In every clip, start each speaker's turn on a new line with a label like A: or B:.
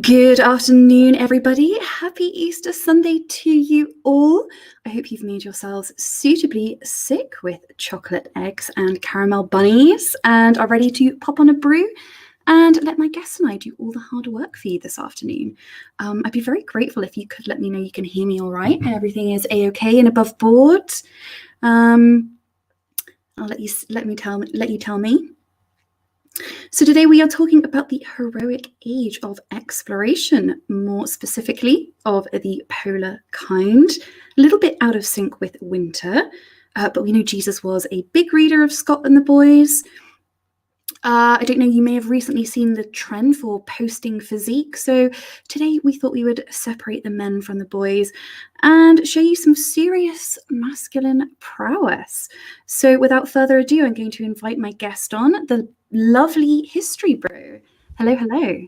A: Good afternoon, everybody. Happy Easter Sunday to you all. I hope you've made yourselves suitably sick with chocolate eggs and caramel bunnies and are ready to pop on a brew and let my guests and I do all the hard work for you this afternoon. I'd be very grateful if you could let me know you can hear me all right and everything is a-okay and above board. I'll let you tell me. So today we are talking about the heroic age of exploration, more specifically of the polar kind, a little bit out of sync with winter, but we know Jesus was a big reader of Scott and the Boys. I don't know, you may have recently seen the trend for posting physique, so today we thought we would separate the men from the boys and show you some serious masculine prowess. So without further ado, I'm going to invite my guest on, the lovely History Bro. Hello, hello.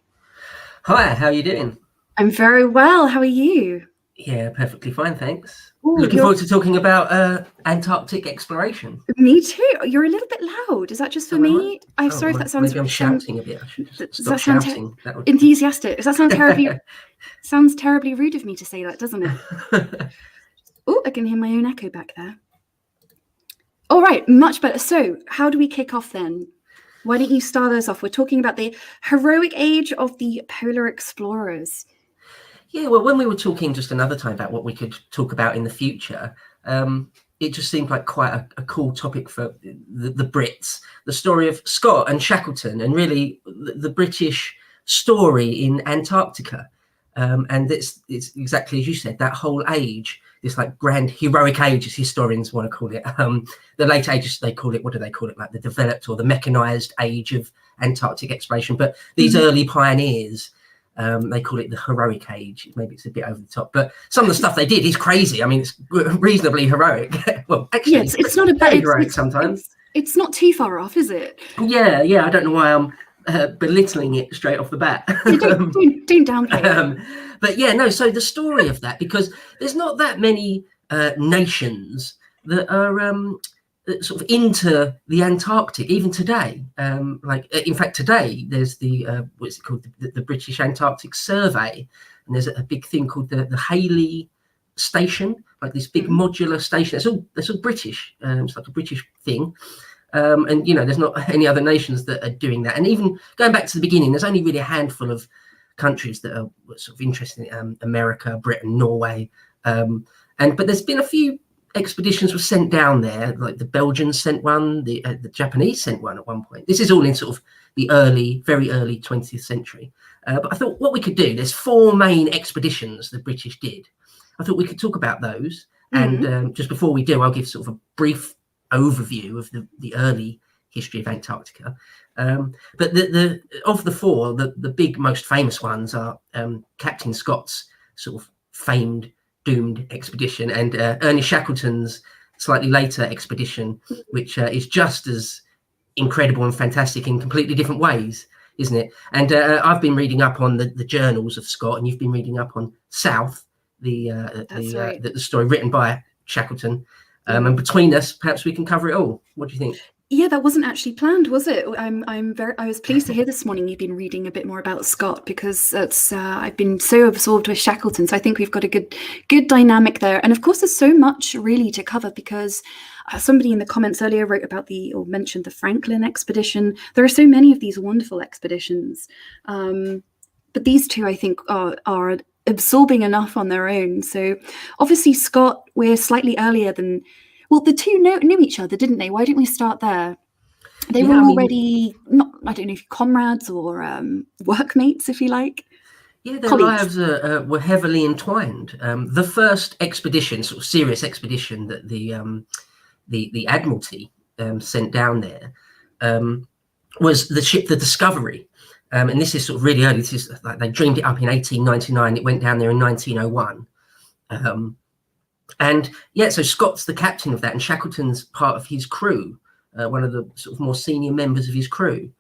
B: Hi, how are you doing?
A: I'm very well. How are you?
B: Yeah, perfectly fine, thanks.
A: Ooh,
B: Looking forward to talking about Antarctic exploration.
A: Me too. You're a little bit loud. Is that just for me? I'm sorry if that sounds...
B: Maybe I'm shouting a bit. I should just
A: Does
B: stop
A: that sound
B: shouting.
A: enthusiastic? Does that sound terribly... sounds terribly rude of me to say that, doesn't it? Oh, I can hear my own echo back there. All right, much better. So how do we kick off then? Why don't you start us off? We're talking about the heroic age of the polar explorers.
B: Yeah, well, when we were talking just another time about what we could talk about in the future, it just seemed like quite a cool topic for the Brits. The story of Scott and Shackleton and really the British story in Antarctica. And it's exactly as you said, that whole age, this like grand heroic age, as historians want to call it. The late ages, they call it, what do they call it? Like the developed or the mechanized age of Antarctic exploration. But these early pioneers, they call it the heroic age. Maybe it's a bit over the top, but some of the stuff they did is crazy. I mean, it's reasonably heroic. Well, actually,
A: yes, it's not a bad
B: heroic sometimes.
A: It's not too far off, is it?
B: Yeah. I don't know why I'm belittling it straight off the bat.
A: Don't downplay it.
B: But yeah, no. So the story of that, because there's not that many nations that are sort of into the Antarctic even today. Like in fact, today there's the what's it called, the British Antarctic Survey, and there's a big thing called the Halley Station, like this big modular station. It's all British. It's like a British thing. And you know, there's not any other nations that are doing that. And even going back to the beginning, there's only really a handful of countries that are sort of interested in America, Britain, Norway, but there's been a few expeditions were sent down there. Like the Belgians sent one, the Japanese sent one at one point. This is all in sort of the very early 20th century. But I thought what we could do, there's 4 main expeditions the British did. I thought we could talk about those. And just before we do, I'll give sort of a brief overview of the early history of Antarctica. But the of the 4, the big most famous ones are Captain Scott's sort of famed doomed expedition and Ernest Shackleton's slightly later expedition, which is just as incredible and fantastic in completely different ways, isn't it? And I've been reading up on the journals of Scott, and you've been reading up on South, the story written by Shackleton. And between us, perhaps we can cover it all. What do you think?
A: Yeah, that wasn't actually planned, was it? I was pleased to hear this morning you've been reading a bit more about Scott, because I've been so absorbed with Shackleton. So I think we've got a good dynamic there. And of course, there's so much really to cover, because somebody in the comments earlier wrote about or mentioned the Franklin expedition. There are so many of these wonderful expeditions. But these 2, I think, are absorbing enough on their own. So obviously, Scott, we're slightly earlier than... Well, the 2 knew each other, didn't they? Why didn't we start there? They were already, I don't know if comrades or workmates, if you like.
B: Yeah, their lives were heavily entwined. The first expedition, sort of serious expedition that the Admiralty sent down there was the ship, the Discovery. And this is sort of really early. This is like they dreamed it up in 1899. It went down there in 1901. And yeah, so Scott's the captain of that, and Shackleton's part of his crew, one of the sort of more senior members of his crew.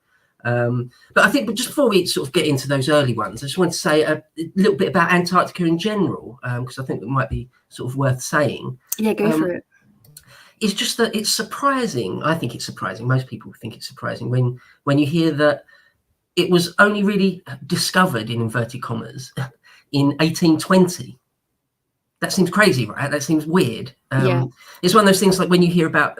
B: But I think, just before we sort of get into those early ones, I just want to say a little bit about Antarctica in general, because I think it might be sort of worth saying.
A: Yeah, go for it.
B: It's just that it's surprising. I think it's surprising. Most people think it's surprising when you hear that it was only really discovered, in inverted commas, in 1820. That seems crazy, right? That seems weird.
A: Yeah.
B: It's one of those things like when you hear about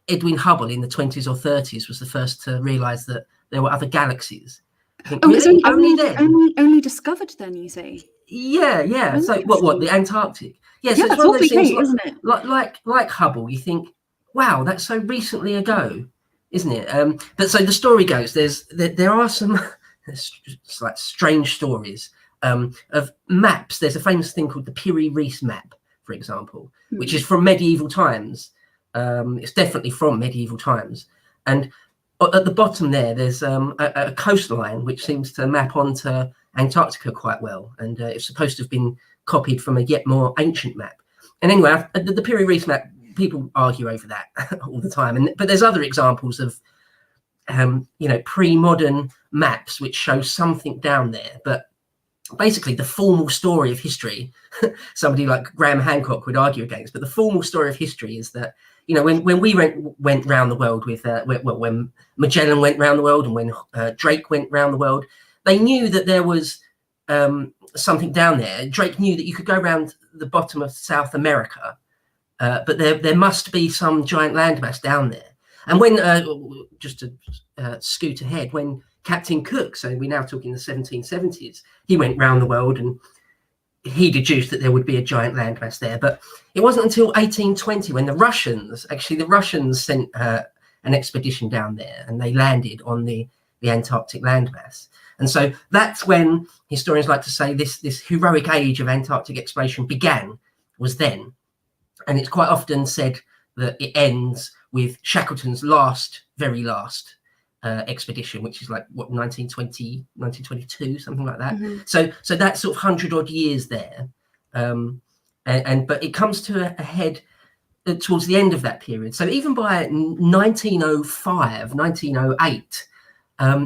B: Edwin Hubble in the 20s or 30s was the first to realise that there were other galaxies. I think,
A: It's
B: really? Only then?
A: only discovered then, you say?
B: Yeah.
A: Oh,
B: So what? The Antarctic? Yeah. So it's
A: that's
B: one of those
A: awfully
B: things,
A: late, isn't it?
B: like Hubble. You think, wow, that's so recently ago, isn't it? But so the story goes, there are some like strange stories of maps. There's a famous thing called the Piri-Reis map, for example, which is from medieval times. It's definitely from medieval times, and at the bottom there's a coastline which seems to map onto Antarctica quite well, and it's supposed to have been copied from a yet more ancient map. And anyway, the Piri-Reis map, people argue over that all the time, but there's other examples of pre-modern maps which show something down there, but basically the formal story of history, somebody like Graham Hancock would argue against, but the formal story of history is that, when we went round the world with, when Magellan went round the world and when Drake went round the world, they knew that there was something down there. Drake knew that you could go around the bottom of South America, but there must be some giant landmass down there. And when, just to scoot ahead, when Captain Cook, so we're now talking the 1770s, he went round the world and he deduced that there would be a giant landmass there. But it wasn't until 1820 when the Russians sent an expedition down there, and they landed on the Antarctic landmass. And so that's when historians like to say this heroic age of Antarctic exploration began, was then. And it's quite often said that it ends with Shackleton's very last expedition, which is like 1920, 1922, something like that. So that's sort of 100 odd years there, but it comes to a head towards the end of that period. So even by 1905, 1908,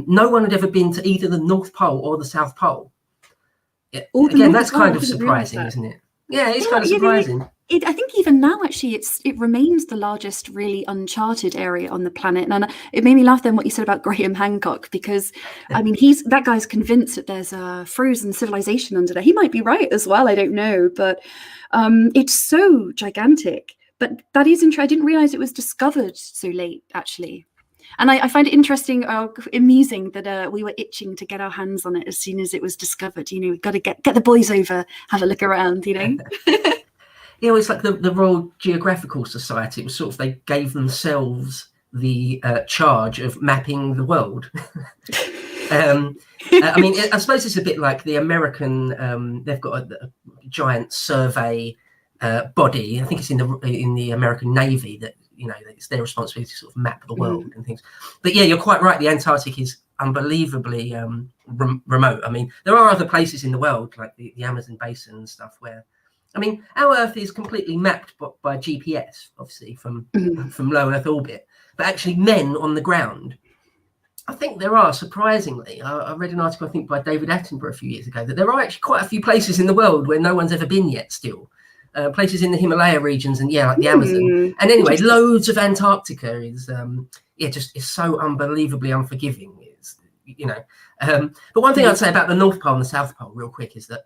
B: no one had ever been to either the North Pole or the South Pole. Again, that's kind of surprising, isn't it? Yeah, it's kind of surprising.
A: I think even now, actually, it remains the largest really uncharted area on the planet. And it made me laugh then what you said about Graham Hancock, because I mean, that guy's convinced that there's a frozen civilization under there. He might be right as well. I don't know, but it's so gigantic. But that is interesting. I didn't realize it was discovered so late, actually. And I find it interesting, amusing that we were itching to get our hands on it as soon as it was discovered. We've got to get the boys over, have a look around,
B: Yeah, it's like the Royal Geographical Society. It was sort of, they gave themselves the charge of mapping the world. I mean, I suppose it's a bit like the American. They've got a giant survey body. I think it's in the American Navy that it's their responsibility to sort of map the world and things. But yeah, you're quite right. The Antarctic is unbelievably remote. I mean, there are other places in the world like the Amazon basin and stuff where. I mean, our Earth is completely mapped by GPS, obviously, from low Earth orbit. But actually, men on the ground, I think there are, surprisingly, I read an article, I think, by David Attenborough a few years ago, that there are actually quite a few places in the world where no one's ever been yet still. Places in the Himalaya regions and, like the Amazon. And anyway, loads of Antarctica is, just is so unbelievably unforgiving. But one thing I'd say about the North Pole and the South Pole, real quick, is that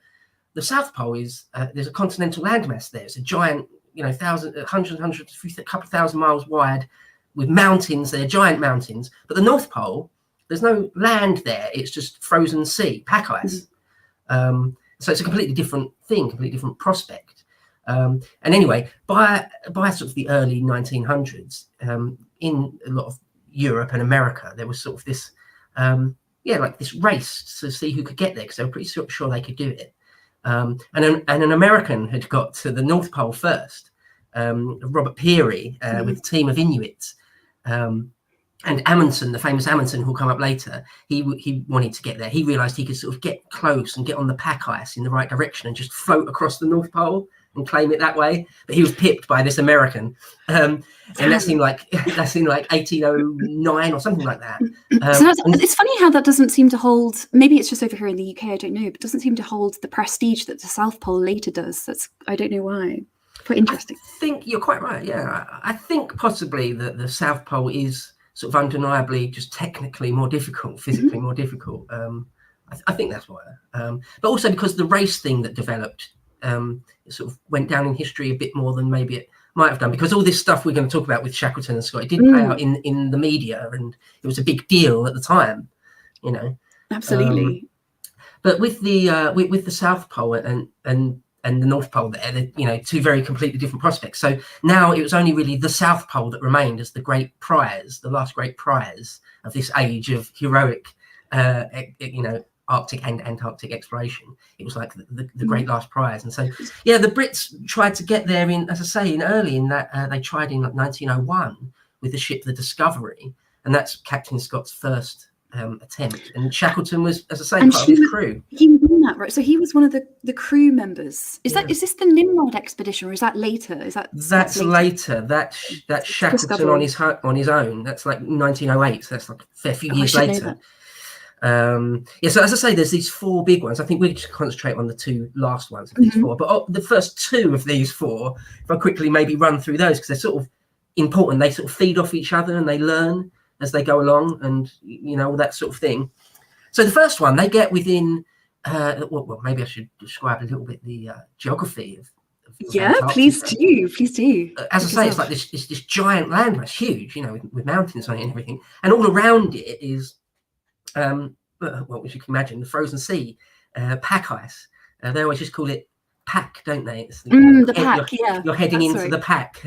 B: the South Pole is there's a continental landmass there. It's a giant, a couple of thousand miles wide, with mountains there, giant mountains. But the North Pole, there's no land there. It's just frozen sea, pack ice. So it's a completely different thing, completely different prospect. And anyway, by sort of the early 1900s, in a lot of Europe and America, there was sort of this, like this race to see who could get there, because they were pretty sure they could do it. And an American had got to the North Pole first, Robert Peary, with a team of Inuits. And Amundsen, the famous Amundsen, who'll come up later, he wanted to get there. He realised he could sort of get close and get on the pack ice in the right direction and just float across the North Pole and claim it that way. But he was pipped by this American. And that seemed like 1809 or something like that.
A: It's funny how that doesn't seem to hold, maybe it's just over here in the UK, I don't know, but it doesn't seem to hold the prestige that the South Pole later does. I don't know why. Quite interesting.
B: I think you're quite right, yeah. I think possibly that the South Pole is sort of undeniably just technically more difficult, physically more difficult. I think that's why. But also because the race thing that developed, it sort of went down in history a bit more than maybe it might have done, because all this stuff we're going to talk about with Shackleton and Scott, it did play out in the media, and it was a big deal at the time, you know.
A: Absolutely.
B: But with the South Pole and the North Pole there, you know, two very completely different prospects. So now it was only really the South Pole that remained as the great prize, the last great prize of this age of heroic, you know, Arctic and Antarctic exploration. It was like the great last prize. And so, yeah, the Brits tried to get there in, as I say, they tried in like 1901 with the ship the Discovery, and that's Captain Scott's first attempt. And Shackleton was, as I say, part of his crew.
A: He won that, right? So he was one of the crew members. Is this the Nimrod expedition, or is that later?
B: That's later. That's Shackleton on his own. That's like 1908. So that's like a fair few years later. Yeah, so as I say, there's these four big ones. I think we should concentrate on the two last ones of these four. But the first two of these four, if I quickly maybe run through those, because they're sort of important. They sort of feed off each other and they learn as they go along, and you know, all that sort of thing. So the first one, they get within. Well, maybe I should describe a little bit the geography of
A: Antarctica. Please do.
B: As I say, it's like this giant landmass, huge, you know, with mountains on it and everything, and all around it is. Well, as you can imagine, the frozen sea, pack ice. They always just call it pack, don't they? It's
A: the pack,
B: you're heading into the pack.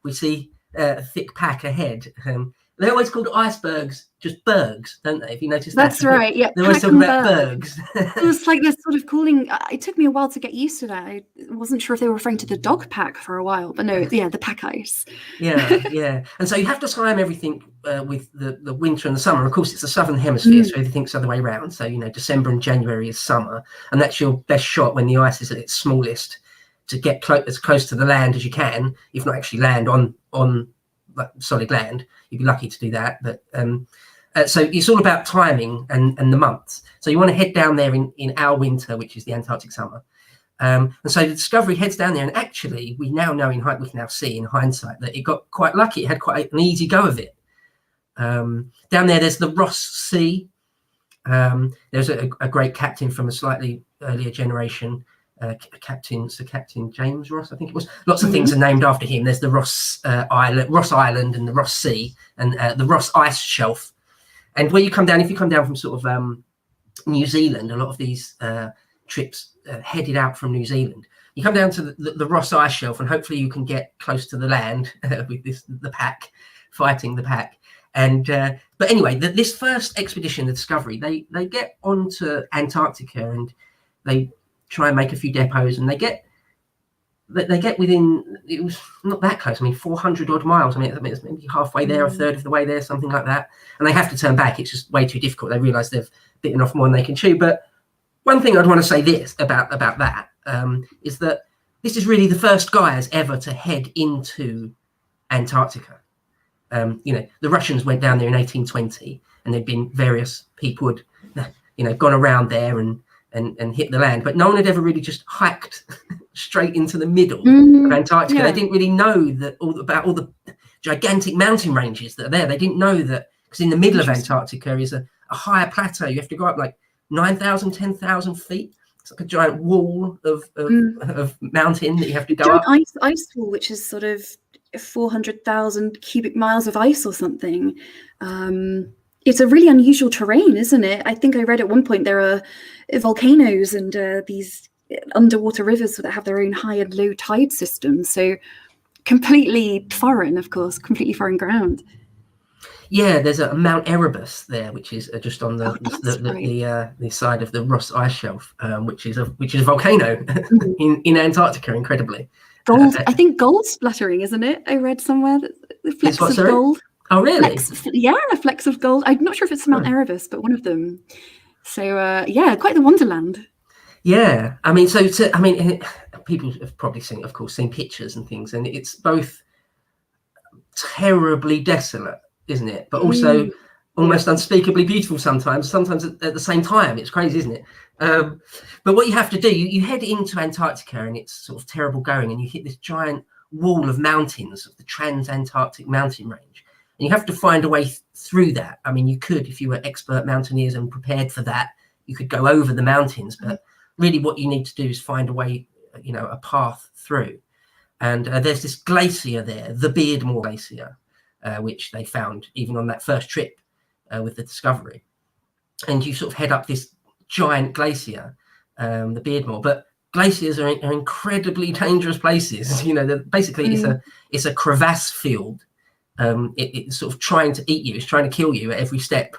B: We see a thick pack ahead. They're always called icebergs, just bergs, don't they? If you notice that.
A: That's right, yeah.
B: They're always talking about bergs.
A: It was like they're sort of calling, it took me a while to get used to that. I wasn't sure if they were referring to the dog pack for a while, but no, yeah, the pack ice.
B: Yeah. And so you have to time everything with the winter and the summer. Of course, it's the southern hemisphere, so everything's the other way around. So, you know, December and January is summer, and that's your best shot when the ice is at its smallest to get as close to the land as you can, if not actually land on like solid land. You'd be lucky to do that. But so it's all about timing and the months. So you want to head down there in our winter, which is the Antarctic summer. And so the Discovery heads down there, and actually we now know we can now see in hindsight that it got quite lucky. It had quite an easy go of it. Down there's the Ross Sea. There's a great captain from a slightly earlier generation, Sir Captain James Ross, I think it was. Lots of things are named after him. There's the Ross Island and the Ross Sea and the Ross Ice Shelf. And where you come down, if you come down from sort of New Zealand, a lot of these trips headed out from New Zealand. You come down to the Ross Ice Shelf, and hopefully you can get close to the land with the pack, fighting the pack. And but anyway, this first expedition, the Discovery, they get onto Antarctica, and they try and make a few depots, and they get within, it was not that close, 400 odd miles. It's maybe halfway there, a third of the way there, something like that, and they have to turn back. It's just way too difficult. They realize they've bitten off more than they can chew. But one thing I'd want to say this about that is that this is really the first guys ever to head into Antarctica. You know, the Russians went down there in 1820, and there'd been various people had, you know, gone around there and hit the land, but no one had ever really just hiked straight into the middle of Antarctica. They didn't really know about all the gigantic mountain ranges that are there. They didn't know that, because in the middle of Antarctica is a higher plateau. You have to go up like 9,000, 10,000 feet. It's like a giant wall of mountain that you have to go up.
A: Ice wall, which is sort of 400,000 cubic miles of ice or something. It's a really unusual terrain, isn't it? I think I read at one point there are volcanoes and these underwater rivers that have their own high and low tide systems. So completely foreign, of course, completely foreign ground.
B: Yeah, there's a Mount Erebus there, which is just on the side of the Ross Ice Shelf, which is a volcano in Antarctica, incredibly.
A: Gold, I think gold splattering, isn't it? I read somewhere that the flecks of gold.
B: Oh, really?
A: Flecks of gold. I'm not sure if it's Mount Erebus, but one of them. So, quite the wonderland.
B: Yeah, people have probably seen pictures and things, and it's both terribly desolate, isn't it? But also almost unspeakably beautiful sometimes at the same time. It's crazy, isn't it? But what you have to do, you head into Antarctica, and it's sort of terrible going, and you hit this giant wall of mountains of the Trans-Antarctic mountain range. And you have to find a way through that. I mean, you could, if you were expert mountaineers and prepared for that, you could go over the mountains, but really what you need to do is find a way, a path through. And there's this glacier there, the Beardmore Glacier, which they found even on that first trip with the Discovery. And you sort of head up this giant glacier, the Beardmore. But glaciers are incredibly dangerous places. Basically it's a crevasse field. It's sort of trying to eat you. It's trying to kill you at every step.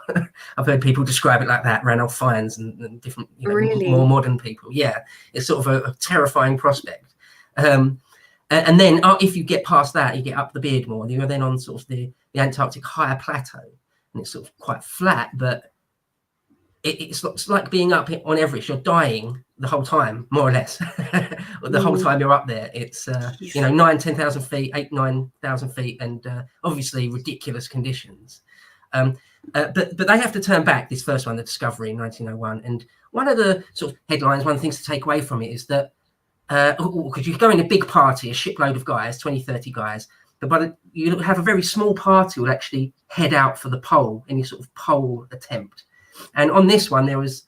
B: I've heard people describe it like that. Ranulph Fiennes and different,
A: Really?
B: more modern people. Yeah, it's sort of a terrifying prospect. And then if you get past that, you get up the Beardmore. You're then on sort of the Antarctic higher plateau, and it's sort of quite flat, but it's like being up on Everest. You're dying the whole time, more or less. The whole time you're up there. It's 9,000-10,000 feet, 8,000-9,000 feet, and obviously ridiculous conditions. But they have to turn back, this first one, the Discovery, in 1901. And one of the sort of headlines, one of the things to take away from it is that because you go in a big party, a shipload of guys, 20-30 guys, but you have a very small party will actually head out for the pole, any sort of pole attempt. And on this one, there was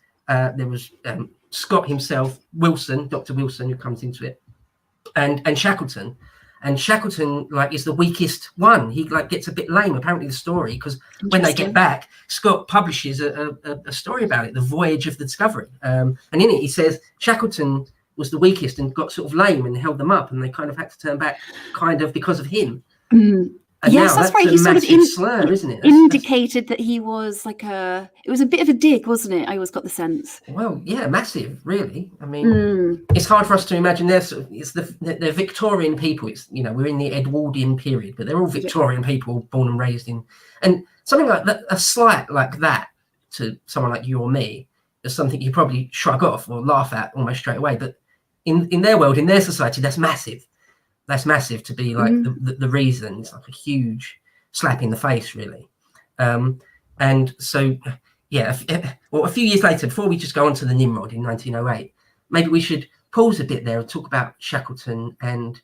B: Scott himself, Wilson, Dr. Wilson, who comes into it, and Shackleton. And Shackleton is the weakest one. He gets a bit lame, apparently, the story, because when they get back, Scott publishes a story about it, the voyage of the Discovery. And in it, he says Shackleton was the weakest and got sort of lame and held them up, and they kind of had to turn back kind of because of him. And
A: yes, that's right. He sort of
B: slur, isn't it?
A: Indicated that he was it was a bit of a dig, wasn't it? I always got the sense.
B: Well, yeah, massive, really. I mean, it's hard for us to imagine. They're Victorian people. It's we're in the Edwardian period, but they're all Victorian people, born and raised in. And something like that, a slight like that to someone like you or me, is something you probably shrug off or laugh at almost straight away. But in their world, in their society, that's massive. That's massive to be like the reason. It's like a huge slap in the face, really. And so, a few years later, before we just go on to the Nimrod in 1908, maybe we should pause a bit there and talk about Shackleton and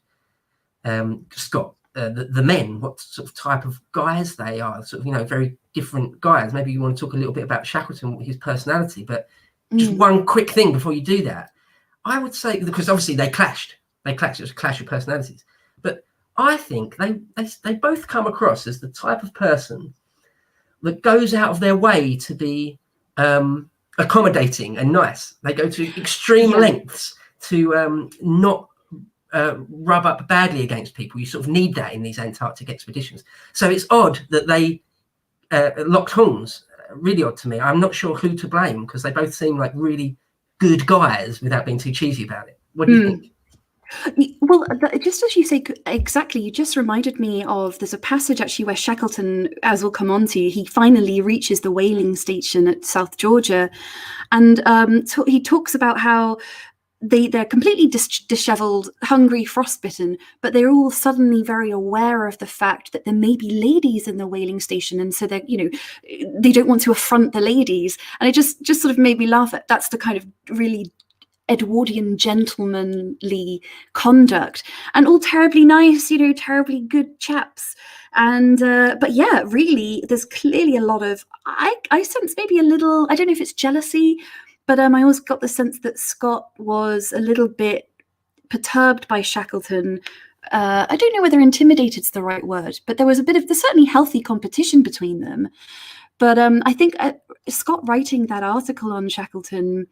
B: Scott, the men, what sort of type of guys they are, sort of, very different guys. Maybe you want to talk a little bit about Shackleton, his personality, but just one quick thing before you do that. I would say, because obviously they clashed. It was a clash of personalities. But I think they both come across as the type of person that goes out of their way to be accommodating and nice. They go to extreme lengths to not rub up badly against people. You sort of need that in these Antarctic expeditions. So it's odd that they locked horns. Really odd to me. I'm not sure who to blame, because they both seem like really good guys without being too cheesy about it. What do you think?
A: Well, just as you say, exactly, you just reminded me of, there's a passage actually where Shackleton, as we'll come on to, he finally reaches the whaling station at South Georgia. And he talks about how they're completely disheveled, hungry, frostbitten, but they're all suddenly very aware of the fact that there may be ladies in the whaling station. And so they don't want to affront the ladies. And it just sort of made me laugh at, that's the kind of really Edwardian gentlemanly conduct, and all terribly nice, terribly good chaps. And but yeah, really, there's clearly a lot of, I sense maybe a little, I don't know if it's jealousy, but I always got the sense that Scott was a little bit perturbed by Shackleton. I don't know whether intimidated's the right word, but there's certainly healthy competition between them. But I think Scott writing that article on Shackleton,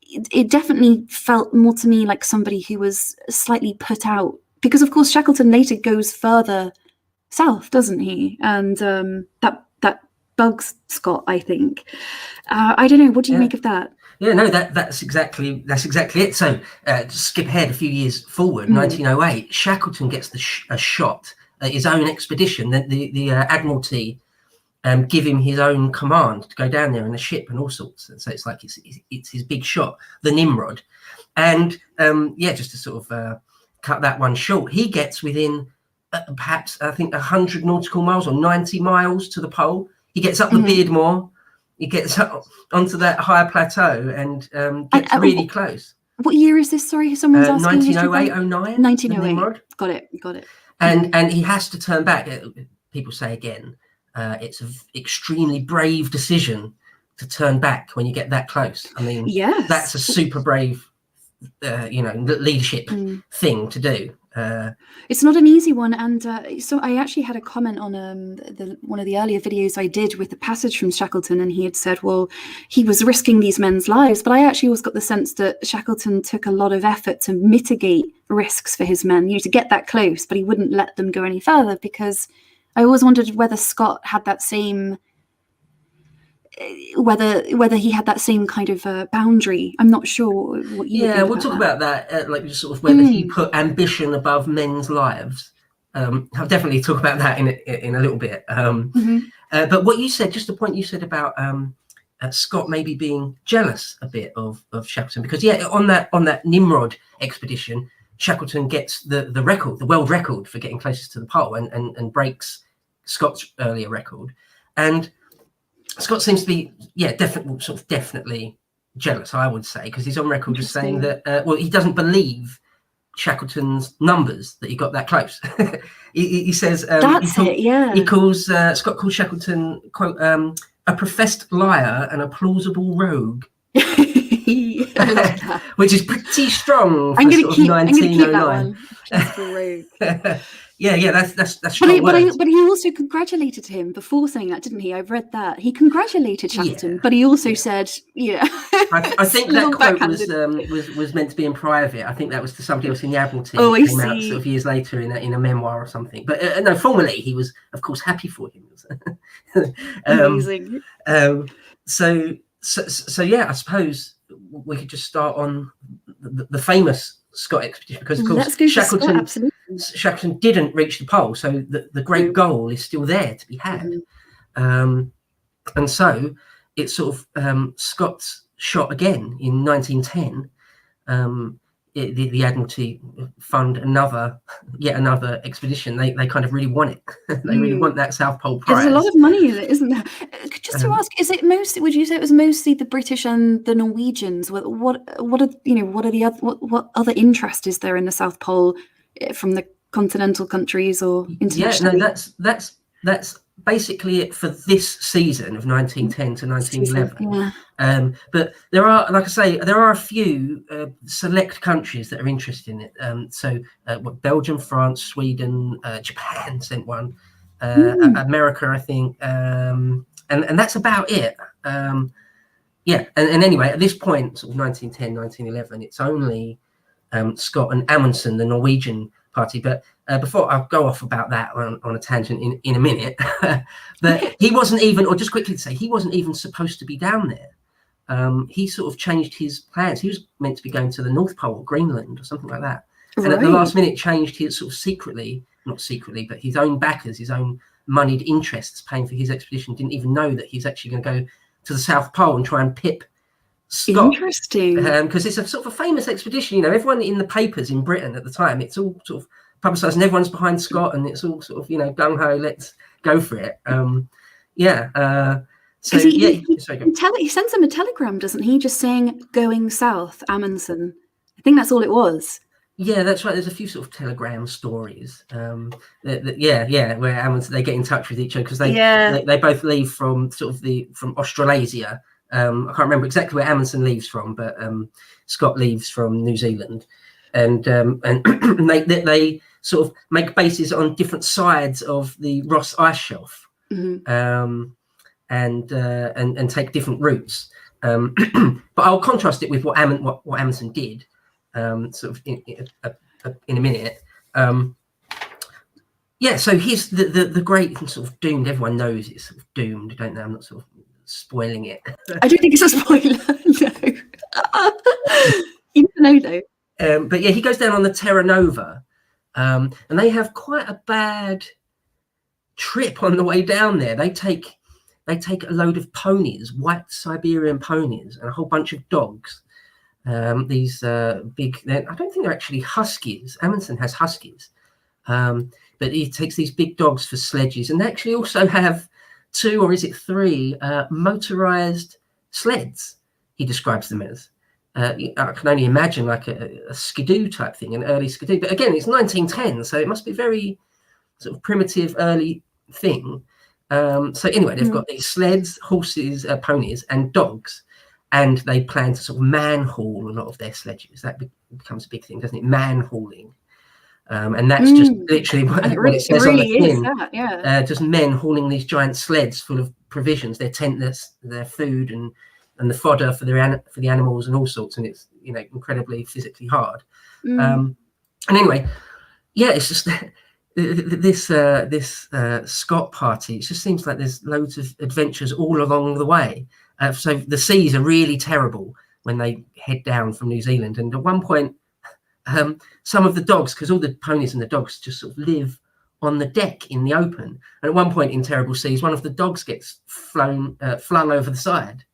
A: it definitely felt more to me like somebody who was slightly put out, because of course Shackleton later goes further south, doesn't he? And that bugs Scott, I think. I don't know. What do you make of that?
B: Yeah, no, that's exactly it. So to skip ahead a few years forward, 1908, Shackleton gets a shot at his own expedition. The Admiralty give him his own command to go down there in a ship and all sorts. And so it's like it's his big shot, the Nimrod. And just to sort of cut that one short, he gets within perhaps, I think, 100 nautical miles or 90 miles to the pole. He gets up the Beardmore. He gets up onto that higher plateau and gets really close.
A: What year is this? Sorry, someone's asking.
B: 1908, 09.
A: 1908. Got it.
B: And he has to turn back. People say again, it's an extremely brave decision to turn back when you get that close. I mean,
A: yes,
B: that's a super brave, leadership thing to do.
A: It's not an easy one, and so I actually had a comment on one of the earlier videos I did with the passage from Shackleton, and he had said, well, he was risking these men's lives, but I actually always got the sense that Shackleton took a lot of effort to mitigate risks for his men, to get that close, but he wouldn't let them go any further, because I always wondered whether Scott had that same... whether he had that same kind of boundary. I'm not sure what you think
B: we'll talk about that, like just sort of whether he put ambition above men's lives. I'll definitely talk about that in a little bit. But what you said, just the point you said about Scott maybe being jealous a bit of Shackleton, because on that Nimrod expedition, Shackleton gets the record, the world record for getting closest to the pole, and breaks Scott's earlier record, and Scott seems to be, definitely jealous, I would say, because he's on record as saying that, he doesn't believe Shackleton's numbers, that he got that close. he says, Scott calls Shackleton, quote, a professed liar and a plausible rogue. Which is pretty strong for sort of 1909. I'm going to keep that one. Just for rogue. That's strong words.
A: But he also congratulated him before saying that, didn't he? I've read that. He congratulated Shackleton, but he also said,
B: I think that quote was meant to be in private. I think that was to somebody else in the Admiralty.
A: Oh, I see.
B: Came out sort of years later in a memoir or something. But no, formally, he was, of course, happy for him.
A: Amazing.
B: So I suppose we could just start on the famous Scott expedition, because of course Shackleton didn't reach the pole, so the great goal is still there to be had. And so it's sort of Scott's shot again in 1910. The Admiralty fund yet another expedition. They kind of really want it. They really want that South Pole prize.
A: There's a lot of money in it, isn't there? Just to ask, is it mostly? Would you say it was mostly the British and the Norwegians? What other interest is there in the South Pole from the continental countries or internationally?
B: Yeah, no, that's basically it for this season of 1910 to 1911. But there are, like I say, a few select countries that are interested in it. So Belgium, France, Sweden, Japan sent one, America, I think, and that's about it. And anyway, at this point, sort of 1910, 1911, it's only Scott and Amundsen, the Norwegian party. But before I'll go off about that on a tangent in a minute, but he wasn't even, or just quickly to say, he wasn't even supposed to be down there. He sort of changed his plans. He was meant to be going to the North Pole, Greenland, or something like that. And at the last minute changed his sort of not secretly, but his own backers, his own moneyed interests paying for his expedition didn't even know that he's actually going to go to the South Pole and try and pip Scott.
A: Interesting.
B: Because it's a sort of a famous expedition. Everyone in the papers in Britain at the time, it's all sort of publicised, and everyone's behind Scott, and it's all sort of, gung ho, let's go for it.
A: He sends him a telegram, doesn't he? Just saying, going south, Amundsen. I think that's all it was.
B: Yeah, that's right. There's a few sort of telegram stories. Where Amundsen, they get in touch with each other because they both leave from from Australasia. I can't remember exactly where Amundsen leaves from, but Scott leaves from New Zealand, and they sort of make bases on different sides of the Ross Ice Shelf, and take different routes. But I'll contrast it with what Amundsen did. Sort of in a minute. So he's the great sort of doomed. Everyone knows it's sort of doomed, don't they? I'm not sort of spoiling it.
A: I don't think it's a spoiler. No. You never know though.
B: But he goes down on the Terra Nova, and they have quite a bad trip on the way down there. They take a load of ponies, white Siberian ponies, and a whole bunch of dogs. These big, I don't think they're actually huskies. Amundsen has huskies, but he takes these big dogs for sledges, and they actually also have 2 or is it 3 motorized sleds. He describes them as. I can only imagine like a skidoo type thing, an early skidoo. But again, it's 1910, so it must be very sort of primitive early thing. So anyway, they've got these sleds, horses, ponies, and dogs, and they plan to sort of man-haul a lot of their sledges. That becomes a big thing, doesn't it? Man-hauling. And that's just literally what it says on the tin. Just men hauling these giant sleds full of provisions, their tent, their food, and the fodder for the animals and all sorts. And it's incredibly physically hard. And anyway, yeah, it's just this Scott party. It just seems like there's loads of adventures all along the way. So the seas are really terrible when they head down from New Zealand. And at one point, some of the dogs, because all the ponies and the dogs just sort of live on the deck in the open. And at one point in terrible seas, one of the dogs gets flung over the side,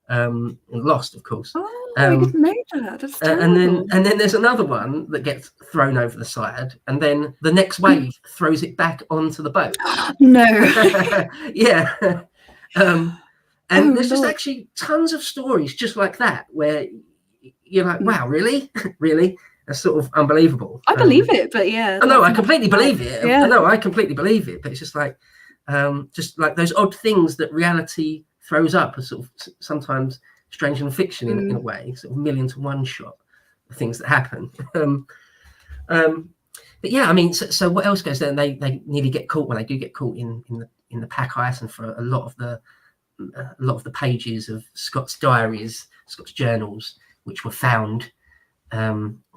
B: and lost, of course.
A: Oh, I didn't know that. That's
B: terrible. And then there's another one that gets thrown over the side, and then the next wave throws it back onto the boat.
A: No.
B: Yeah. And there's just actually tons of stories just like that, where you're like, wow, really? Really? That's sort of unbelievable.
A: I believe it, but yeah.
B: No, I completely believe it.
A: Yeah.
B: No, I completely believe it. But it's just like those odd things that reality throws up as sort of sometimes stranger than fiction in a way, sort of 1,000,000 to 1 shot of things that happen. But yeah, I mean, so what else goes there? And they nearly get caught. Well, they do get caught in the pack ice, and for a lot of the pages of Scott's diaries, Scott's journals, which were found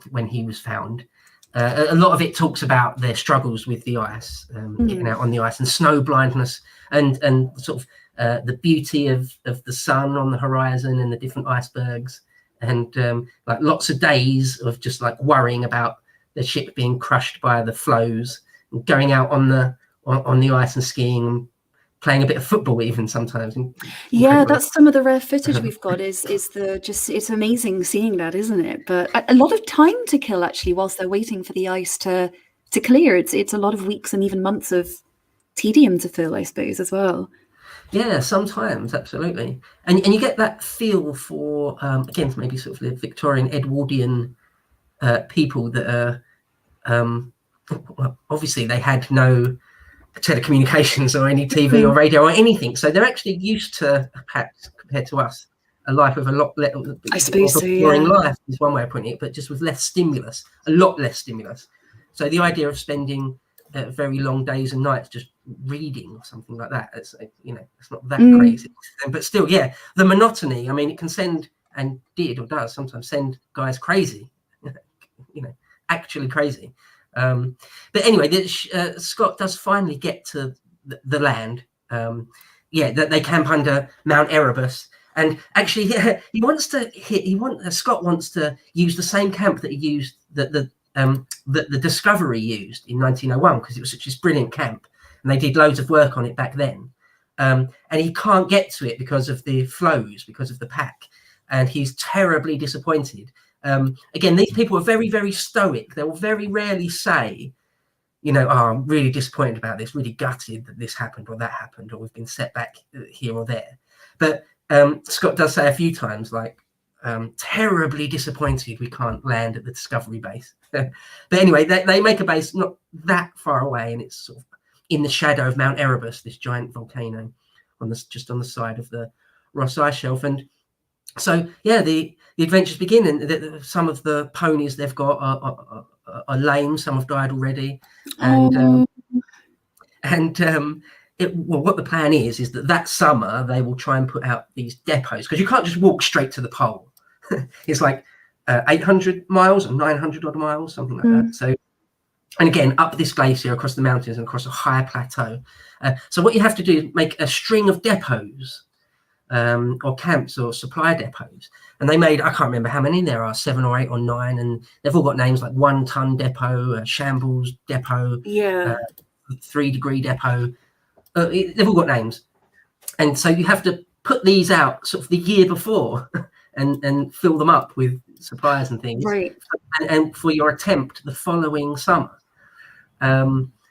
B: when he was found. A lot of it talks about their struggles with the ice, getting out on the ice, and snow blindness, and sort of the beauty of the sun on the horizon and the different icebergs, and like lots of days of just like worrying about the ship being crushed by the floes, and going out on the ice and skiing, and playing a bit of football even sometimes.
A: Yeah, that's some of the rare footage we've got. It's amazing seeing that, isn't it? But a lot of time to kill actually whilst they're waiting for the ice to clear. It's a lot of weeks and even months of tedium to fill, I suppose, as well.
B: Yeah, sometimes, absolutely. And you get that feel for again, maybe sort of the Victorian Edwardian people that are well, obviously they had no telecommunications or any TV or radio or anything, so they're actually used to, perhaps compared to us, a life with a lot less,
A: I suppose so,
B: boring life is one way of putting it, but just with less stimulus, a lot less stimulus. So the idea of spending very long days and nights just reading or something like that, it's not that crazy, but still, yeah, the monotony, I mean, it can send, and did or does sometimes send guys crazy, actually crazy. But anyway, Scott does finally get to the land. That they camp under Mount Erebus, and actually, Scott wants to use the same camp that he used that the Discovery used in 1901, because it was such a brilliant camp, and they did loads of work on it back then. And he can't get to it because of the flows, because of the pack, and he's terribly disappointed. Again, these people are very, very stoic. They will very rarely say, I'm really disappointed about this, really gutted that this happened or that happened, or we've been set back here or there. But Scott does say a few times, like, terribly disappointed we can't land at the Discovery base. But anyway, they make a base not that far away, and it's sort of in the shadow of Mount Erebus, this giant volcano just on the side of the Ross Ice Shelf. And so, yeah, the adventures begin, and some of the ponies they've got are lame. Some have died already, and what the plan is that summer they will try and put out these depots, because you can't just walk straight to the pole. It's like 800 miles or 900 odd miles, something like that. So, and again, up this glacier, across the mountains, and across a higher plateau. So what you have to do is make a string of depots, or camps or supply depots, and they made, I can't remember how many there are, 7 or 8 or 9, and they've all got names like 1 ton depot, a shambles depot, 3 degree depot. They've all got names, and so you have to put these out sort of the year before and fill them up with supplies and things,
A: right?
B: And for your attempt the following summer.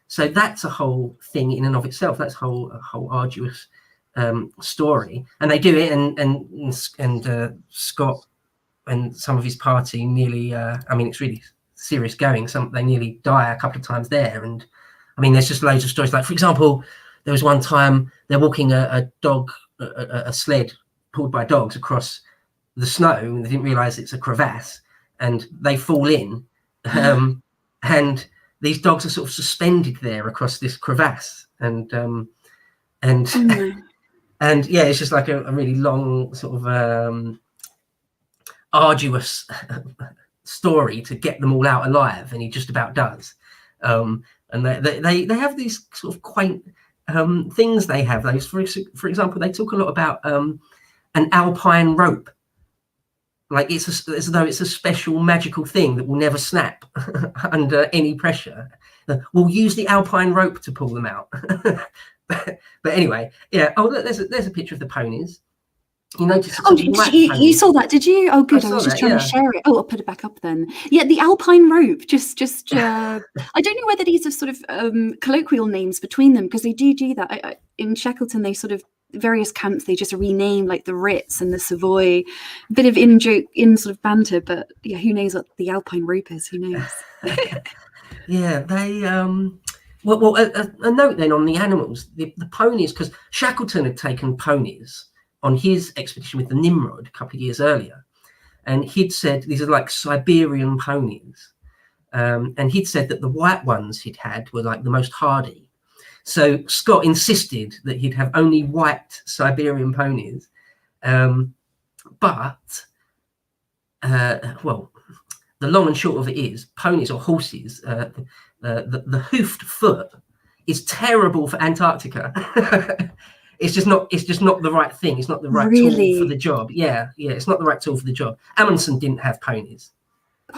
B: So that's a whole thing in and of itself. That's a whole arduous story, and they do it, and Scott and some of his party nearly it's really serious going. They nearly die a couple of times there, and I mean there's just loads of stories, like, for example, there was one time they're walking a sled pulled by dogs across the snow, and they didn't realize it's a crevasse, and they fall in, and these dogs are sort of suspended there across this crevasse, and and yeah, it's just like a really long sort of arduous story to get them all out alive, and he just about does. And they have these sort of quaint things they have. Those, for example, they talk a lot about an alpine rope. Like it's as though it's a special magical thing that will never snap under any pressure. We'll use the alpine rope to pull them out. But anyway, yeah. Oh, look, there's a picture of the ponies. You noticed?
A: Oh, you saw that, did you? Oh, good. I was just trying to share it. Oh, I'll put it back up then. Yeah, the alpine rope. Just. I don't know whether these are sort of colloquial names between them, because they do that. In Shackleton, they sort of, various camps, they just rename, like the Ritz and the Savoy. A bit of in sort of banter, but yeah, who knows what the alpine rope is? Who knows?
B: Yeah, they. Well, a note then on the animals, the ponies, because Shackleton had taken ponies on his expedition with the Nimrod a couple of years earlier, and he'd said these are like Siberian ponies, and he'd said that the white ones he'd had were like the most hardy. So Scott insisted that he'd have only white Siberian ponies, but well, the long and short of it is, ponies or horses, the hoofed foot is terrible for Antarctica. It's just not the right thing. It's not the right tool for the job. Yeah, it's not the right tool for the job. Amundsen didn't have ponies.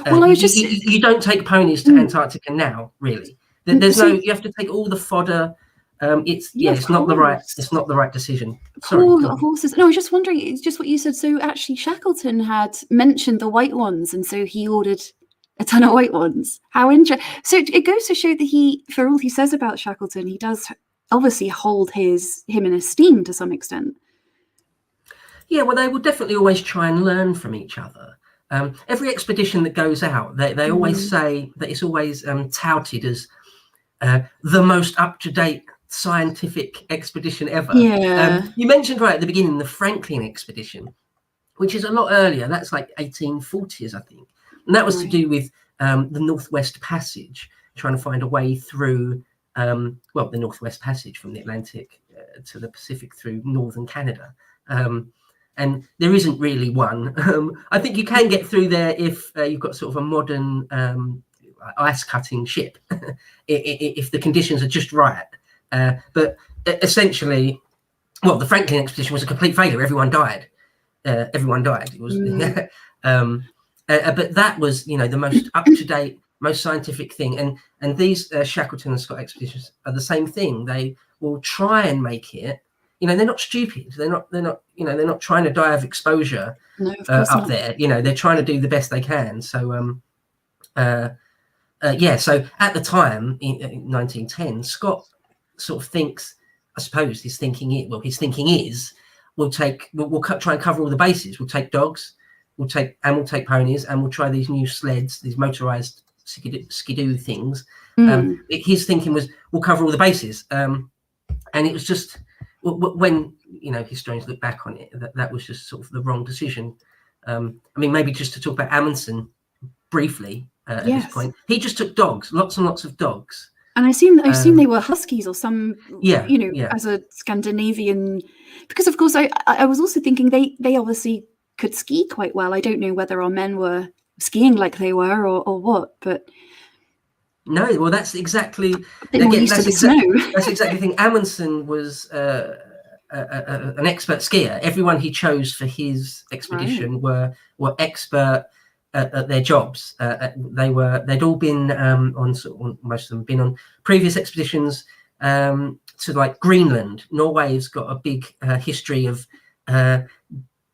B: Well, you don't take ponies to Antarctica now, really. There's you have to take all the fodder. It's not the right decision. Sorry,
A: horses. No, I was just wondering. It's just what you said. So actually, Shackleton had mentioned the white ones, and so he ordered a ton of white ones. How interesting! So it goes to show that he, for all he says about Shackleton, he does obviously hold him in esteem to some extent.
B: Yeah, well, they will definitely always try and learn from each other. Every expedition that goes out, they always say that it's always touted as the most up-to-date scientific expedition ever.
A: Yeah.
B: You mentioned right at the beginning the Franklin expedition, which is a lot earlier. That's like 1840s, I think. And that was to do with the Northwest Passage, trying to find a way through, the Northwest Passage from the Atlantic to the Pacific through northern Canada. And there isn't really one. I think you can get through there if you've got sort of a modern ice cutting ship, if the conditions are just right. But essentially, the Franklin expedition was a complete failure. Everyone died. It was, but that was, the most up to date, most scientific thing. And these Shackleton and Scott expeditions are the same thing. They will try and make it. They're not stupid. They're not trying to die of exposure up there. They're trying to do the best they can. So, so at the time in 1910, Scott sort of thinks, I suppose his thinking is, we'll try and cover all the bases. We'll take dogs, we'll take ponies, and we'll try these new sleds, these motorized skidoo things. His thinking was, we'll cover all the bases. And it was just, when historians look back on it, that was just sort of the wrong decision. Maybe just to talk about Amundsen briefly at this point, he just took dogs, lots and lots of dogs.
A: And I assume they were huskies or some, as a Scandinavian, because of course I was also thinking they obviously could ski quite well. I don't know whether our men were skiing like they were or what, but.
B: No, well, that's exactly
A: that's exactly
B: the thing. Amundsen was an expert skier. Everyone he chose for his expedition were expert at their jobs. They'd all been most of them been on previous expeditions to like Greenland. Norway's got a big history of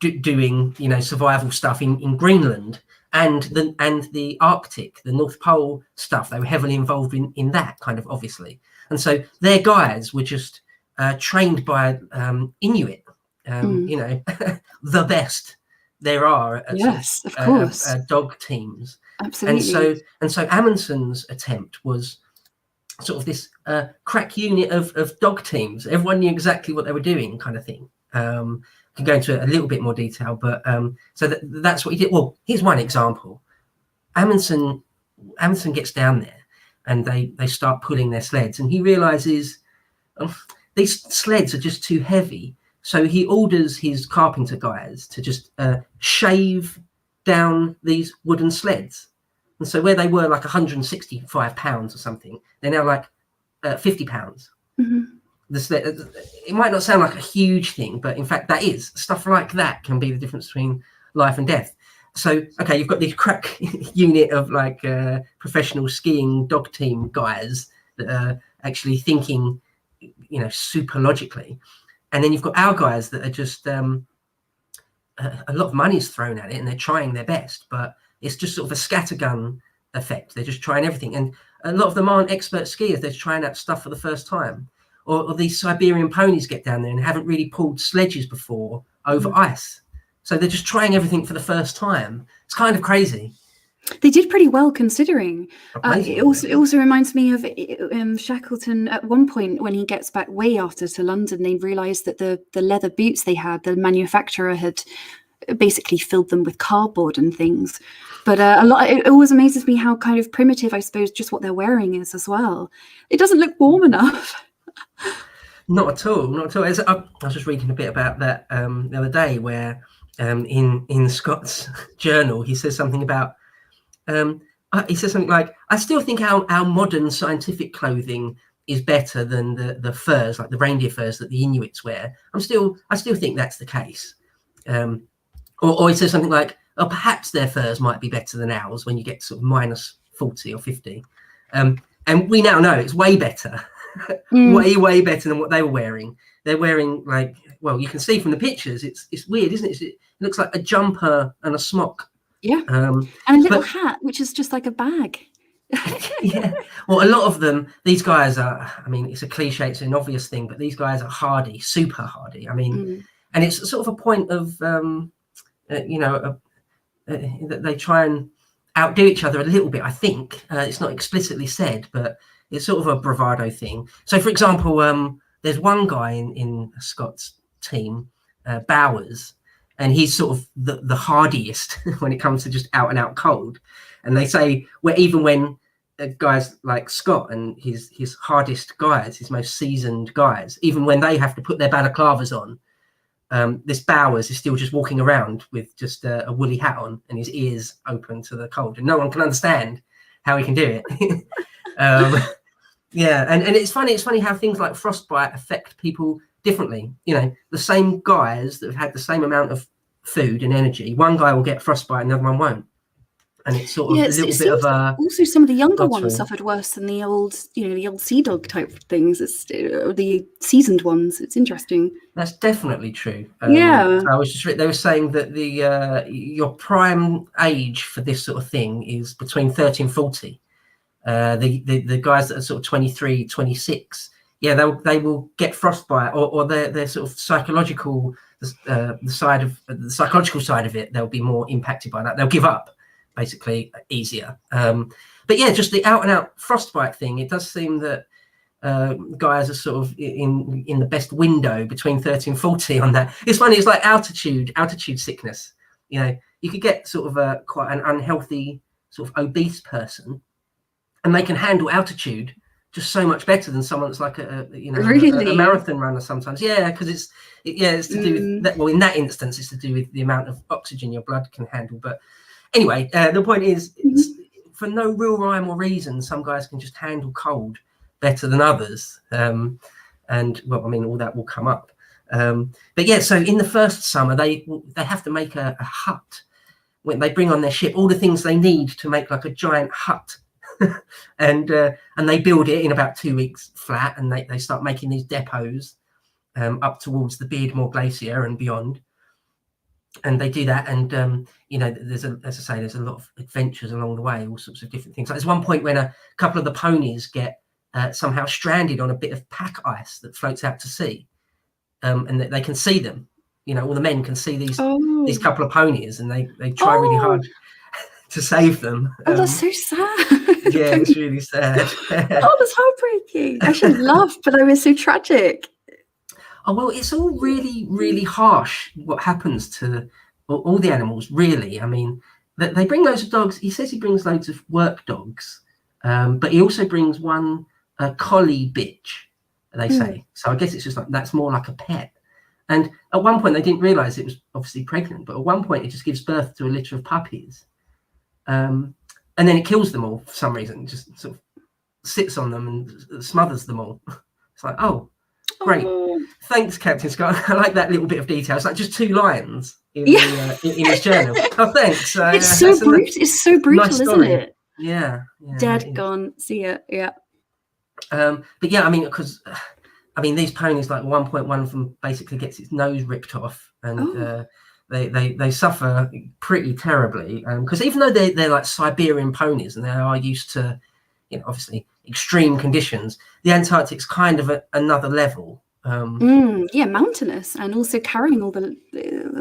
B: doing survival stuff in Greenland. And the Arctic, the North Pole stuff, they were heavily involved in that, kind of, obviously. And so their guides were just trained by Inuit, the best there are at dog teams.
A: Absolutely.
B: And so Amundsen's attempt was sort of this crack unit of dog teams. Everyone knew exactly what they were doing, kind of thing. Can go into a little bit more detail, but so that's what he did. Well, here's one example. Amundsen gets down there, and they start pulling their sleds, and he realizes these sleds are just too heavy. So he orders his carpenter guys to just shave down these wooden sleds. And so where they were like 165 pounds or something, they're now like 50 pounds.
A: Mm-hmm.
B: It might not sound like a huge thing, but in fact that is. Stuff like that can be the difference between life and death. So, okay, you've got this crack unit of like professional skiing dog team guys that are actually thinking, super logically. And then you've got our guys that are just, a lot of money's thrown at it and they're trying their best, but it's just sort of a scattergun effect. They're just trying everything. And a lot of them aren't expert skiers. They're trying out stuff for the first time. Or these Siberian ponies get down there and haven't really pulled sledges before over ice. So they're just trying everything for the first time. It's kind of crazy.
A: They did pretty well considering. It also reminds me of Shackleton at one point when he gets back way after to London. They realised that the leather boots they had, the manufacturer had basically filled them with cardboard and things. But it always amazes me how kind of primitive, I suppose, just what they're wearing is as well. It doesn't look warm enough.
B: Not at all. I was just reading a bit about that the other day, where in Scott's journal he says something about he says something like, I still think our modern scientific clothing is better than the furs, like the reindeer furs that the Inuits wear. I still think that's the case. Or he says something like, oh, perhaps their furs might be better than ours when you get sort of minus 40 or 50. And we now know it's way better. way better than what they were wearing. They're wearing, like, well, you can see from the pictures, it's weird, isn't it? It looks like a jumper and a smock.
A: Yeah. And a little hat, which is just like a bag.
B: Yeah. Well, a lot of them, these guys are, I mean, it's a cliche, it's an obvious thing, but these guys are hardy, super hardy. I mean, and it's sort of a point of, that they try and outdo each other a little bit, I think. It's not explicitly said, but it's sort of a bravado thing. So, for example, there's one guy in Scott's team, Bowers, and he's sort of the hardiest when it comes to just out and out cold. And they say, even when guys like Scott and his hardest guys, his most seasoned guys, even when they have to put their balaclavas on, this Bowers is still just walking around with just a woolly hat on and his ears open to the cold, and no one can understand how he can do it. Yeah, and it's funny how things like frostbite affect people differently. The same guys that have had the same amount of food and energy, one guy will get frostbite and the other one won't. And it's sort of a little bit of a...
A: Also, some of the younger ones suffered worse than the old sea dog type things. It's the seasoned ones. It's interesting.
B: That's definitely true.
A: Yeah.
B: They were saying that your prime age for this sort of thing is between 30 and 40. The guys that are sort of 23, 26, they will get frostbite, or their sort of psychological the psychological side of it, they'll be more impacted by that. They'll give up basically easier. But yeah, just the out and out frostbite thing, it does seem that guys are sort of in the best window between 30 and 40 on that. It's funny, it's like altitude sickness. You could get sort of quite an unhealthy sort of obese person, and they can handle altitude just so much better than someone that's like a marathon runner sometimes. Yeah, because it's to do with that. Well, in that instance, it's to do with the amount of oxygen your blood can handle. But anyway, the point is, it's, for no real rhyme or reason, some guys can just handle cold better than others. And well, I mean, all that will come up. But yeah, so in the first summer, they have to make a hut. When they bring on their ship all the things they need to make like a giant hut. and they build it in about 2 weeks flat, and they start making these depots up towards the Beardmore Glacier and beyond. And they do that, and there's there's a lot of adventures along the way, all sorts of different things. Like there's one point when a couple of the ponies get somehow stranded on a bit of pack ice that floats out to sea, and they can see them. All the men can see these couple of ponies, and they try really hard to save them.
A: Oh, that's so sad.
B: Yeah, it's really sad.
A: Oh, that's heartbreaking. I should laugh, but that was so tragic.
B: Oh, well, it's all really, really harsh what happens to all the animals, really. I mean, they bring loads of dogs. He says he brings loads of work dogs, but he also brings one collie bitch, they say. So I guess it's just like, that's more like a pet. And at one point, they didn't realise it was obviously pregnant, but at one point, it just gives birth to a litter of puppies. And then it kills them all for some reason, just sort of sits on them and smothers them all. It's like, oh, great.
A: Oh.
B: Thanks, Captain Scott. I like that little bit of detail. It's like just 2 lines in his journal. Oh, thanks.
A: It's so brutal. It's so brutal,
B: nice
A: isn't it?
B: Yeah.
A: Dead, gone. See ya. Yeah.
B: But yeah, I mean, because these ponies, like one of them basically gets its nose ripped off, and they suffer pretty terribly. Because even though they're like Siberian ponies and they are used to, obviously extreme conditions, the Antarctic's kind of another level.
A: Mountainous, and also carrying all the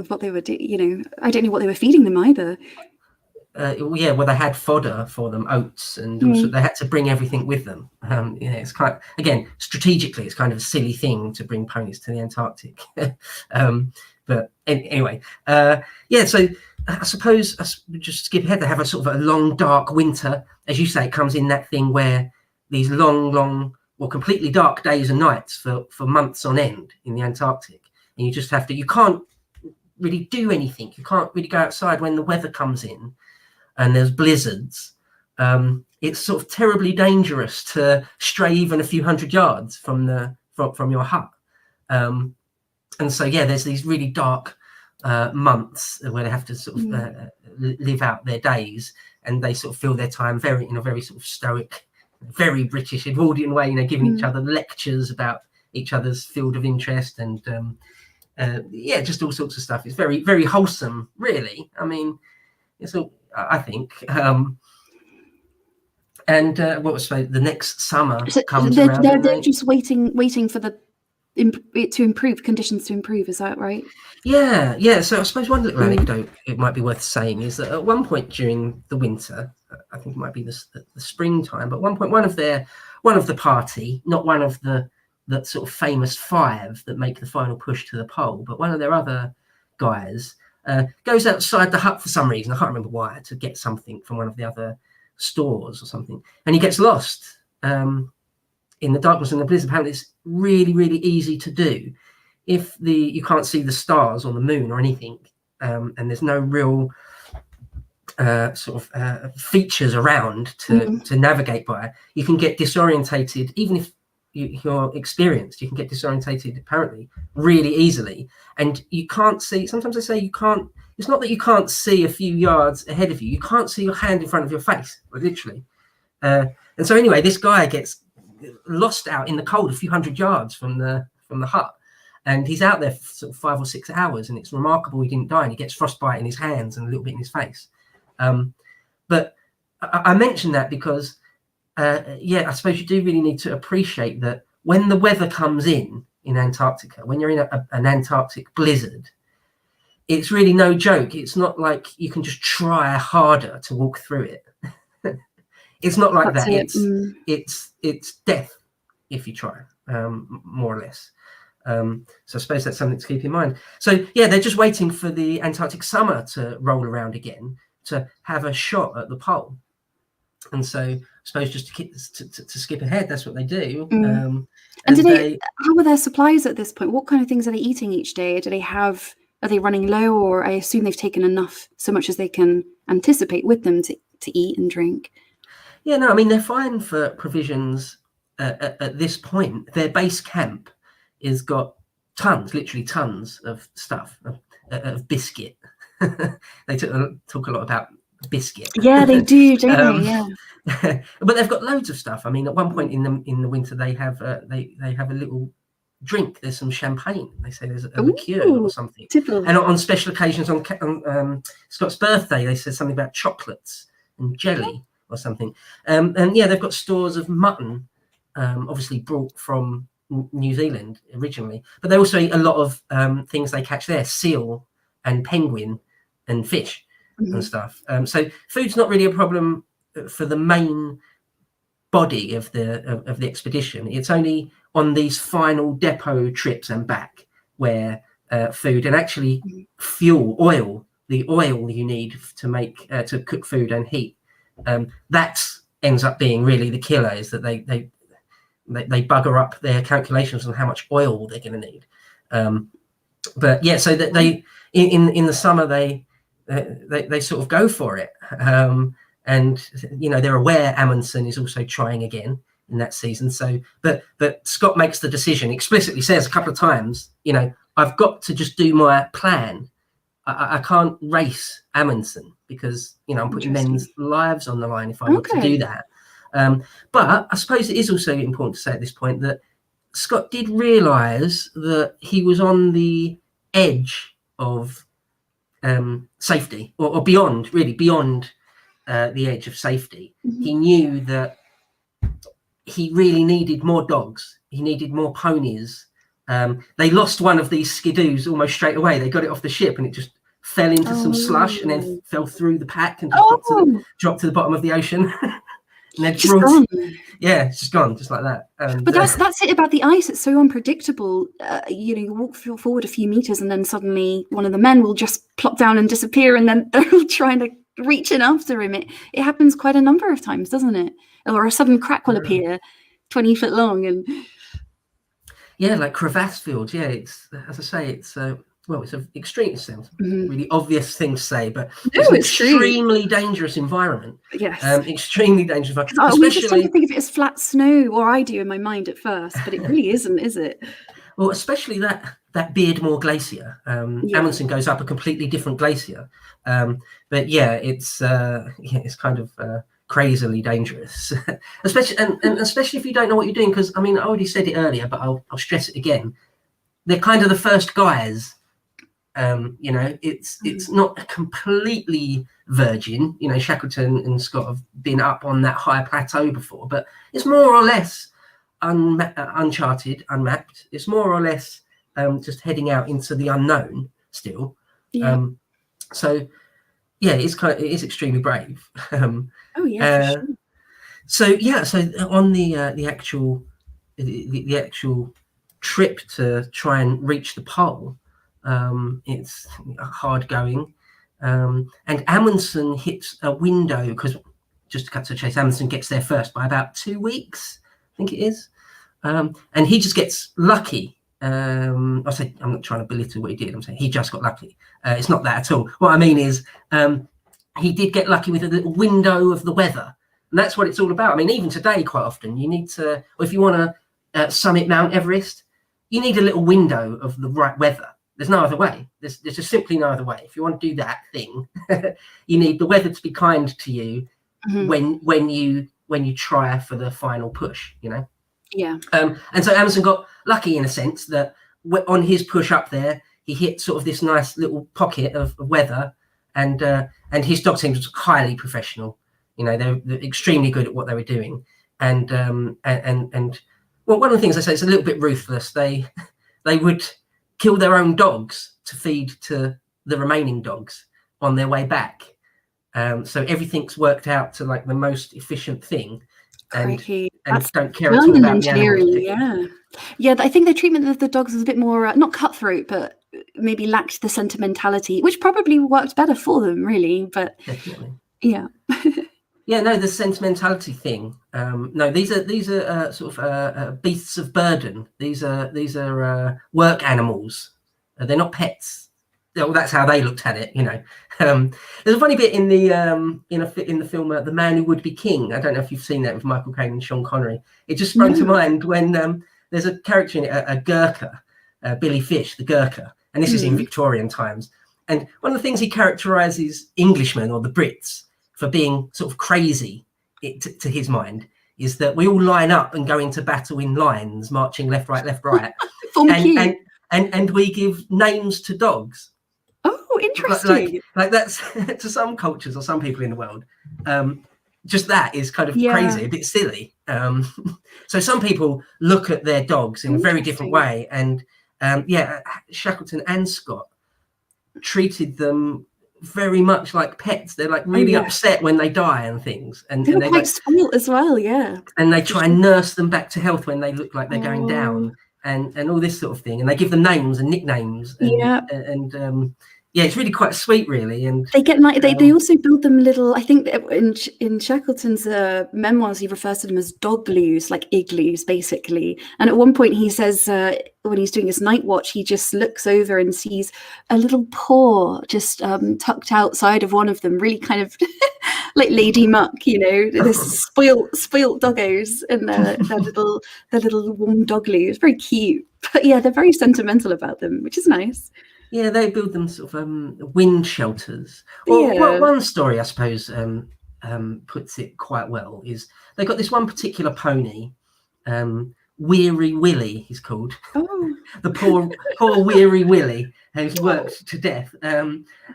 A: what they were doing. I don't know what they were feeding them either.
B: Well, they had fodder for them, oats, and also they had to bring everything with them. It's again, strategically, it's kind of a silly thing to bring ponies to the Antarctic. But anyway, so I suppose just skip ahead. They have a sort of a long, dark winter. As you say, it comes in that thing where these long, completely dark days and nights for months on end in the Antarctic. And you just have to, you can't really do anything. You can't really go outside when the weather comes in and there's blizzards. It's sort of terribly dangerous to stray even a few hundred yards from your hut. And so, there's these really dark months where they have to sort of live out their days, and they sort of fill their time in a very sort of stoic, very British Edwardian way, giving each other lectures about each other's field of interest, and just all sorts of stuff. It's very, very wholesome, really. I mean, it's all, I think. And what was the next summer comes around?
A: They're just waiting for conditions to improve. Is that right?
B: Yeah. So I suppose one little anecdote it might be worth saying is that at one point during the winter, I think it might be the springtime, but at one point one of the party, not one of the sort of famous 5 that make the final push to the pole, but one of their other guys goes outside the hut for some reason. I can't remember why, to get something from one of the other stores or something, and he gets lost in the darkness and the blizzard. Apparently it's really, really easy to do if you can't see the stars or the moon or anything, and there's no real features around to navigate by. You can get disorientated, even if you're experienced. You can get disorientated apparently really easily, and you can't see. Sometimes they say you can't. It's not that you can't see a few yards ahead of you. You can't see your hand in front of your face, literally. And so anyway, this guy gets lost out in the cold a few hundred yards from the hut, and he's out there for sort of 5 or 6 hours, and it's remarkable he didn't die, and he gets frostbite in his hands and a little bit in his face. But I mention that because I suppose you do really need to appreciate that when the weather comes in Antarctica, when you're in an Antarctic blizzard, it's really no joke. It's not like you can just try harder to walk through it. It's not like that. It's death if you try, more or less. So I suppose that's something to keep in mind. So they're just waiting for the Antarctic summer to roll around again to have a shot at the pole. And so I suppose just to skip ahead, that's what they do.
A: And how are their supplies at this point? What kind of things are they eating each day? Are they running low, or I assume they've taken enough, so much as they can anticipate with them to eat and drink?
B: Yeah, no, I mean, they're fine for provisions at this point. Their base camp has got literally tons of stuff, of biscuit. They talk a lot about biscuit.
A: Yeah, they do, don't they? Yeah.
B: But they've got loads of stuff. I mean, at one point in the winter, they have a little drink. There's some champagne. They say there's a liqueur or something.
A: Typical.
B: And on special occasions, on Scott's birthday, they said something about chocolates and jelly or something. And they've got stores of mutton, obviously brought from New Zealand originally, but they also eat a lot of things they catch there: seal and penguin and fish. and stuff. So food's not really a problem for the main body of the expedition. It's only on these final depot trips and back where food and actually fuel, the oil you need to make to cook food and heat, that ends up being really the killer, is that they bugger up their calculations on how much oil they're going to need. But yeah, so that they in the summer they sort of go for it, and they're aware Amundsen is also trying again in that season. So but Scott makes the decision, explicitly says a couple of times, I've got to just do my plan. I can't race Amundsen because I'm putting men's lives on the line if I need to do that. But I suppose it is also important to say at this point that Scott did realise that he was on the edge of safety, or beyond the edge of safety. He knew that he really needed more dogs. He needed more ponies. They lost one of these skidoos almost straight away. They got it off the ship and it just fell into some slush and then fell through the pack and just dropped to the bottom of the ocean. And then it's just gone, just like that.
A: But that's it about the ice. It's so unpredictable. You walk forward a few meters and then suddenly one of the men will just plop down and disappear, and then they're all trying to reach in after him. It happens quite a number of times, doesn't it? Or a sudden crack will appear 20 foot long. And
B: like crevasse fields. Yeah, it's, as I say, it's it's an extreme, it sounds really obvious thing to say, but it's an extremely dangerous environment.
A: Yes.
B: Extremely dangerous environment.
A: We just tend to think of it as flat snow, or I do in my mind at first, but it really isn't, is it?
B: Well, especially that Beardmore Glacier. Amundsen goes up a completely different glacier. But yeah, it's kind of crazily dangerous, especially especially if you don't know what you're doing. Because I already said it earlier, but I'll stress it again. They're kind of the first guys. It's not a completely virgin. Shackleton and Scott have been up on that high plateau before, but it's more or less uncharted, unmapped. It's more or less just heading out into the unknown still. So yeah, it is extremely brave. For
A: sure.
B: So on the actual trip to try and reach the pole, it's hard going, and Amundsen hits a window, because just to cut to the chase, Amundsen gets there first by about 2 weeks, I think it is, and he just gets lucky. I'm not trying to belittle what he did. I'm saying he just got lucky. It's not that at all. What I mean is he did get lucky with a little window of the weather, and that's what it's all about. Even today, quite often you need to, or if you want to summit Mount Everest, you need a little window of the right weather. There's no other way. There's just simply no other way. If you want to do that thing, you need the weather to be kind to you when you try for the final push.
A: Yeah.
B: And so Amundsen got lucky in a sense that on his push up there, he hit sort of this nice little pocket of weather, and his dog team was highly professional. They're extremely good at what they were doing, and well, one of the things I say, it's a little bit ruthless. They would kill their own dogs to feed to the remaining dogs on their way back. So everything's worked out to like the most efficient thing, and don't care at all about the animals.
A: Yeah. I think the treatment of the dogs was a bit more not cutthroat, but maybe lacked the sentimentality, which probably worked better for them, really. But
B: definitely,
A: yeah.
B: The sentimentality thing. No, these are sort of beasts of burden. These are work animals. They're not pets. Well, that's how they looked at it. There's a funny bit in the film The Man Who Would Be King. I don't know if you've seen that with Michael Caine and Sean Connery. It just sprung to mind when there's a character in it, a Gurkha, Billy Fish, the Gurkha, and this is in Victorian times. And one of the things he characterises Englishmen or the Brits for being sort of crazy, to his mind, is that we all line up and go into battle in lines, marching left, right, and we give names to dogs.
A: Oh, interesting.
B: Like that's to some cultures or some people in the world, just that is kind of crazy, a bit silly. So some people look at their dogs in a very different way, and Shackleton and Scott treated them very much like pets. They're like really upset when they die and things, and
A: they were
B: they
A: quite
B: like
A: spoiled as well. Yeah,
B: and they try and nurse them back to health when they look like they're going down, and all this sort of thing. And they give them names and nicknames, and yeah, it's really quite sweet, really. And
A: they get they also build them little. I think in Shackleton's memoirs, he refers to them as dogloos, like igloos, basically. And at one point, he says when he's doing his night watch, he just looks over and sees a little paw just tucked outside of one of them, really kind of like Lady Muck, this spoilt doggos and their little warm dogloos. Very cute, but yeah, they're very sentimental about them, which is nice.
B: Yeah, they build them sort of wind shelters. Or one story, I suppose, puts it quite well is they've got this one particular pony, Weary Willie, he's called.
A: Oh,
B: the poor Weary Willie, who's worked to death. At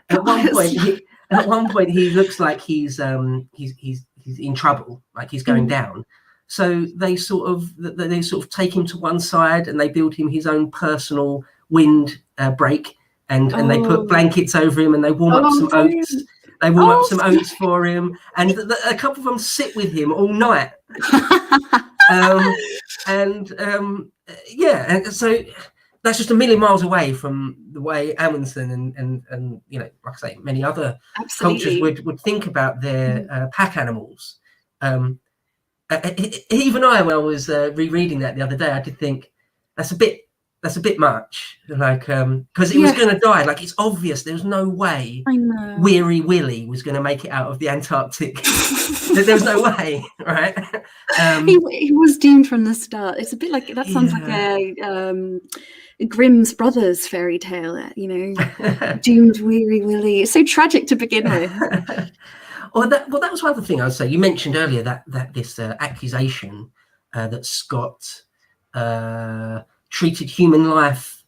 B: one point, he looks like he's in trouble, like he's going down. So they sort of take him to one side and they build him his own personal wind break. And they put blankets over him and they warm up some oats. They warm up some oats for him, and a couple of them sit with him all night. And so that's just a million miles away from the way Amundsen and like I say, many other cultures would think about their pack animals. Even I, when I was rereading that the other day, I did think that's a bit much, like because it was going to die. Like it's obvious there was no way Weary Willie was going to make it out of the Antarctic. There was no way, right?
A: He was doomed from the start. It's a bit like that. Sounds like a Grimm's Brothers fairy tale, doomed Weary Willie. It's so tragic to begin with.
B: That was one other thing I would say. You mentioned earlier that this accusation that Scott treated human life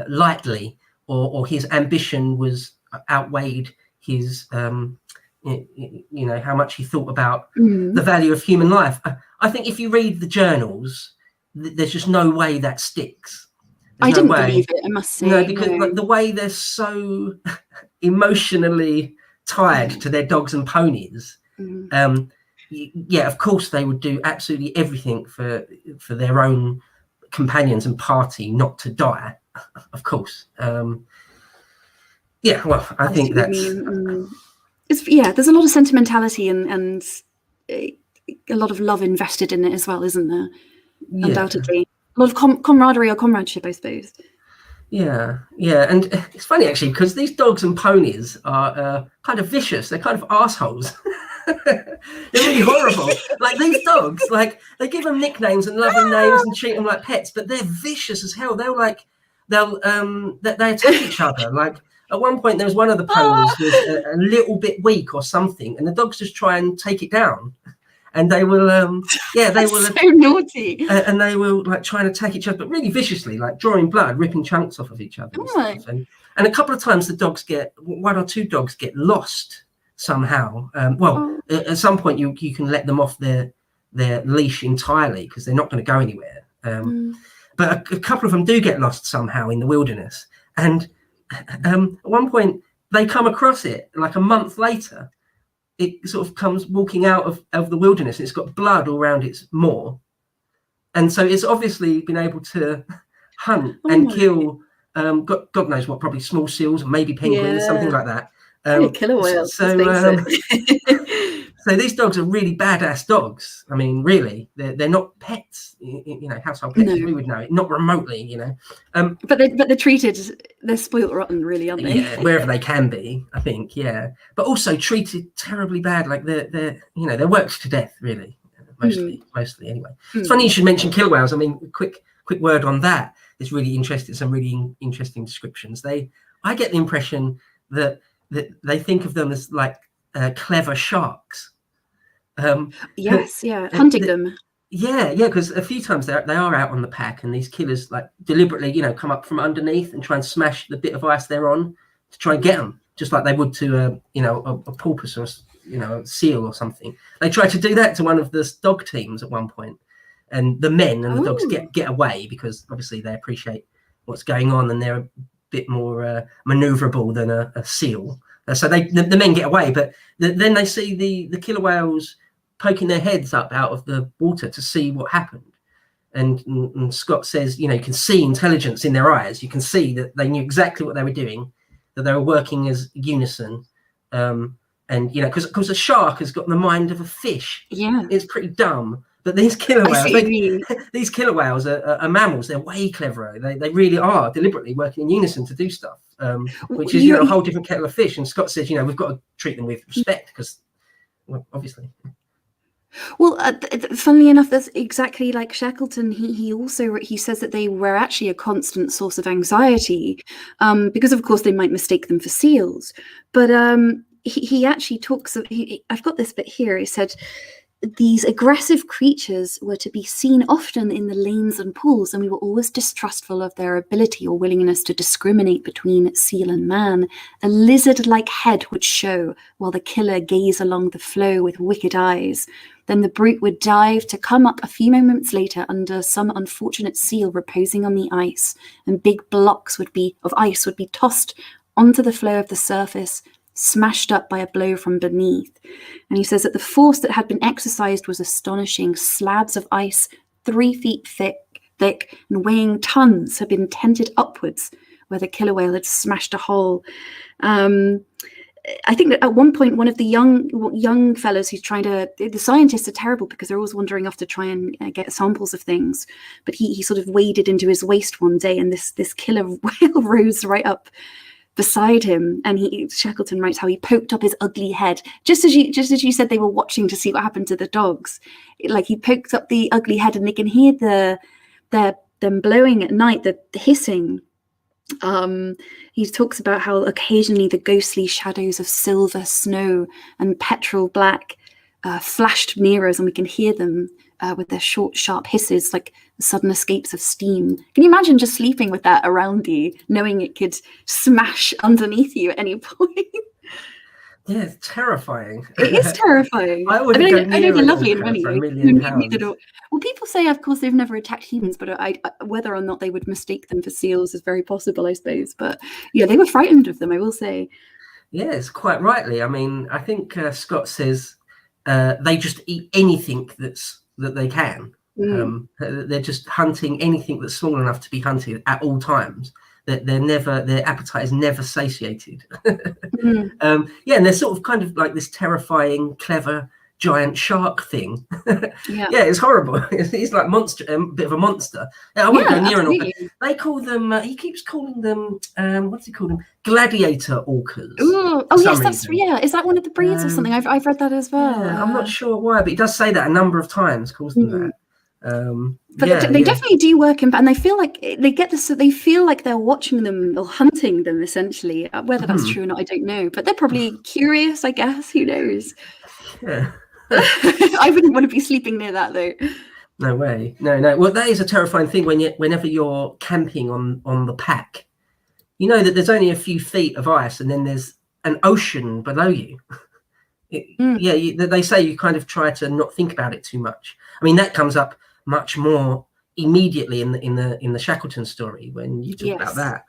B: lightly, or his ambition was outweighed his, how much he thought about the value of human life. I think if you read the journals, there's just no way that sticks.
A: I didn't believe it, I must say.
B: No, because like, the way they're so emotionally tied to their dogs and ponies, of course they would do absolutely everything for their own companions and party not to die, of course. I think that's
A: there's a lot of sentimentality and a lot of love invested in it as well, isn't there? Undoubtedly, a lot of camaraderie or comradeship, I suppose.
B: And it's funny actually, because these dogs and ponies are kind of vicious. They're kind of assholes. They're really horrible. Like these dogs, like they give them nicknames and lovely names and treat them like pets, but they're vicious as hell. They attack each other. Like at one point, there was one of the ponies was a little bit weak or something, and the dogs just try and take it down. And they will, so
A: naughty.
B: And they will like try and attack each other, but really viciously, like drawing blood, ripping chunks off of each other. And stuff. And a couple of times, one or two dogs get lost somehow. At some point, you can let them off their leash entirely because they're not going to go anywhere. But a couple of them do get lost somehow in the wilderness. And at one point, they come across it like a month later. It sort of comes walking out of the wilderness. And it's got blood all around its maw. And so it's obviously been able to hunt and kill, God knows what, probably small seals, maybe penguins, something like that.
A: Killer whales.
B: So these dogs are really badass dogs. I mean, really, they're not pets, household pets. We would know it, not remotely,
A: But they're treated. They're spoiled rotten, really, aren't they?
B: Yeah, wherever they can be, I think. Yeah, but also treated terribly bad. Like they're worked to death, really. Mostly anyway. It's funny you should mention killer whales. I mean, quick word on that. It's really interesting. Some really interesting descriptions. I get the impression that they think of them as like clever sharks.
A: Hunting them.
B: Because a few times they are out on the pack, and these killers like deliberately, come up from underneath and try and smash the bit of ice they're on to try and get them, just like they would to a porpoise or a seal or something. They tried to do that to one of the dog teams at one point, and the men and the dogs get away because obviously they appreciate what's going on and they're a bit more maneuverable than a seal. So the men get away, but then they see the killer whales poking their heads up out of the water to see what happened. And Scott says, you can see intelligence in their eyes. You can see that they knew exactly what they were doing, that they were working as unison. And because a shark has got the mind of a fish.
A: Yeah,
B: It's pretty dumb. But these killer
A: I see
B: whales,
A: what you mean.
B: these killer whales are mammals. They're way cleverer. They really are deliberately working in unison to do stuff, which is a whole different kettle of fish. And Scott says, we've got to treat them with respect because, well, obviously.
A: Well, funnily enough, that's exactly like Shackleton. He says that they were actually a constant source of anxiety, because of course they might mistake them for seals. But he actually talks. I've got this bit here. He said these aggressive creatures were to be seen often in the lanes and pools, and we were always distrustful of their ability or willingness to discriminate between seal and man. A lizard-like head would show, while the killer gazed along the flow with wicked eyes. Then the brute would dive to come up a few moments later under some unfortunate seal reposing on the ice, and big blocks of ice would be tossed onto the flow of the surface, smashed up by a blow from beneath. And he says that the force that had been exercised was astonishing. Slabs of ice 3 feet thick and weighing tons had been tented upwards where the killer whale had smashed a hole. I think that at one point, one of the young fellows who's the scientists are terrible because they're always wandering off to try and get samples of things. But he sort of waded into his waist one day, and this killer whale rose right up beside him, and Shackleton writes how he poked up his ugly head, just as you said they were watching to see what happened to the dogs. Like he poked up the ugly head, and they can hear them blowing at night, the hissing. He talks about how occasionally the ghostly shadows of silver snow and petrol black flashed near us, and we can hear them with their short, sharp hisses, like the sudden escapes of steam. Can you imagine just sleeping with that around you, knowing it could smash underneath you at any point?
B: Yeah, it's terrifying.
A: It is terrifying.
B: I wouldn't go near
A: I know they're
B: it
A: lovely and
B: for
A: funny.
B: £1 million.
A: Well, people say, of course, they've never attacked humans, but whether or not they would mistake them for seals is very possible, I suppose. But yeah, they were frightened of them, I will say.
B: Yes, quite rightly. I mean, I think Scott says they just eat anything that they can. They're just hunting anything that's small enough to be hunted at all times. Their appetite is never satiated. And they're sort of kind of like this terrifying, clever, giant shark thing. Yeah, it's horrible. He's like monster, a bit of a monster. I wouldn't go near an orca. They call them. He keeps calling them. What's he called them? Gladiator orcas.
A: Oh yes, Is that one of the breeds or something? I've read that as well.
B: Yeah, I'm not sure why, but he does say that a number of times. Calls them that.
A: But they definitely do work and they feel like they get this. They feel like they're watching them or hunting them essentially. Whether that's true or not, I don't know. But they're probably curious, I guess. Who knows?
B: Yeah.
A: I wouldn't want to be sleeping near that though.
B: No way. No. Well, that is a terrifying thing whenever you're camping on the pack. You know that there's only a few feet of ice, and then there's an ocean below you. They say you kind of try to not think about it too much. I mean, that comes up much more immediately in the Shackleton story when you talk about that.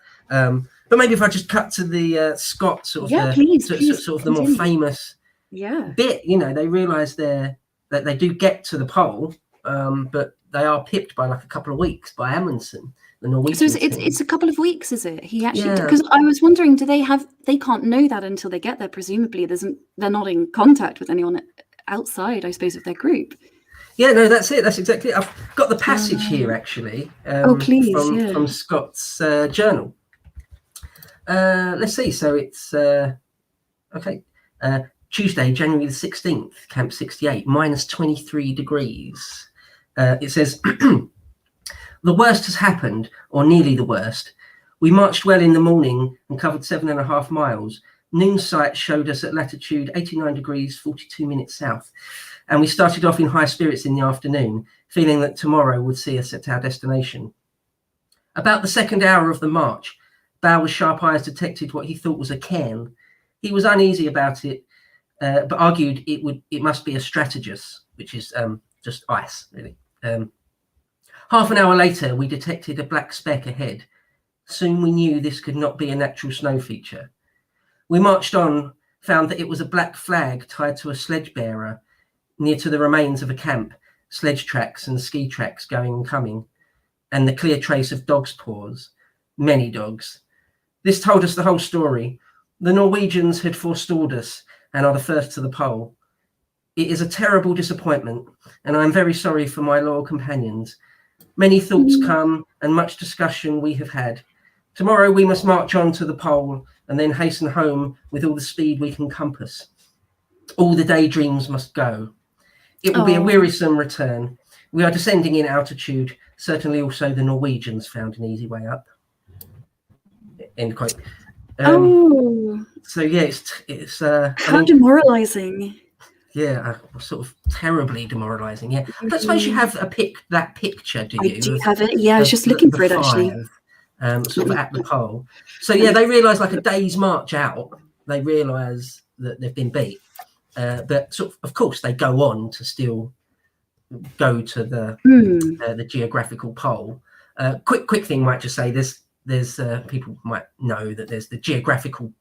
B: But maybe if I just cut to the Scott sort of the more famous bit. They realise that they do get to the pole, but they are pipped by like a couple of weeks by Amundsen, the Norwegian.
A: So it's a couple of weeks, is it? He actually, because I was wondering, they can't know that until they get there. Presumably, they're not in contact with anyone outside, I suppose, of their group.
B: Yeah, no, that's it. That's exactly it. I've got the passage here, actually.
A: Please,
B: from Scott's journal. Let's see. So it's Tuesday, January the 16th, Camp 68, minus 23 degrees. It says, the worst has happened, or nearly the worst. We marched well in the morning and covered 7.5 miles. Noon sight showed us at latitude 89 degrees, 42 minutes south. And we started off in high spirits in the afternoon, feeling that tomorrow would see us at our destination. About the second hour of the march, Bow with sharp eyes detected what he thought was a cairn. He was uneasy about it, but argued it must be a strategist, which is just ice, really. Half an hour later, we detected a black speck ahead. Soon we knew this could not be a natural snow feature. We marched on, found that it was a black flag tied to a sledge bearer near to the remains of a camp, sledge tracks and ski tracks going and coming, and the clear trace of dogs' paws, many dogs. This told us the whole story. The Norwegians had forestalled us and are the first to the pole. It is a terrible disappointment, and I am very sorry for my loyal companions. Many thoughts come and much discussion we have had. Tomorrow we must march on to the pole and then hasten home with all the speed we can compass. All the daydreams must go. It will be a wearisome return. We are descending in altitude. Certainly also the Norwegians found an easy way up. End quote. So yeah, it's
A: how demoralizing.
B: Yeah, sort of terribly demoralizing. Yeah, I don't suppose you have that picture, do you?
A: I do have it. Yeah, I was just looking for it actually.
B: Sort of at the pole. So yeah, they realise like a day's march out, they realise that they've been beat. But sort of course, they go on to still go to the geographical pole. Quick thing, might just say there's people might know that there's the geographical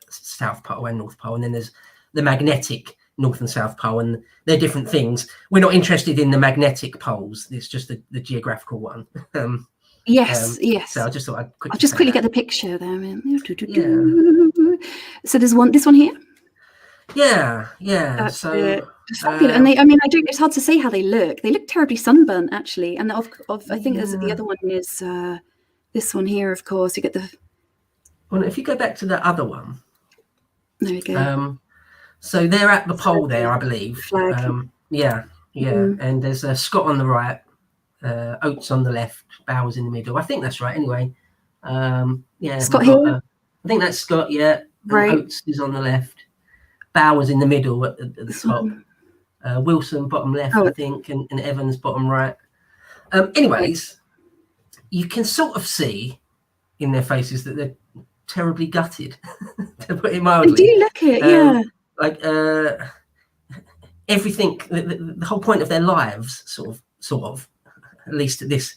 B: South Pole and North Pole, and then there's the magnetic North and South Pole, and they're different things. We're not interested in the magnetic poles. It's just the geographical one.
A: Yes.
B: So I just thought I'll
A: just quickly get the picture there. Yeah. So there's this one here.
B: Yeah.
A: That's
B: so
A: it's fabulous. And it's hard to say how they look. They look terribly sunburnt actually. And I think there's the other one is this one here, of course. You get the.
B: Well, if you go back to the other one.
A: There we go.
B: So they're at the pole there, I believe.
A: Flag.
B: Yeah. And there's Scott on the right, Oates on the left, Bowers in the middle. I think that's right. Anyway,
A: Scott here.
B: I think that's Scott. Yeah,
A: right.
B: Oates is on the left, Bowers in the middle at the top. Wilson bottom left, I think, and Evans bottom right. Anyways, you can sort of see in their faces that they're terribly gutted, to put it mildly.
A: They do look it, yeah.
B: Like everything, the whole point of their lives, sort of, at least this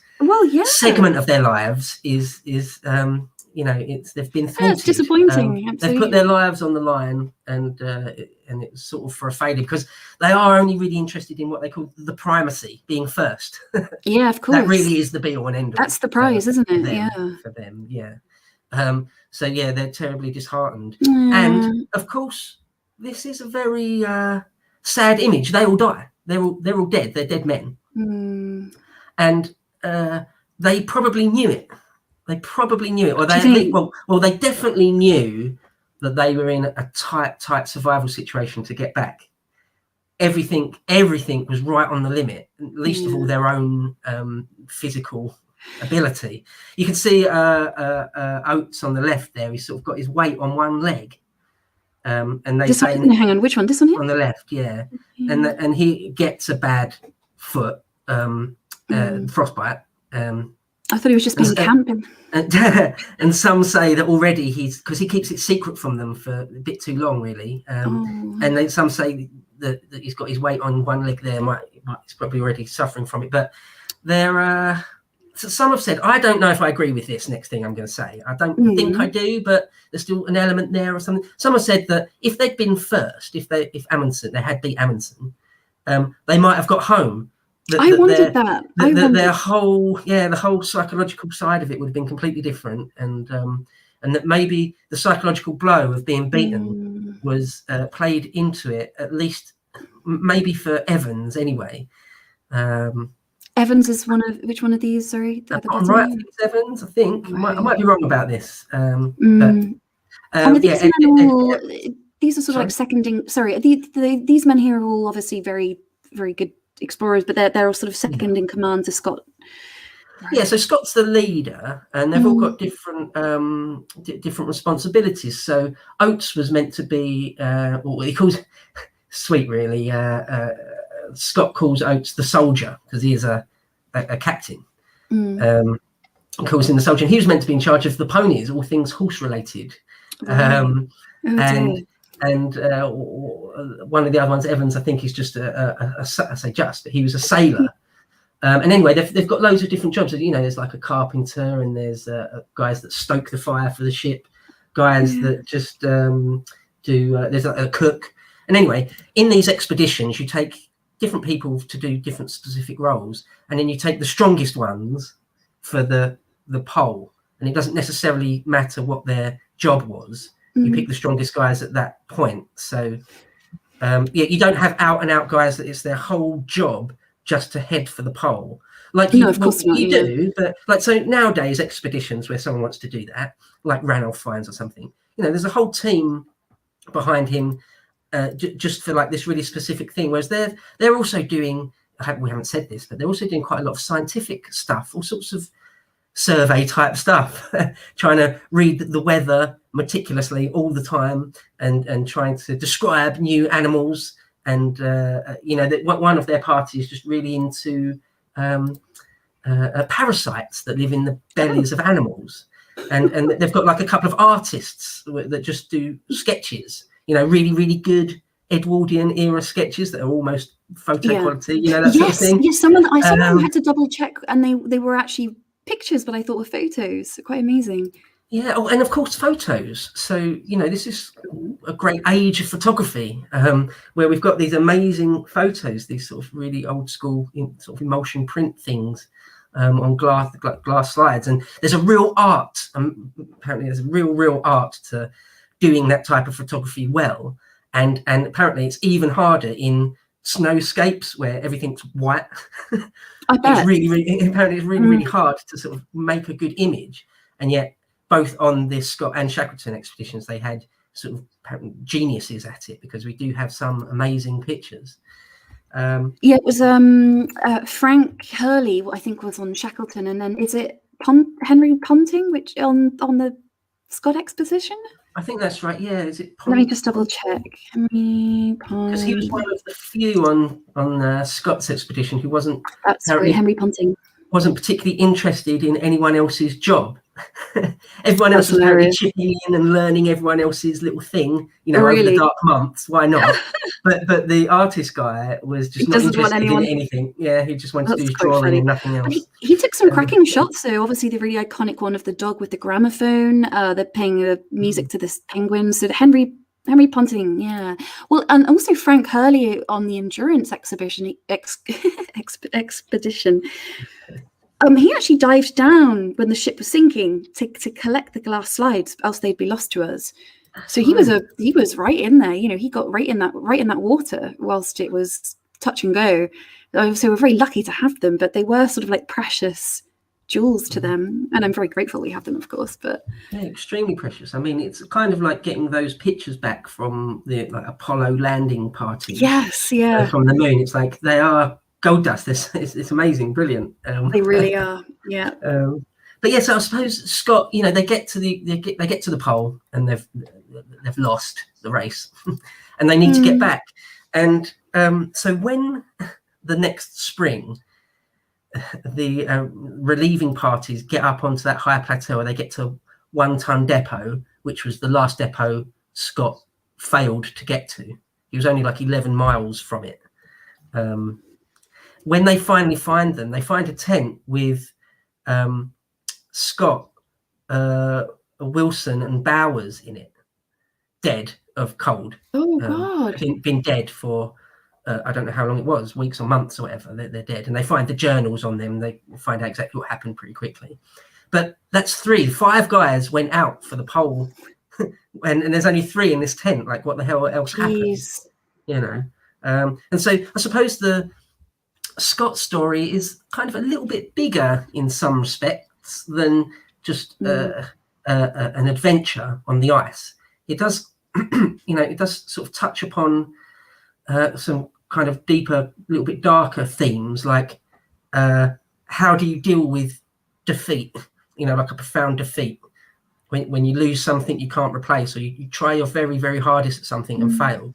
B: segment of their lives is they've been thwarted.
A: It's disappointing. Absolutely.
B: They've put their lives on the line, and it's sort of for a failure because they are only really interested in what they call the primacy, being first.
A: Yeah, of course.
B: That really is the be all and end all.
A: That's the prize, isn't it?
B: For them, yeah. So yeah, they're terribly disheartened, and of course, this is a very sad image. They all die. They're all dead. They're dead men, and they probably knew it. Or they definitely knew that they were in a tight survival situation to get back. Everything was right on the limit, least of all their own physical ability. You can see Oates on the left there. He's sort of got his weight on one leg, and they say,
A: hang on, which one? This one here?
B: On the left, yeah. And he gets a bad foot, frostbite.
A: I thought he was just being camping.
B: And some say that already because he keeps it secret from them for a bit too long, really. And then some say that he's got his weight on one leg there. He's probably already suffering from it. But there, some have said, I don't know if I agree with this next thing I'm going to say. I don't think I do, but there's still an element there or something. Some have said that if they'd been first, if they had beat Amundsen, they might have got home.
A: I wondered that.
B: Their whole psychological side of it would have been completely different, and that maybe the psychological blow of being beaten was played into it, at least maybe for Evans anyway.
A: Evans is which one of these? Sorry,
B: I'm right. It's Evans, I think. Right. I might be wrong about this.
A: These are sort of like seconding. Sorry, these men here are all obviously very, very good explorers, but they're all sort of second in command to Scott. Right.
B: Yeah, so Scott's the leader, and they've all got different responsibilities. So Oates was meant to be, what he calls, sweet really. Scott calls Oates the soldier because he is a captain. Calls him the soldier, and he was meant to be in charge of the ponies, all things horse related. And one of the other ones, Evans, I think he's just I say just, but he was a sailor. And anyway, they've got loads of different jobs. There's like a carpenter, and there's guys that stoke the fire for the ship. guys that just do. There's a cook, and anyway, in these expeditions, you take different people to do different specific roles, and then you take the strongest ones for the pole, and it doesn't necessarily matter what their job was. You pick the strongest guys at that point. So you don't have out and out guys that it's their whole job just to head for the pole. Like
A: No, of course not.
B: You do, but like, so nowadays expeditions where someone wants to do that, like Ranulph finds or something, there's a whole team behind him just for like this really specific thing. Whereas they're also doing, we haven't said this, but they're also doing quite a lot of scientific stuff, all sorts of survey type stuff, trying to read the weather meticulously all the time, and trying to describe new animals. And one of their parties is just really into parasites that live in the bellies of animals, and they've got like a couple of artists that just do sketches, really, really good Edwardian era sketches that are almost photo quality, that sort of thing.
A: Yes, some of them had to double check, and they were actually pictures, but I thought were photos. Quite amazing.
B: Yeah, and of course photos. So this is a great age of photography, where we've got these amazing photos, these sort of really old school sort of emulsion print things on glass slides. And there's a real art. Apparently, there's a real art to doing that type of photography well. And apparently, it's even harder in snowscapes where everything's white.
A: I bet.
B: Apparently it's really hard to sort of make a good image, and yet both on this Scott and Shackleton expeditions they had sort of geniuses at it, because we do have some amazing pictures.
A: It was Frank Hurley, I think, was on Shackleton, and then is it Henry Ponting, which on the Scott expedition?
B: I think that's right. Yeah, is it?
A: Let me just double check. Henry Ponting,
B: because he was one of the few on Scott's expedition who wasn't.
A: That's right, Henry Ponting
B: wasn't particularly interested in anyone else's job. Everyone else was apparently chipping in and learning everyone else's little thing, over the dark months. Why not? but the artist guy was just not interested in anything. Yeah, he just wanted to do his drawing and nothing else.
A: He took some cracking shots, though. Obviously, the really iconic one of the dog with the gramophone. They're playing the music to this penguin. So Henry Ponting, yeah. Well, and also Frank Hurley on the Endurance expedition. He actually dived down when the ship was sinking to collect the glass slides, else they'd be lost to us. So he was right in there. He got right in that water whilst it was touch and go. So we're very lucky to have them, but they were sort of like precious jewels to them, and I'm very grateful we have them, of course. But
B: yeah, extremely precious. I mean, it's kind of like getting those pictures back from the Apollo landing party.
A: Yes, yeah,
B: from the moon. It's like they are gold dust. It's amazing, brilliant.
A: They really are. Yeah.
B: But yes, I suppose Scott. They get to the pole and they've lost the race, and they need to get back. And so when the next spring, the relieving parties get up onto that higher plateau, and they get to 1 Ton Depot, which was the last depot Scott failed to get to. He was only like 11 miles from it. When they finally find them, they find a tent with Scott, Wilson, and Bowers in it, dead of cold.
A: Oh God!
B: Been dead for I don't know how long it was, weeks or months or whatever. They're dead, and they find the journals on them. They find out exactly what happened pretty quickly. But that's 5 guys went out for the pole, and there's only 3 in this tent. Like, what the hell else happens? And so I suppose the Scott story is kind of a little bit bigger in some respects than just an adventure on the ice. It does, it does sort of touch upon some kind of deeper, little bit darker themes, like how do you deal with defeat? Like a profound defeat when you lose something you can't replace, or you try your very, very hardest at something and fail.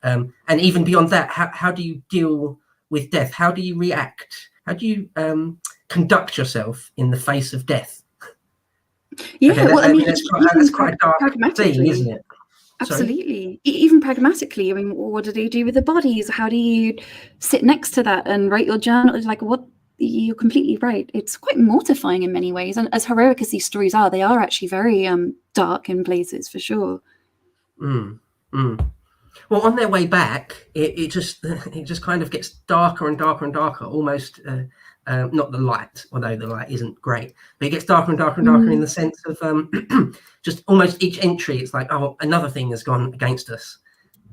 B: And even beyond that, how do you deal with death? How do you react? How do you conduct yourself in the face of death?
A: Yeah,
B: that's quite a dark thing, isn't it?
A: Absolutely. Even pragmatically, I mean, what do they do with the bodies? How do you sit next to that and write your journal? Like, what you're completely right. It's quite mortifying in many ways, and as heroic as these stories are, they are actually very dark in places for sure.
B: Well, on their way back, it just kind of gets darker and darker and darker. Almost not the light, although the light isn't great, but it gets darker and darker and darker in the sense of just almost each entry. It's like, oh, another thing has gone against us.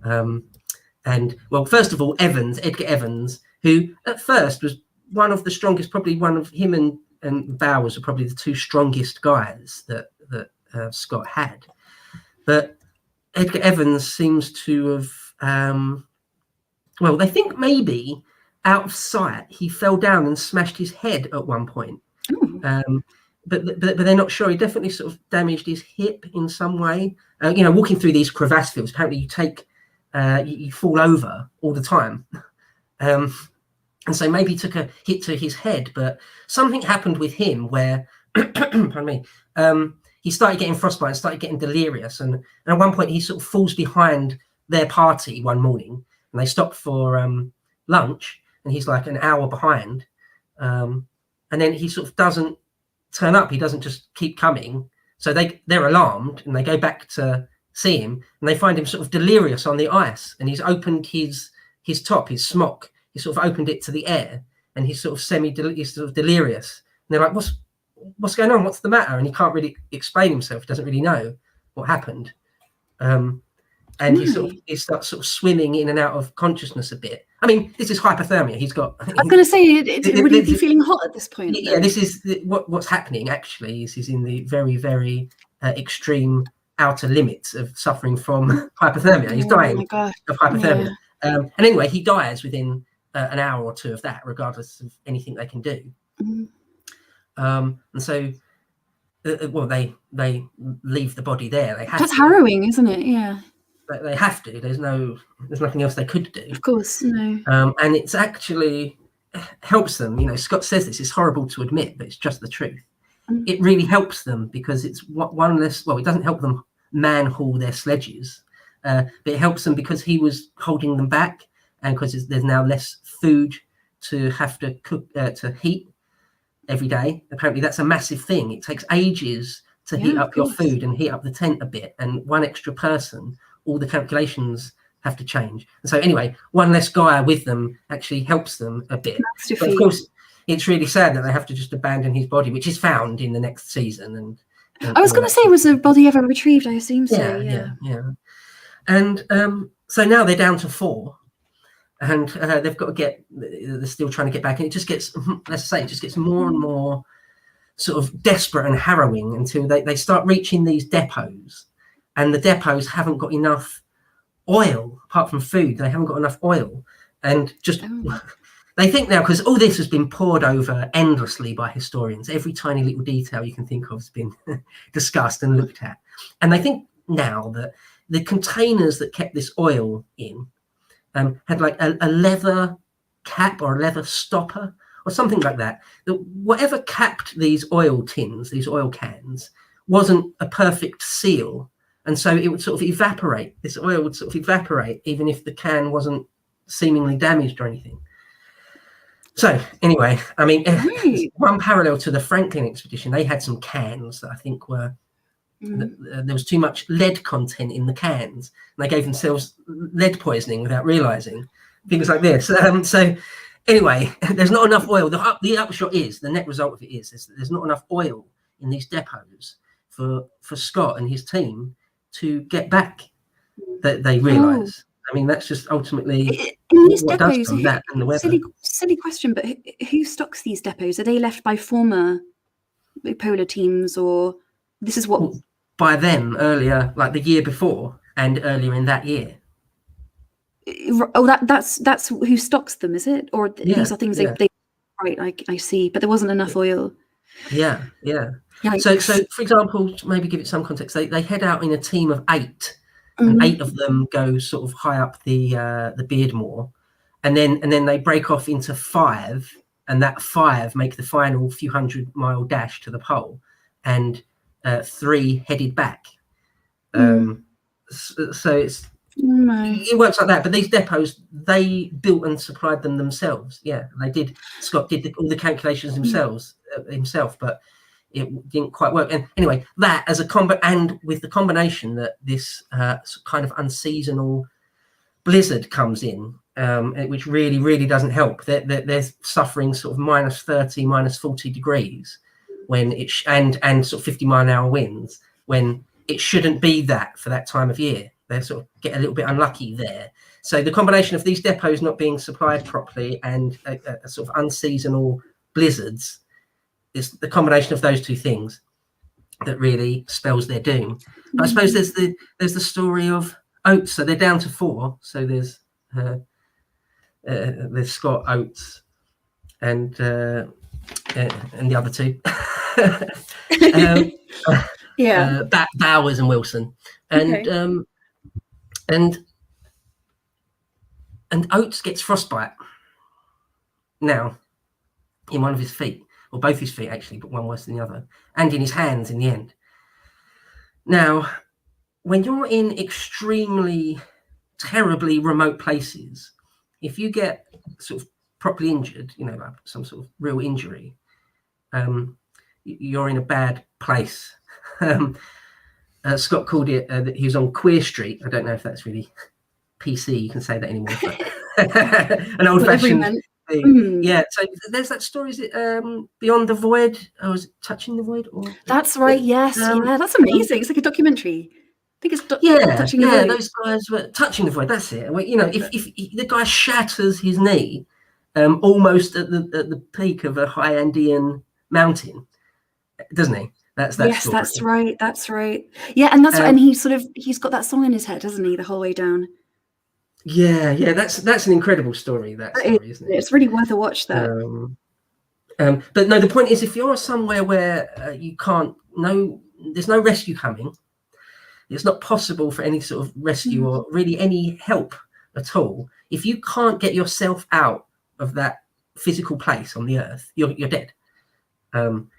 B: And well, first of all, Edgar Evans, who at first was one of the strongest, probably one of him and Bowers are probably the two strongest guys that Scott had. But Edgar Evans seems to have, well, they think maybe out of sight he fell down and smashed his head at one point. But they're not sure. He definitely sort of damaged his hip in some way. Walking through these crevasse fields, apparently you fall over all the time. And so maybe he took a hit to his head, but something happened with him where, pardon me, he started getting frostbite and started getting delirious. And at one point he sort of falls behind their party one morning, and they stop for lunch, and he's like an hour behind. And then he sort of doesn't turn up. He doesn't just keep coming. So they're alarmed, and they go back to see him, and they find him sort of delirious on the ice, and he's opened his top, his smock. He sort of opened it to the air, and he's sort of he's sort of delirious. And they're like, what's going on? What's the matter? And he can't really explain himself. He doesn't really know what happened. And he starts sort of swimming in and out of consciousness a bit. I mean, this is hypothermia. He's got.
A: I was going to say, would he be feeling hot at this point?
B: Yeah, this is what's happening. Actually, is in the very, very extreme outer limits of suffering from hypothermia. He's dying of hypothermia. Yeah. And anyway, he dies within an hour or two of that, regardless of anything they can do. And so, well, they leave the body there.
A: That's harrowing, isn't it? Yeah.
B: They have to. There's nothing else they could do.
A: Of course, no.
B: And it's actually helps them. Scott says this. It's horrible to admit, but it's just the truth. It really helps them because it's one less. Well, it doesn't help them man haul their sledges, but it helps them because he was holding them back, and because there's now less food to have to cook to heat every day. Apparently, that's a massive thing. It takes ages to heat up your food and heat up the tent a bit, and one extra person, all the calculations have to change. And so anyway, one less guy with them actually helps them a bit. But of course, it's really sad that they have to just abandon his body, which is found in the next season. And
A: I was going to say, was the body ever retrieved? I assume so.
B: Yeah. And so now they're down to 4, and they've got to get. They're still trying to get back, and it just gets, it just gets more and more sort of desperate and harrowing until they start reaching these depots, and the depots haven't got enough oil apart from food. They haven't got enough oil, and just. They think now, because all this has been poured over endlessly by historians, every tiny little detail you can think of has been discussed and looked at. And they think now that the containers that kept this oil in had like a leather cap or a leather stopper or something like that. That whatever capped these oil tins, these oil cans, wasn't a perfect seal. And so it would sort of evaporate. This oil would sort of evaporate even if the can wasn't seemingly damaged or anything. So anyway, I mean, one parallel to the Franklin expedition, they had some cans that I think were, there was too much lead content in the cans, and they gave themselves lead poisoning without realizing, things like this. So anyway, there's not enough oil. The upshot is, the net result of it is there's not enough oil in these depots for Scott and his team to get back, that they realize. I mean, that's just ultimately what does from that and the weather.
A: Silly question, but who stocks these depots? Are they left by former polar teams, or this is what?
B: Well, by them earlier, like the year before and earlier in that year.
A: Oh, that's who stocks them, is it? Or these are things they right? I see, but there wasn't enough oil.
B: Yeah. So for example, to maybe give it some context, they head out in a team of 8. And 8 of them go sort of high up the Beardmore, and then they break off into 5, and that 5 make the final few 100-mile dash to the pole, and 3 headed back. So it's
A: No.
B: It works like that. But these depots, they built and supplied them themselves. Yeah, they did. Scott did all the calculations himself, but it didn't quite work. And anyway, that as a and with the combination that this kind of unseasonal blizzard comes in, which really doesn't help. They're suffering sort of minus 30, minus 40 degrees when and sort of 50-mile-an-hour winds when it shouldn't be that for that time of year. They sort of get a little bit unlucky there. So the combination of these depots not being supplied properly and a sort of unseasonal blizzards is the combination of those two things that really spells their doom. But I suppose there's the story of Oates. So they're down to 4. So there's Scott, Oates, and the other 2. Bowers and Wilson, and Oates gets frostbite now in one of his feet, or both his feet actually, but one worse than the other, and in his hands in the end. Now, when you're in extremely, terribly remote places, if you get sort of properly injured, like some sort of real injury, you're in a bad place. Scott called it that he was on Queer Street. I don't know if that's really PC. You can say that anymore. But an old-fashioned thing. Yeah. So there's that story. Is it Beyond the Void? Or was it Touching the Void? Or
A: that's right. Yes. That's amazing. It's like a documentary. I think it's Touching the Void.
B: Those guys were Touching the Void. That's it. If the guy shatters his knee almost at the peak of a high Andean mountain, doesn't he? That's
A: story. That's right. Yeah, and that's right. And he's got that song in his head, hasn't he, the whole way down?
B: Yeah. That's an incredible story. That story, isn't it?
A: It's really worth a watch. That.
B: But no, the point is, if you're somewhere where you can't, there's no rescue coming. It's not possible for any sort of rescue or really any help at all. If you can't get yourself out of that physical place on the earth, you're dead. And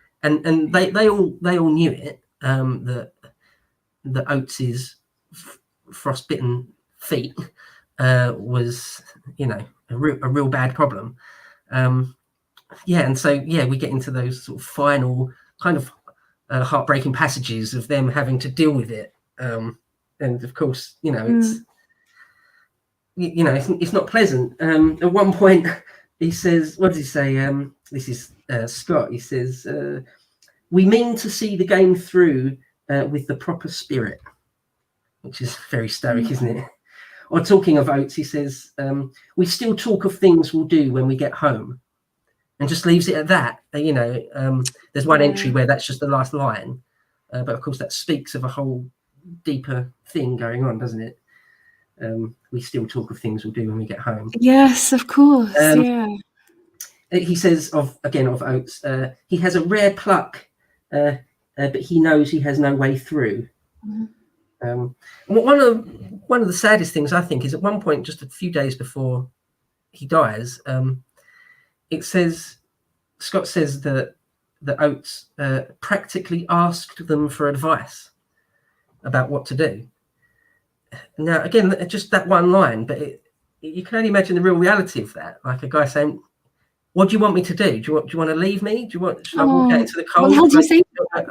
B: they all knew it. That Oates's frostbitten feet was a real bad problem. And so we get into those sort of final kind of heartbreaking passages of them having to deal with it. And of course, it's it's not pleasant. At one point, he says, "What does he say?" This is Scott. He says, "We mean to see the game through with the proper spirit," which is very stoic, isn't it? Or talking of Oates, he says, "We still talk of things we'll do when we get home," and just leaves it at that. There's one entry where that's just the last line, but of course that speaks of a whole deeper thing going on, doesn't it? We still talk of things we'll do when we get home.
A: Yes, of course.
B: He says of Oates, he has a rare pluck, but he knows he has no way through. One of the saddest things I think is at one point, just a few days before he dies, Scott says that Oates practically asked them for advice about what to do. Now, again, just that one line, but you can only imagine the real reality of that. Like a guy saying, "What do you want me to do? Do you want to leave me? Should I walk out into the cold?"
A: Well, how do you say?
B: At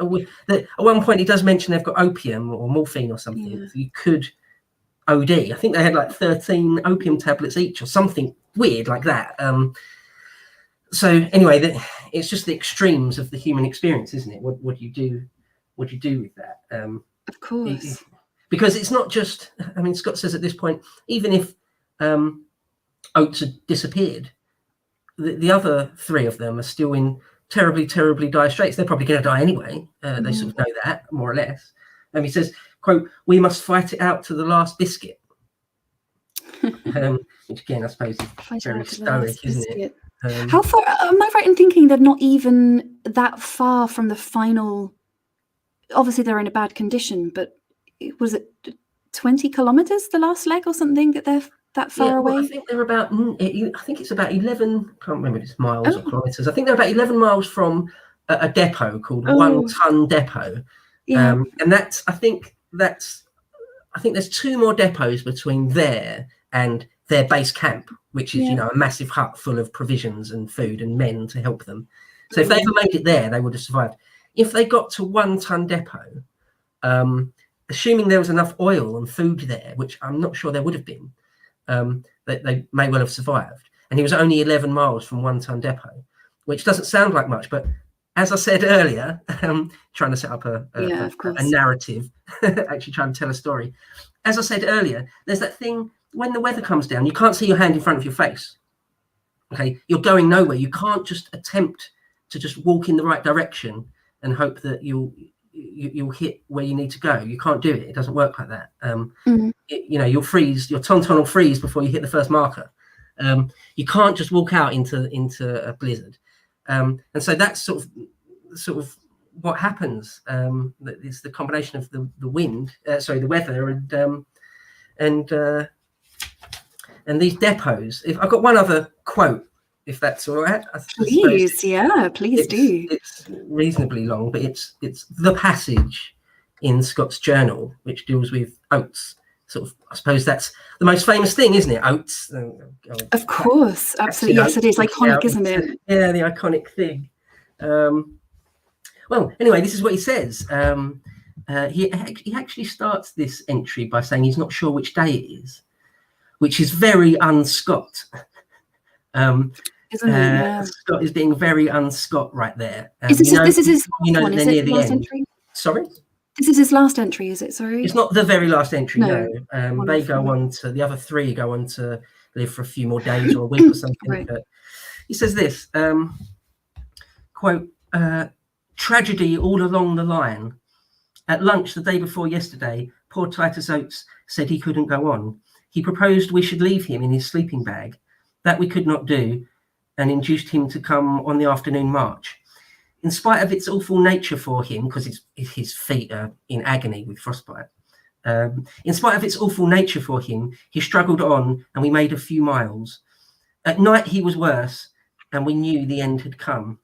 B: one point, he does mention they've got opium or morphine or something. Yeah. So you could OD. I think they had like 13 opium tablets each or something weird like that. So anyway, it's just the extremes of the human experience, isn't it? What do you do? What do you do with that?
A: Of course.
B: Because it's not just, Scott says at this point, even if Oates had disappeared, the other 3 of them are still in terribly, terribly dire straits. They're probably going to die anyway. They sort of know that, more or less. And he says, quote, "We must fight it out to the last biscuit." Which again, I suppose is very stoic, isn't it?
A: How far, am I right in thinking they're not even that far from the final? Obviously, they're in a bad condition, but was it 20 kilometers the last leg or something that they're that far away?
B: I think they're about. I think it's about 11. Can't remember if it's miles or kilometers. I think they're about 11 miles from a depot called 1 Ton Depot. Yeah. And I think that's I think there's 2 more depots between there and their base camp, which is, a massive hut full of provisions and food and men to help them. So if they ever made it there, they would have survived. If they got to 1 ton depot, assuming there was enough oil and food there, which I'm not sure there would have been, they may well have survived. And he was only 11 miles from 1 ton depot, which doesn't sound like much, but as I said earlier, trying to set up a narrative, actually trying to tell a story. As I said earlier, there's that thing when the weather comes down, you can't see your hand in front of your face. Okay, you're going nowhere. You can't just attempt to just walk in the right direction and hope that you'll hit where you need to go. You can't do it. It doesn't work like that. You'll freeze. Your tauntaun will freeze before you hit the first marker. You can't just walk out into a blizzard. And so that's sort of what happens. It's the combination of the wind, the weather, and these depots. I've got one other quote, if that's all right.
A: Please, please do.
B: It's reasonably long, but it's the passage in Scott's journal, which deals with oats. Sort of, I suppose that's the most famous thing, isn't it? Oats.
A: Of course, absolutely. Yes, it is iconic, isn't it?
B: Yeah, the iconic thing. Well, anyway, this is what he says. He actually starts this entry by saying he's not sure which day it is, which is very un-Scott.
A: Isn't it? Yeah.
B: Scott is being very un-Scott right there.
A: This is his one. Is it
B: the
A: last
B: end.
A: entry?
B: Sorry?
A: This is his last entry, is it? Sorry?
B: It's not the very last entry, no. They go on to, the other 3 go on to live for a few more days or a week or something.
A: Right.
B: But he says this, quote, tragedy all along the line. At lunch the day before yesterday, poor Titus Oates said he couldn't go on. He proposed we should leave him in his sleeping bag. That we could not do, and induced him to come on the afternoon march. In spite of its awful nature for him, because his feet are in agony with frostbite, in spite of its awful nature for him, he struggled on, and we made a few miles. At night he was worse, and we knew the end had come.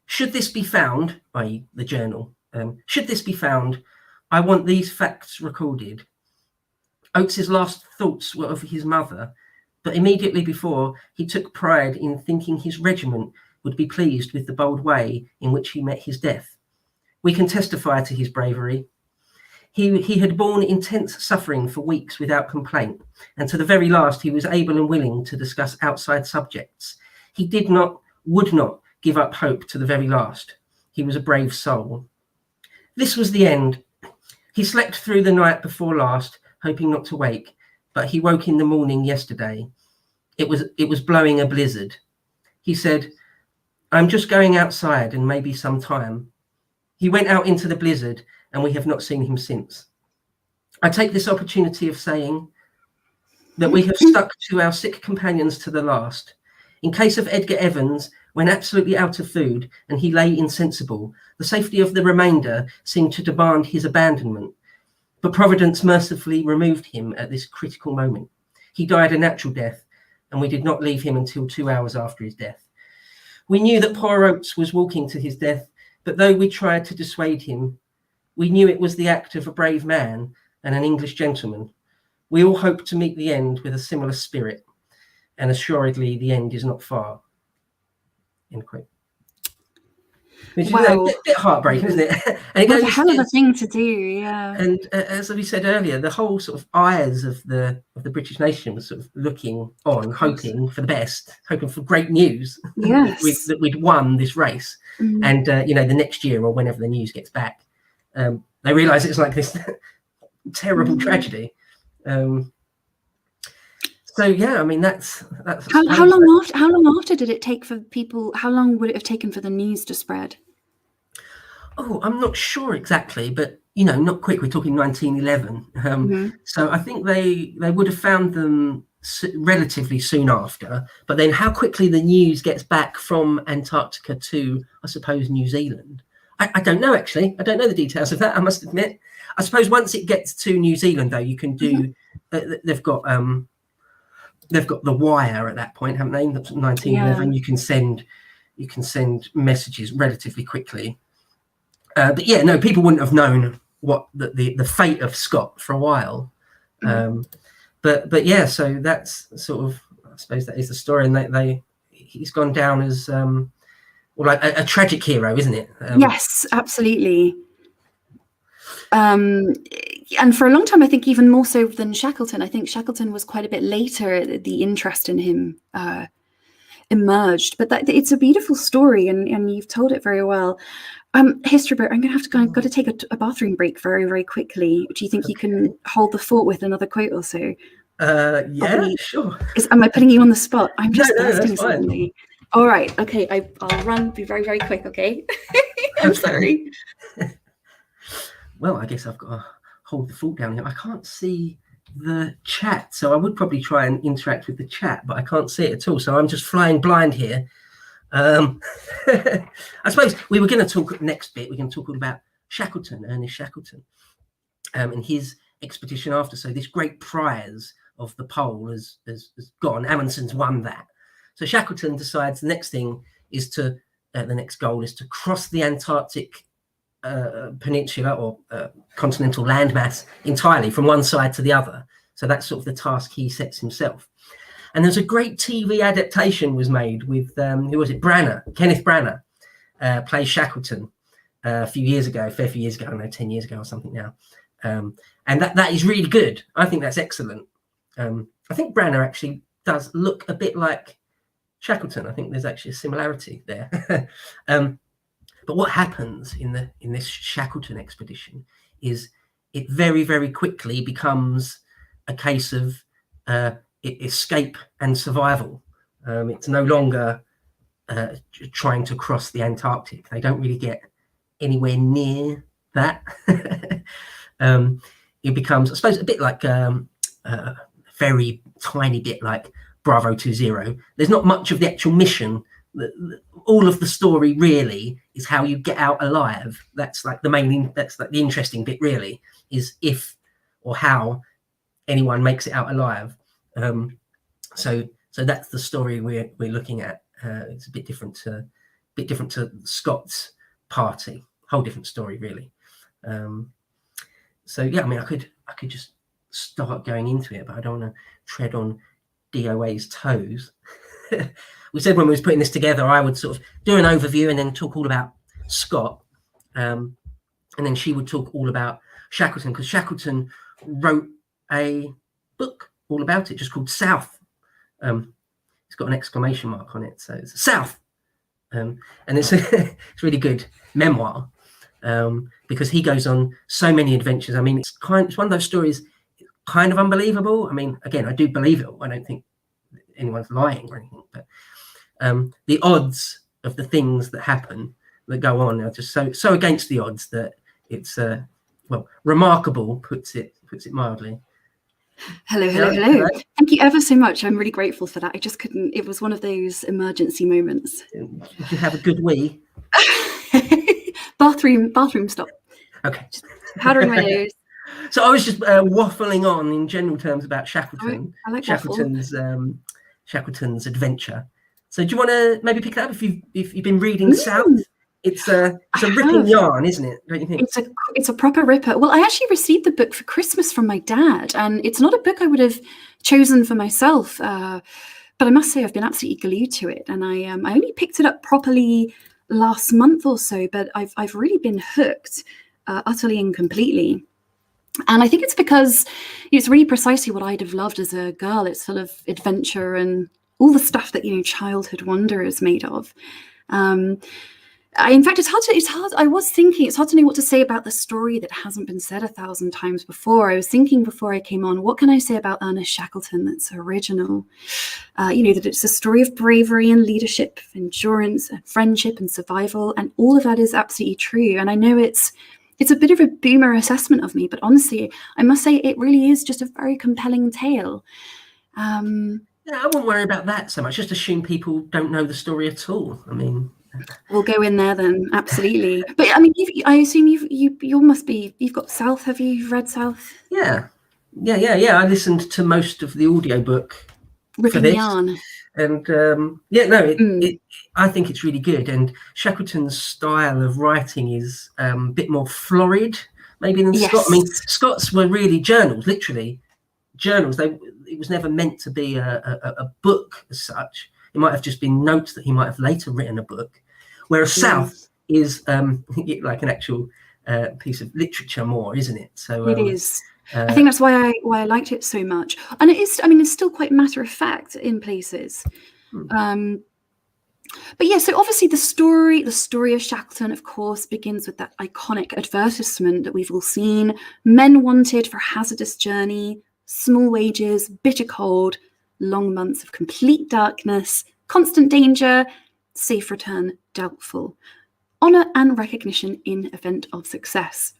B: Should this be found, i.e. the journal, should this be found, I want these facts recorded. Oates's last thoughts were of his mother, but immediately before, he took pride in thinking his regiment would be pleased with the bold way in which he met his death. We can testify to his bravery. He had borne intense suffering for weeks without complaint, and to the very last he was able and willing to discuss outside subjects. He would not give up hope to the very last. He was a brave soul. This was the end. He slept through the night before last, hoping not to wake, but he woke in the morning yesterday. It was blowing a blizzard. He said, I'm just going outside and maybe some time. He went out into the blizzard and we have not seen him since. I take this opportunity of saying that we have stuck to our sick companions to the last. In case of Edgar Evans, when absolutely out of food and he lay insensible, the safety of the remainder seemed to demand his abandonment. But Providence mercifully removed him at this critical moment. He died a natural death, and we did not leave him until 2 hours after his death. We knew that poor Oates was walking to his death, but though we tried to dissuade him, we knew it was the act of a brave man and an English gentleman. We all hope to meet the end with a similar spirit, and assuredly the end is not far. End quote. Which is a bit heartbreaking, isn't it? And it goes,
A: a hell of a thing to do, yeah.
B: And as we said earlier, the whole sort of eyes of the British nation was sort of looking on, hoping for the best, hoping for great news.
A: Yes.
B: that we'd won this race. And the next year or whenever the news gets back, they realise it's like this terrible tragedy. So yeah, I mean that's
A: how long after did it take for people? How long would it have taken for the news to spread?
B: Oh, I'm not sure exactly, but not quick. We're talking 1911. So I think they would have found them relatively soon after. But then how quickly the news gets back from Antarctica to, I suppose, New Zealand, I don't know actually. I don't know the details of that, I must admit. I suppose once it gets to New Zealand, though, you can do. They've got the wire at that point, haven't they? That's 1911. Yeah. You can send messages relatively quickly. But yeah, no, people wouldn't have known what the fate of Scott for a while. But yeah, so that's sort of, I suppose that is the story, and he's gone down as like a tragic hero, isn't it?
A: Yes, absolutely. And for a long time, I think even more so than Shackleton. I think Shackleton was quite a bit later. The interest in him emerged, but it's a beautiful story, and you've told it very well. History Bert, I'm going to have to go. I've got to take a bathroom break very, very quickly. Do you think you can hold the fort with another quote or so?
B: Yeah, sure.
A: Am I putting you on the spot? I'm just bursting
B: that's fine.
A: suddenly. All right, okay. I'll run. Be very, very quick. Okay. I'm sorry.
B: Well, I guess I've got to hold the fort down here. I can't see the chat, so I would probably try and interact with the chat, but I can't see it at all. So I'm just flying blind here. I suppose we were going to talk next bit. We're going to talk all about Shackleton, Ernest Shackleton, and his expedition after. So this great prize of the pole has gone. Amundsen's won that. So Shackleton decides the next thing is the next goal is to cross the Antarctic peninsula or continental landmass entirely from one side to the other. So that's sort of the task he sets himself. And there's a great TV adaptation was made with who was it? Kenneth Branagh plays Shackleton a fair few years ago, I don't know, 10 years ago or something now. And that is really good. I think that's excellent. I think Branagh actually does look a bit like Shackleton. I think there's actually a similarity there. But what happens in this Shackleton expedition is it very, very quickly becomes a case of escape and survival. It's no longer trying to cross the Antarctic. They don't really get anywhere near that. It becomes, I suppose, a bit like very tiny bit like Bravo 20. There's not much of the actual mission. All of the story really is how you get out alive. That's like that's like the interesting bit really, is if or how anyone makes it out alive. So that's the story we're looking at. It's a bit different to Scott's party. Whole different story really. So yeah, I mean, I could just start going into it, but I don't want to tread on DOA's toes. We said when we was putting this together, I would sort of do an overview and then talk all about Scott, and then she would talk all about Shackleton, because Shackleton wrote a book all about it, just called South. It's got an exclamation mark on it, so it's South, and it's it's really good memoir, because he goes on so many adventures. I mean, it's one of those stories, kind of unbelievable. I mean, again, I do believe it. I don't think anyone's lying or anything, but the odds of the things that happen that go on are just so against the odds that it's remarkable, puts it mildly.
A: Hello. Thank you ever so much. I'm really grateful for that. I just couldn't. It was one of those emergency moments.
B: Did you have a good wee?
A: Bathroom stop.
B: Okay.
A: Just powdering my nose.
B: So I was just waffling on in general terms about Shackleton.
A: I like
B: Shackleton's adventure. So do you want to maybe pick it up if you've been reading South? It's a ripping yarn, isn't it? Don't you think?
A: It's a proper ripper. Well, I actually received the book for Christmas from my dad, and it's not a book I would have chosen for myself. But I must say I've been absolutely glued to it, and I only picked it up properly last month or so. But I've really been hooked, utterly and completely. And I think it's because it's really precisely what I'd have loved as a girl. It's full of adventure and all the stuff that childhood wonder is made of. In fact, it's hard. I was thinking it's hard to know what to say about the story that hasn't been said 1,000 times before. I was thinking before I came on, what can I say about Ernest Shackleton that's original? That it's a story of bravery and leadership, endurance and friendship and survival, and all of that is absolutely true. And I know it's a bit of a boomer assessment of me, but honestly, I must say it really is just a very compelling tale.
B: Yeah, I wouldn't worry about that so much. Just assume people don't know the story at all. I mean,
A: we'll go in there then, absolutely. But I mean, I assume you've got South. Have you read South?
B: Yeah. I listened to most of the audiobook for this.
A: Yarn.
B: And I think it's really good. And Shackleton's style of writing is a bit more florid, maybe than
A: Yes.
B: Scott. I mean, Scott's were really journals, literally journals. It was never meant to be a book as such. It might have just been notes that he might have later written a book. Whereas South is like an actual piece of literature more, isn't it? So
A: it is. I think that's why I liked it so much. And it is, I mean, it's still quite matter of fact in places. But yeah, so obviously the story of Shackleton, of course, begins with that iconic advertisement that we've all seen. Men wanted for hazardous journey, small wages, bitter cold, long months of complete darkness, constant danger, safe return doubtful, honour and recognition in event of success.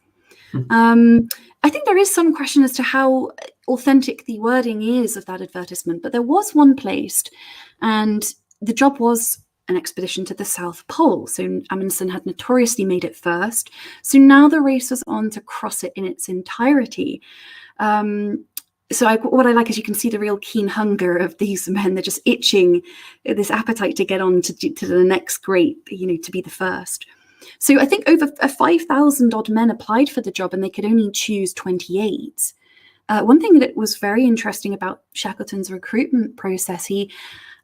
A: I think there is some question as to how authentic the wording is of that advertisement, but there was one placed, and the job was an expedition to the South Pole. So Amundsen had notoriously made it first. So now the race was on to cross it in its entirety. What I like is you can see the real keen hunger of these men. They're just itching, this appetite to get on to the next great, to be the first. So I think over 5,000 odd men applied for the job, and they could only choose 28. One thing that was very interesting about Shackleton's recruitment process, he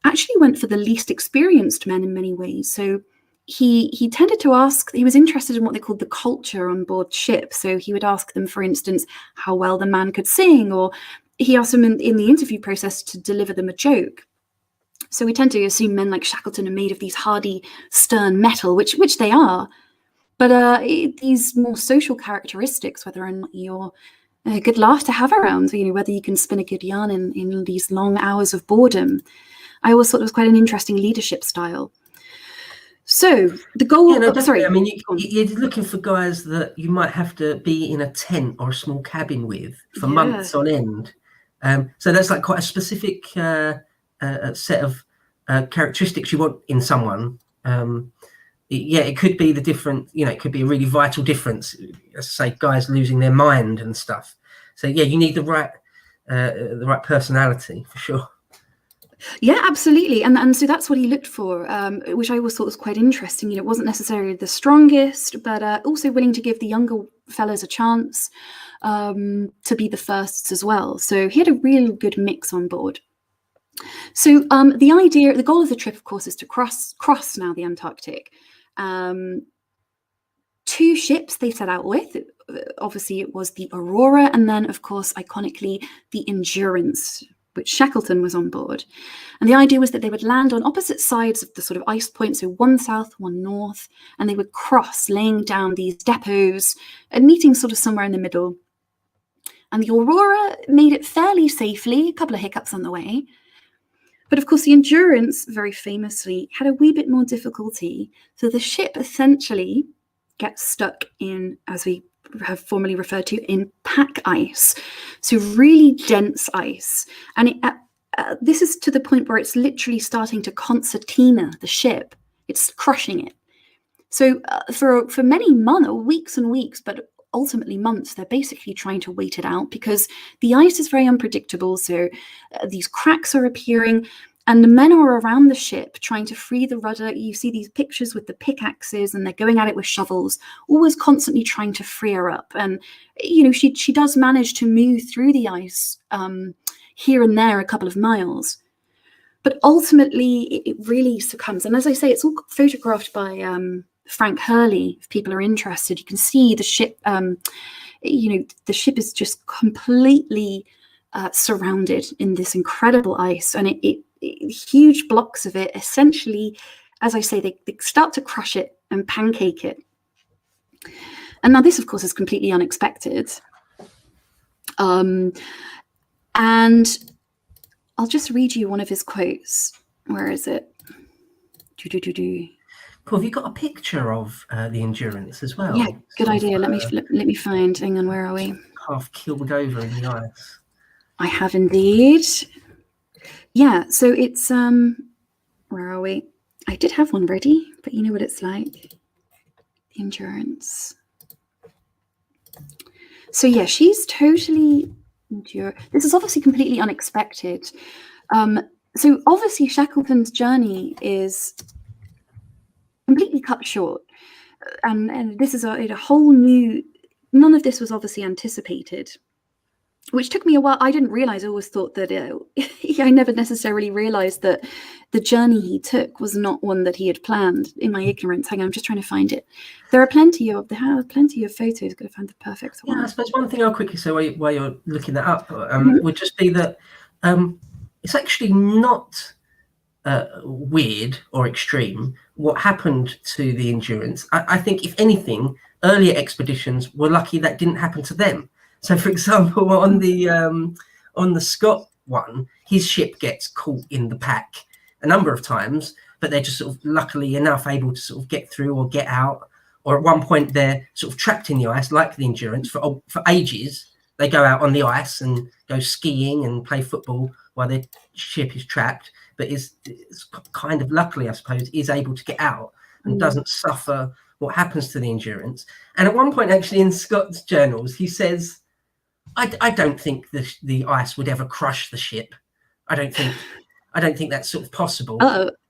A: actually went for the least experienced men in many ways. So he tended to ask, he was interested in what they called the culture on board ship. So he would ask them, for instance, how well the man could sing, or he asked them in the interview process to deliver them a joke. So we tend to assume men like Shackleton are made of these hardy, stern metal, which they are. But these more social characteristics, whether or not you're a good laugh to have around, whether you can spin a good yarn in these long hours of boredom, I always thought it was quite an interesting leadership style. So the goal. Sorry.
B: I mean, you're looking for guys that you might have to be in a tent or a small cabin with for months on end. So that's like quite a specific set of characteristics you want in someone. It could be the different. It could be a really vital difference. Let's say guys losing their mind and stuff. So you need the right personality for sure.
A: Yeah, absolutely. And so that's what he looked for, which I always thought was quite interesting. It wasn't necessarily the strongest, but also willing to give the younger fellas a chance to be the firsts as well. So he had a really good mix on board. So the goal of the trip, of course, is to cross now the Antarctic. 2 ships they set out with. Obviously, it was the Aurora, and then, of course, iconically, the Endurance, which Shackleton was on board. And the idea was that they would land on opposite sides of the sort of ice point, so one south, one north, and they would cross, laying down these depots and meeting sort of somewhere in the middle. And the Aurora made it fairly safely, a couple of hiccups on the way. But of course, the Endurance, very famously, had a wee bit more difficulty. So the ship essentially gets stuck in, as we have formerly referred to, in pack ice. So really dense ice. And this is to the point where it's literally starting to concertina the ship. It's crushing it. So for many months, weeks and weeks, but ultimately months, they're basically trying to wait it out because the ice is very unpredictable. So these cracks are appearing, and the men are around the ship trying to free the rudder. You see these pictures with the pickaxes, and they're going at it with shovels, always constantly trying to free her up. And she does manage to move through the ice here and there a couple of miles, but ultimately it really succumbs. And as I say, it's all photographed by Frank Hurley. If people are interested, you can see the ship. The ship is just completely surrounded in this incredible ice, and it huge blocks of it. Essentially, as I say, they start to crush it and pancake it. And now this, of course, is completely unexpected. And I'll just read you one of his quotes. Where is it?
B: Paul, have you got a picture of the Endurance as well?
A: Yeah, good idea. Let me find. Hang on, where are we?
B: Half killed over in the ice.
A: I have indeed. Yeah, so it's where are we? I did have one ready, but you know what it's like. The Endurance. So yeah, she's totally endure. This is obviously completely unexpected. So obviously Shackleton's journey is completely cut short, and this is a whole new none of this was obviously anticipated, which took me a while. I didn't realize. I always thought that I never necessarily realized that the journey he took was not one that he had planned. In my ignorance, hang on, I'm just trying to find it. There are plenty of photos. Got to find the perfect one.
B: Yeah, I suppose one thing I'll quickly say while you're looking that up would just be that it's actually not weird or extreme what happened to the Endurance. I think, if anything, earlier expeditions were lucky that didn't happen to them. So, for example, on the Scott one, his ship gets caught in the pack a number of times, but they're just sort of luckily enough able to sort of get through or get out. Or at one point they're sort of trapped in the ice, like the Endurance, for ages. They go out on the ice and go skiing and play football while their ship is trapped, but is kind of luckily, I suppose, is able to get out and doesn't suffer what happens to the Endurance. And at one point, actually, in Scott's journals, he says, I don't think the ice would ever crush the ship. I don't think that's sort of possible.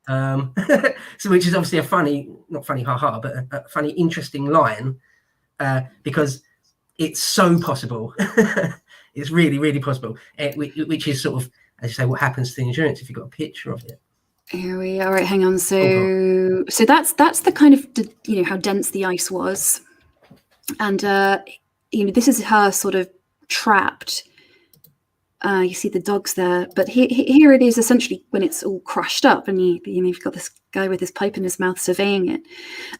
B: So, which is obviously a funny, not funny, haha, but a funny, interesting line, because it's so possible. It's really, really possible, which is sort of, as you say, what happens to the Endurance if you've got a picture of it.
A: Here we are. Right, hang on. So that's the kind of, how dense the ice was, and this is her sort of trapped. You see the dogs there, but here it is essentially when it's all crushed up, and you've got this guy with his pipe in his mouth surveying it.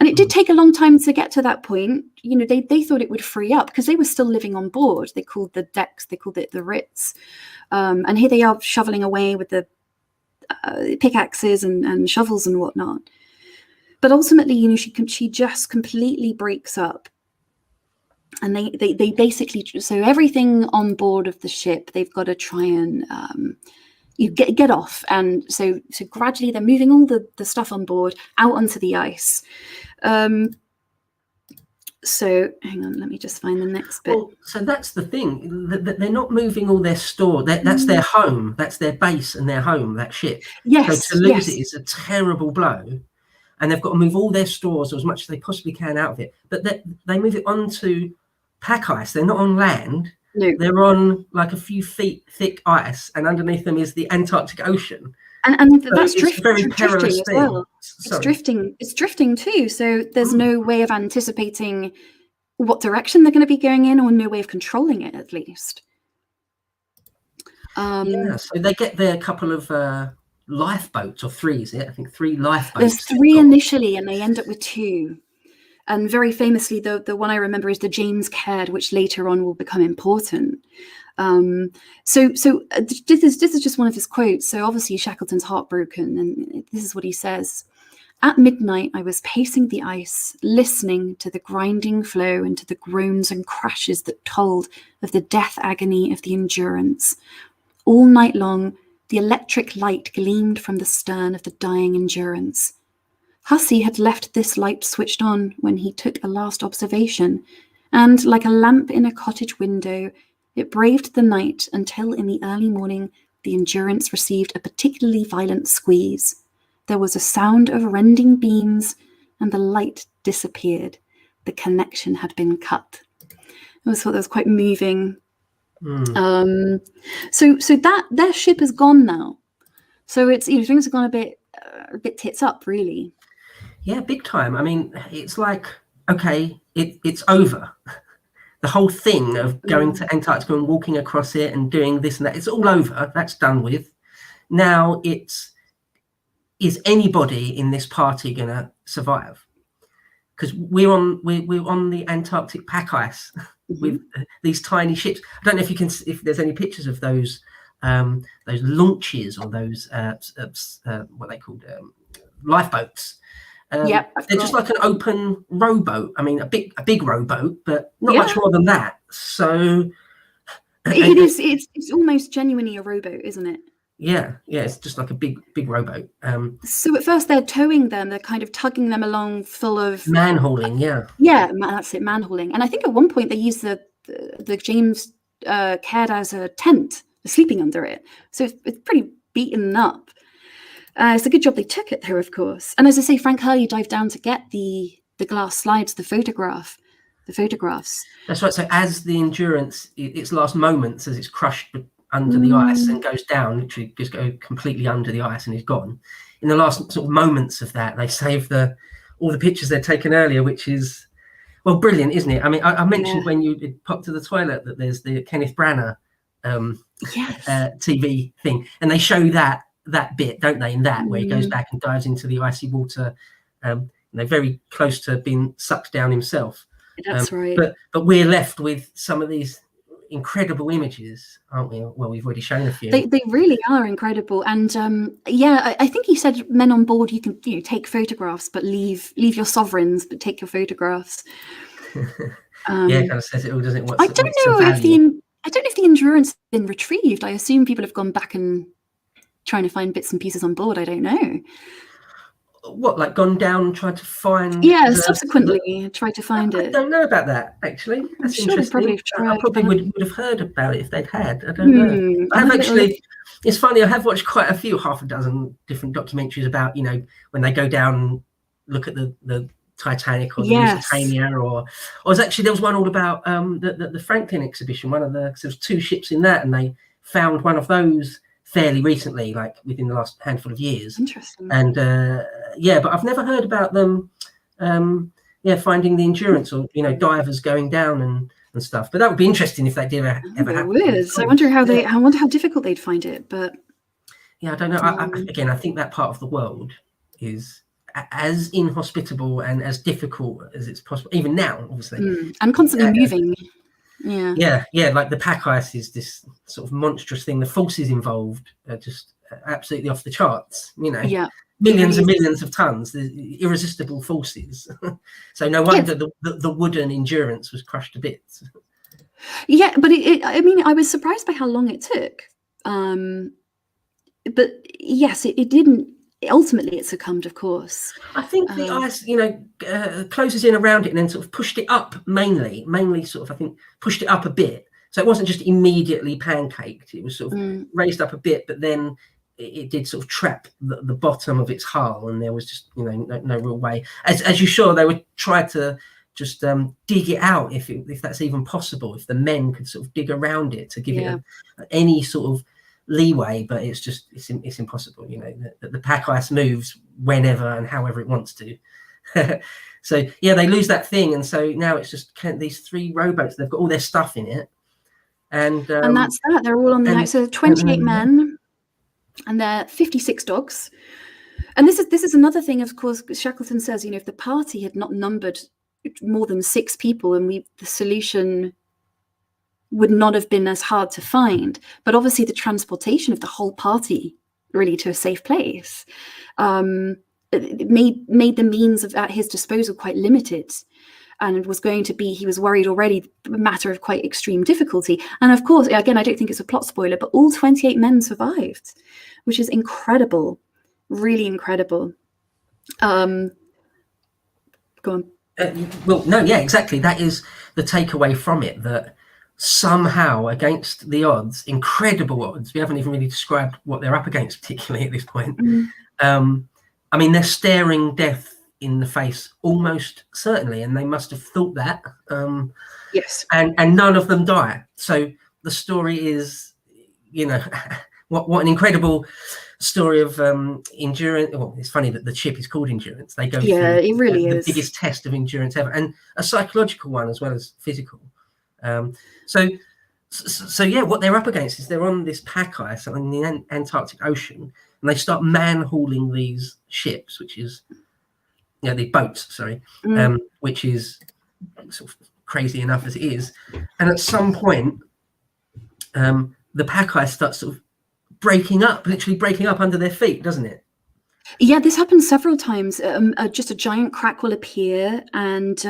A: And it did take a long time to get to that point. They thought it would free up because they were still living on board. They called the decks, they called it the Ritz, and here they are shoveling away with the pickaxes and shovels and whatnot. But ultimately, she just completely breaks up. And they basically, so everything on board of the ship, they've got to try and get off. And so gradually they're moving all the stuff on board out onto the ice. So hang on, let me just find the next bit.
B: Well, so that's the thing, that they're not moving all their store. That's their home. That's their base and their home, that ship.
A: Yes.
B: So to lose it is a terrible blow. And they've got to move all their stores, or as much as they possibly can, out of it. But they move it onto pack ice. They're not on land.
A: No.
B: They're on like a few feet thick ice, and underneath them is the Antarctic Ocean.
A: And so that's
B: it's a very perilous
A: thing as well. It's drifting too. So there's no way of anticipating what direction they're going to be going in, or no way of controlling it, at least.
B: So they get their couple of lifeboats, or three, is it? I think 3 lifeboats.
A: There's 3 initially, and they end up with 2. And very famously, the one I remember is the James Caird, which later on will become important. So this is just one of his quotes. So obviously Shackleton's heartbroken, and this is what he says: "At midnight, I was pacing the ice, listening to the grinding flow and to the groans and crashes that told of the death agony of the Endurance. All night long, the electric light gleamed from the stern of the dying Endurance. Hussey had left this light switched on when he took a last observation, and like a lamp in a cottage window, it braved the night until in the early morning the Endurance received a particularly violent squeeze. There was a sound of rending beams, and the light disappeared. The connection had been cut." I thought that was quite moving. So that their ship is gone now. So it's things have gone a bit tits up, really.
B: Yeah, big time. I mean, it's like, okay, it's over. The whole thing of going to Antarctica and walking across it and doing this and that, it's all over. That's done with. Now is anybody in this party going to survive? Because we're on the Antarctic pack ice with these tiny ships. I don't know if there's any pictures of those launches, or those what they called lifeboats. They're just like an open rowboat. I mean, a big rowboat, but not much more than that. So
A: it's almost genuinely a rowboat, isn't it?
B: Yeah, it's just like a big rowboat.
A: So at first they're towing them, they're kind of tugging them along, full of
B: man-hauling.
A: That's it, man-hauling. And I think at one point they used the James Caird as a tent, sleeping under it. So it's pretty beaten up. It's a good job they took it, though, of course. And as I say, Frank Hurley dived down to get the glass slides, the photograph. the photographs.
B: That's right. So as the Endurance, its last moments, as it's crushed under the ice and goes down, literally just go completely under the ice and is gone. In the last sort of moments of that, they save all the pictures they'd taken earlier, which is, well, brilliant, isn't it? I mean, I mentioned when you popped to the toilet that there's the Kenneth Branagh TV thing, and they show that bit, don't they? In that where he goes back and dives into the icy water, very close to being sucked down himself.
A: That's right.
B: But we're left with some of these incredible images, aren't we? Well, we've already shown a few.
A: They really are incredible, and I think he said men on board, you can take photographs, but leave your sovereigns, but take your photographs.
B: Kind of says it all, doesn't it?
A: I don't know if the Endurance has been retrieved. I assume people have gone back and trying to find bits and pieces on board. I don't know.
B: What, like gone down and tried to find?
A: Yeah, subsequently tried to find it.
B: I don't know about that, actually. That's
A: sure
B: interesting. I probably would have heard about it if they'd had. I don't know. I have actually. It's funny. I have watched quite a few, half a dozen different documentaries about when they go down and look at the Titanic or the Lusitania, or there was one all about the Franklin exhibition. One of there was 2 ships in that, and they found one of those fairly recently, like within the last handful of years.
A: Interesting.
B: And but I've never heard about them finding the Endurance or divers going down and stuff. But that would be interesting if that did ever happen.
A: I wonder how difficult they'd find it. But
B: I don't know. I think that part of the world is as inhospitable and as difficult as it's possible, even now, obviously,
A: and constantly moving.
B: Like the pack ice is this sort of monstrous thing. The forces involved are just absolutely off the charts. Millions and millions of tons, the irresistible forces. So no wonder the wooden Endurance was crushed to bits.
A: Yeah, but I was surprised by how long it took. But yes, it didn't. Ultimately, it succumbed, of course.
B: I think the ice, closes in around it and then sort of pushed it up mainly sort of, I think, pushed it up a bit. So it wasn't just immediately pancaked. It was sort of raised up a bit, but then it did sort of trap the bottom of its hull, and there was just, no real way. As you saw, they would try to just dig it out if that's even possible, if the men could sort of dig around it to give it any sort of leeway, but it's impossible. The pack ice moves whenever and however it wants to. So they lose that thing, and so now it's just these 3 rowboats. They've got all their stuff in it, and
A: that's that. They're all on the ice. So 28 men, and they're 56 dogs. And this is another thing. Of course, Shackleton says, if the party had not numbered more than 6 people, and the solution would not have been as hard to find. But obviously the transportation of the whole party really to a safe place made the means at his disposal quite limited, and it was going to be, he was worried already, a matter of quite extreme difficulty. And of course, again, I don't think it's a plot spoiler, but all 28 men survived, which is incredible, really incredible. Go on.
B: Exactly. That is the takeaway from it, that somehow, against the odds, incredible odds, we haven't even really described what they're up against particularly at this point. They're staring death in the face almost certainly, and they must have thought that.
A: Yes.
B: And none of them die. So the story is, what an incredible story of endurance. Well, it's funny that the ship is called Endurance. They go through
A: it really
B: the
A: is
B: biggest test of endurance ever, and a psychological one as well as physical. What they're up against is they're on this pack ice in the Antarctic Ocean, and they start man-hauling these ships, which is, the boats, sorry, which is sort of crazy enough as it is. And at some point, the pack ice starts sort of literally breaking up under their feet, doesn't it?
A: Yeah, this happens several times. Just a giant crack will appear, and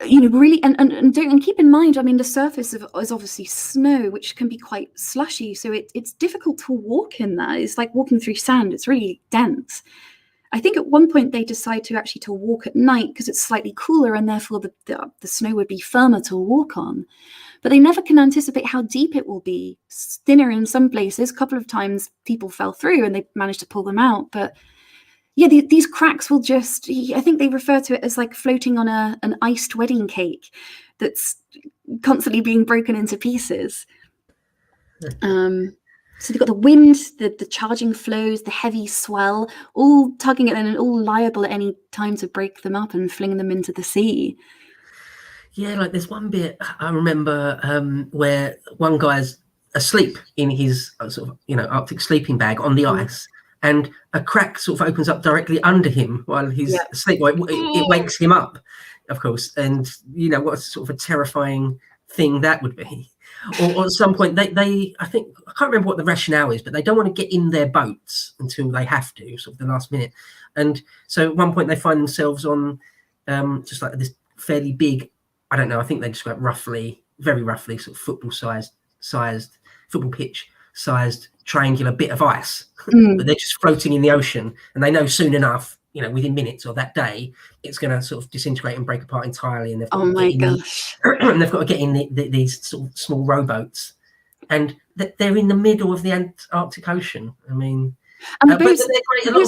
A: really, and keep in mind, the surface is obviously snow, which can be quite slushy, so it's difficult to walk in that. It's like walking through sand. It's really dense. I think at one point they decide to walk at night because it's slightly cooler, and therefore the snow would be firmer to walk on. But they never can anticipate how deep it will be. It's thinner in some places. A couple of times people fell through and they managed to pull them out, but Yeah, these cracks will just, I think they refer to it as like floating on an iced wedding cake that's constantly being broken into pieces. So they've got the wind, the charging flows, the heavy swell, all tugging at them and all liable at any time to break them up and fling them into the sea.
B: Yeah, like there's one bit I remember where one guy's asleep in his sort of, Arctic sleeping bag on the ice, and a crack sort of opens up directly under him while he's asleep. Well, it wakes him up, of course, and what sort of a terrifying thing that would be. Or at some point, I think, I can't remember what the rationale is, but they don't want to get in their boats until they have to, sort of the last minute. And so at one point they find themselves on just like this fairly big, I don't know, I think they describe very roughly, sort of football pitch sized triangular bit of ice, but they're just floating in the ocean, and they know soon enough, within minutes or that day, it's going to sort of disintegrate and break apart entirely, and they've got and they've got to get in these sort of small rowboats, and they're in the middle of the Antarctic Ocean. I mean,
A: and the boats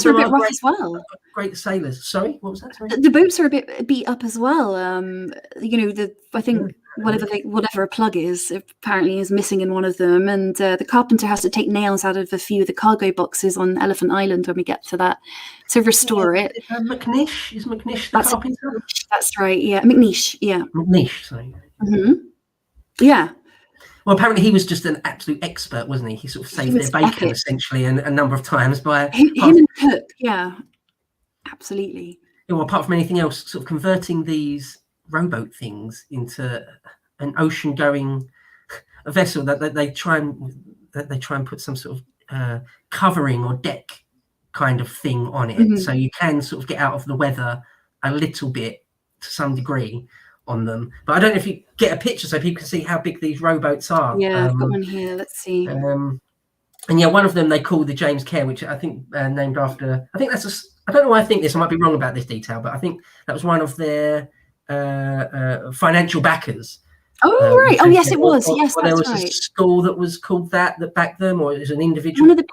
A: are a bit rough as well.
B: Great sailors. Sorry, what was that? Sorry?
A: The boats are a bit beat up as well. I think whatever a plug is apparently is missing in one of them, and the carpenter has to take nails out of a few of the cargo boxes on Elephant Island when we get to that to restore it.
B: McNish is McNish the carpenter.
A: That's right. Yeah, McNish. Yeah.
B: McNish. Sorry.
A: Yeah.
B: Well, apparently he was just an absolute expert, wasn't he? He sort of saved their bacon essentially, and a number of times by
A: him and Cook. Yeah, absolutely.
B: Well, apart from anything else, sort of converting these rowboat things into an ocean-going vessel that they try and put some sort of covering or deck kind of thing on it, so you can sort of get out of the weather a little bit to some degree on them. But I don't know if you get a picture so people can see how big these rowboats are.
A: Yeah, I've got one here. Let's see.
B: And yeah, one of them they call the James Kerr, which I think named after. I think that's I don't know why I think this. I might be wrong about this detail, but I think that was one of their financial backers.
A: Oh right. Oh yes, it was. Yes,
B: that's
A: right.
B: There was a school that was called that backed them, or it was an individual.
A: One of the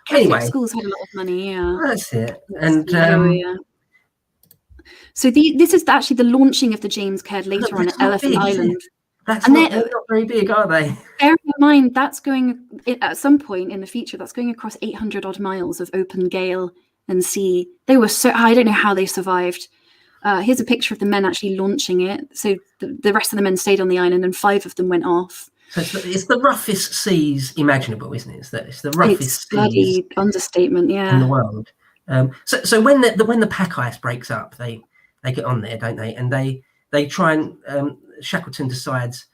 A: Catholic schools had a lot of money. Yeah,
B: that's it. And
A: so this is actually the launching of the James Caird later on at Elephant Island.
B: They're not very big, are they?
A: Bear in mind, that's going at some point in the future. That's going across 800 odd miles of open gale and sea. They were I don't know how they survived. Here's a picture of the men actually launching it. So the rest of the men stayed on the island, and 5 of them went off.
B: So it's the roughest seas imaginable, isn't it? It's the roughest
A: bloody understatement, yeah,
B: in the world. So when the pack ice breaks up, they get on there, don't they? And they try and Shackleton decides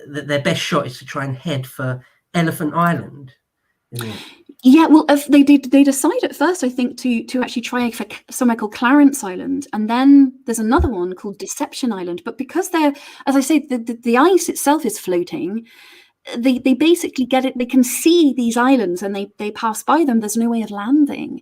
B: that their best shot is to try and head for Elephant Island, isn't it?
A: Yeah, well, they decide at first, I think, to actually try for somewhere called Clarence Island, and then there's another one called Deception Island. But because they're, as I say, the ice itself is floating, they basically get it. They can see these islands, and they pass by them. There's no way of landing.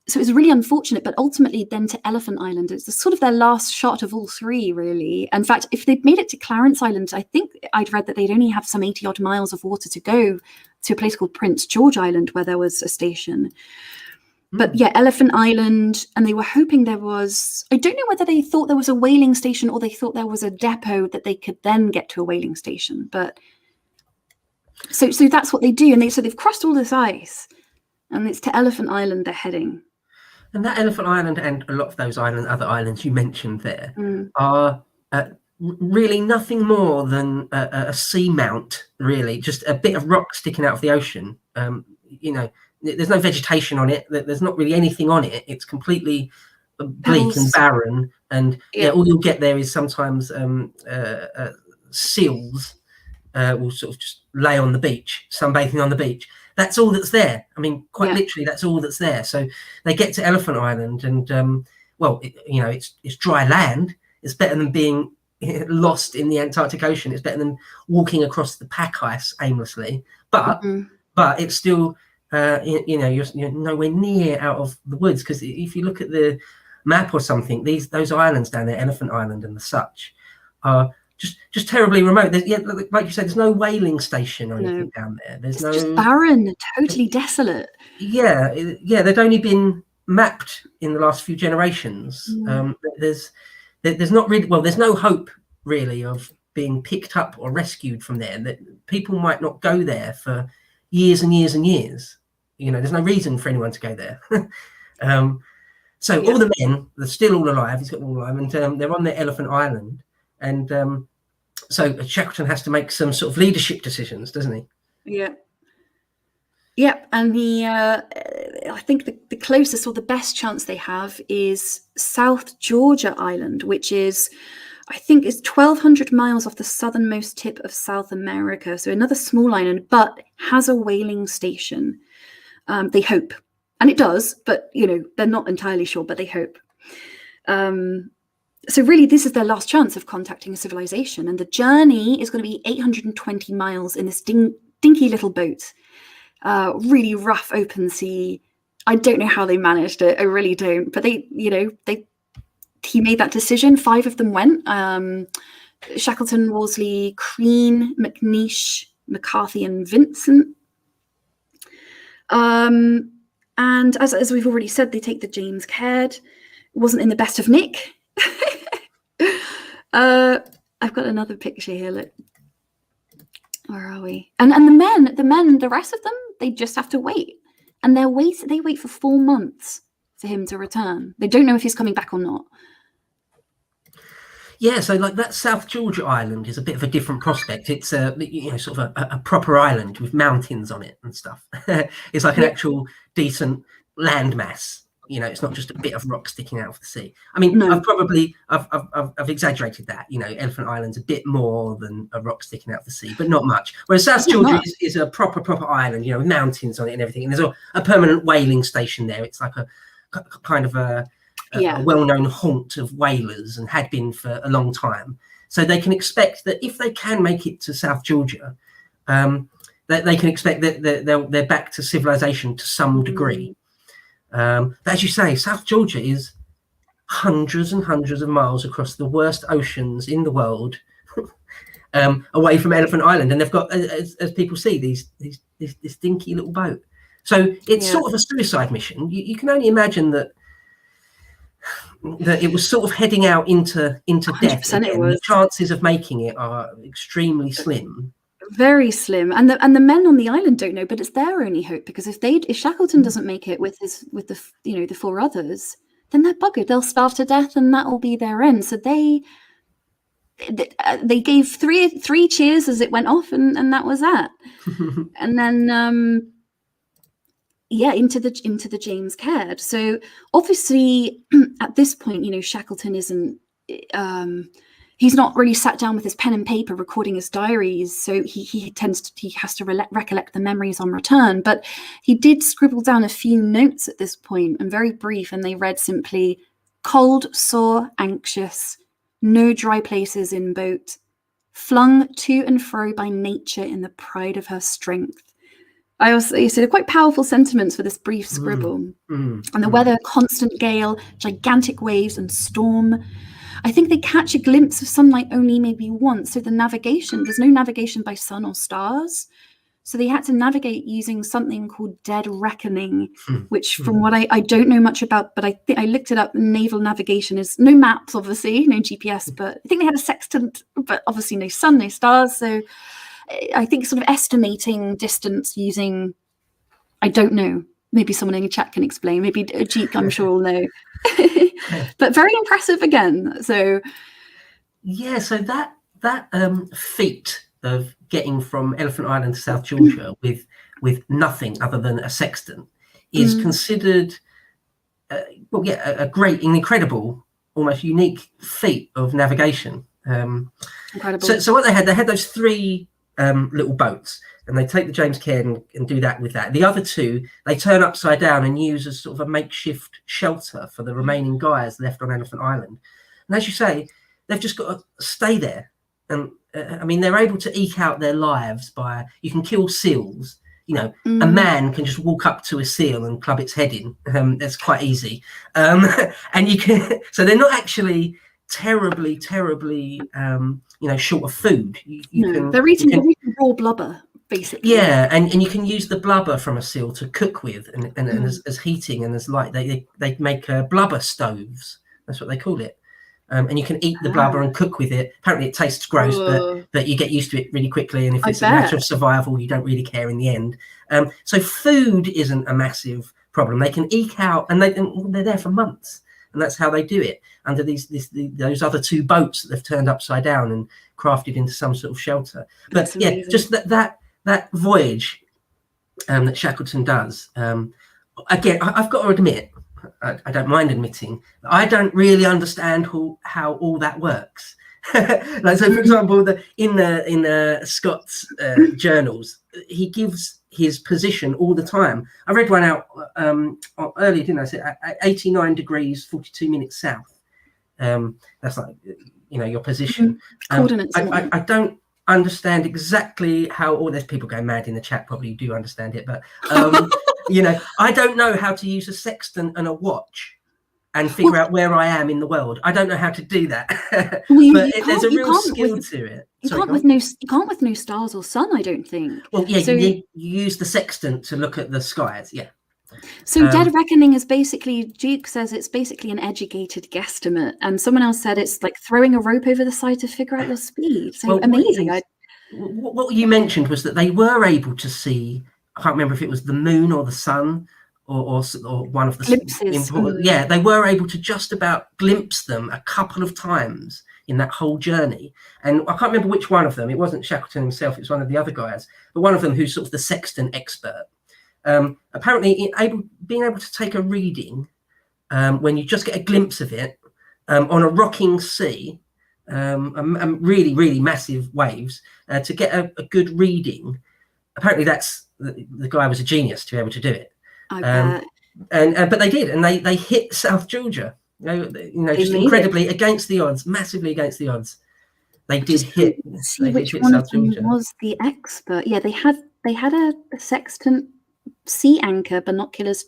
A: So it's really unfortunate, but ultimately then to Elephant Island, it's sort of their last shot of all 3, really. In fact, if they'd made it to Clarence Island, I think I'd read that they'd only have some 80 odd miles of water to go to a place called Prince George Island, where there was a station. But yeah, Elephant Island, and they were hoping there was, I don't know whether they thought there was a whaling station or they thought there was a depot that they could then get to a whaling station. But so that's what they do. And they've crossed all this ice, and it's to Elephant Island they're heading.
B: And that Elephant Island and a lot of those other islands you mentioned there are really nothing more than a seamount, really, just a bit of rock sticking out of the ocean. There's no vegetation on it. There's not really anything on it. It's completely bleak and barren. And all you'll get there is sometimes seals will sort of just lay on the beach, sunbathing on the beach. That's all that's there. I mean, quite literally, that's all that's there. So they get to Elephant Island, and it's dry land. It's better than being lost in the Antarctic Ocean. It's better than walking across the pack ice aimlessly. But it's still, you're nowhere near out of the woods, because if you look at the map or something, those islands down there, Elephant Island and the such, are just terribly remote. Like you said, there's no whaling station or anything
A: No,
B: down there. There's
A: it's just barren, totally desolate.
B: Yeah, they'd only been mapped in the last few generations. There's not really, well, there's no hope really of being picked up or rescued from there. That people might not go there for years and years and years. There's no reason for anyone to go there. So all the men, they're still all alive. He's got them all alive, and they're on the Elephant Island. And so Shackleton has to make some sort of leadership decisions, doesn't he?
A: Yeah. Yep, and I think the closest or the best chance they have is South Georgia Island, which is, I think, is 1,200 miles off the southernmost tip of South America. So another small island, but has a whaling station. They hope, and it does, but they're not entirely sure, but they hope. So really, this is their last chance of contacting a civilization, and the journey is going to be 820 miles in this dinky little boat. Really rough open sea. I don't know how they managed it. I really don't. But he made that decision. 5 of them went. Shackleton, Worsley, Crean, McNeish, McCarthy, and Vincent. And as we've already said, they take the James Caird. It wasn't in the best of nick. I've got another picture here. Look. Where are we? And the rest of them, they just have to wait. And they wait for 4 months for him to return. They don't know if he's coming back or not.
B: Yeah, so like that South Georgia Island is a bit of a different prospect. It's sort of a proper island with mountains on it and stuff. It's like an actual decent landmass. It's not just a bit of rock sticking out of the sea. I mean, no. I've exaggerated that. Elephant Island's a bit more than a rock sticking out of the sea, but not much. Whereas South Georgia is a proper island, with mountains on it and everything. And there's a permanent whaling station there. It's like a kind of a well-known haunt of whalers, and had been for a long time. So they can expect that if they can make it to South Georgia, that they can expect that they're back to civilization to some degree. But as you say, South Georgia is hundreds and hundreds of miles across the worst oceans in the world, away from Elephant Island, and they've got, as people see, this dinky little boat. So it's sort of a suicide mission. You can only imagine that it was sort of heading out into death. The chances of making it are extremely slim. Very slim,
A: and the men on the island don't know, but it's their only hope, because if Shackleton doesn't make it with the 4 others, then they're buggered. They'll starve to death, and that will be their end. So they gave three cheers as it went off, and that was that. And then into the James Caird. So obviously at this point, Shackleton isn't. He's not really sat down with his pen and paper recording his diaries, so he has to recollect the memories on return. But he did scribble down a few notes at this point, and very brief, and they read simply: cold, sore, anxious, no dry places in boat, flung to and fro by nature in the pride of her strength. He said quite powerful sentiments for this brief scribble. And the weather: constant gale, gigantic waves, and storm. I think they catch a glimpse of sunlight only maybe once. So there's no navigation by sun or stars. So they had to navigate using something called dead reckoning, which from what I don't know much about, but I think I looked it up. Naval navigation is no maps, obviously, no GPS, but I think they had a sextant, but obviously no sun, no stars. So I think sort of estimating distance using, I don't know, maybe someone in the chat can explain. Maybe Ajik, I'm sure, will know. But very impressive again. So
B: yeah, so that feat of getting from Elephant Island to South Georgia with nothing other than a sextant is considered a great, an incredible, almost unique feat of navigation.
A: Incredible.
B: So what they had those 3 little boats, and they take the James Caird and do that with that. The other 2 they turn upside down and use as sort of a makeshift shelter for the remaining guys left on Elephant Island. And as you say, they've just got to stay there. And I mean, they're able to eke out their lives by, you can kill seals. A man can just walk up to a seal and club its head in. That's quite easy. And you can, so they're not actually terribly short of food.
A: They're eating raw blubber, basically.
B: Yeah, and you can use the blubber from a seal to cook with, and as heating and as light. They make blubber stoves. That's what they call it. And you can eat the blubber and cook with it. Apparently, it tastes gross, but you get used to it really quickly. And if it's a matter of survival, you don't really care in the end. So food isn't a massive problem. They can eke out, and they're there for months, and that's how they do it under those other 2 boats that they've turned upside down and crafted into some sort of shelter. But yeah, just that voyage that Shackleton does. Again, I've got to admit. I don't mind admitting I don't really understand how all that works. Like, so for example, in Scott's journals, he gives his position all the time. I read one out earlier, didn't I? Said 89 degrees 42 minutes south. That's like your position.
A: Coordinates.
B: I don't understand exactly how all these people go mad in the chat. Probably do understand it, but I don't know how to use a sextant and a watch and figure out where I am in the world. I don't know how to do that. But there's a real skill to it.
A: You can't with no stars or sun, I don't think.
B: Well, yeah, so, you use the sextant to look at the skies, yeah.
A: So dead reckoning is basically, Duke says it's basically an educated guesstimate, and someone else said it's like throwing a rope over the side to figure out your speed. So amazing.
B: What you mentioned was that they were able to see, I can't remember if it was the moon or the sun or one of the
A: glimpses.
B: Yeah, they were able to just about glimpse them a couple of times in that whole journey. And I can't remember which one of them. It wasn't Shackleton himself. It was one of the other guys. But one of them who's sort of the sextant expert. Apparently being able to take a reading when you just get a glimpse of it on a rocking sea, really, really massive waves, to get a good reading. Apparently that's the guy was a genius to be able to do it.
A: I bet.
B: But they did, and they hit South Georgia. Just incredibly against the odds, massively against the odds. They did hit.
A: See which one of them was the expert. Yeah, they had a sextant, sea anchor, binoculars,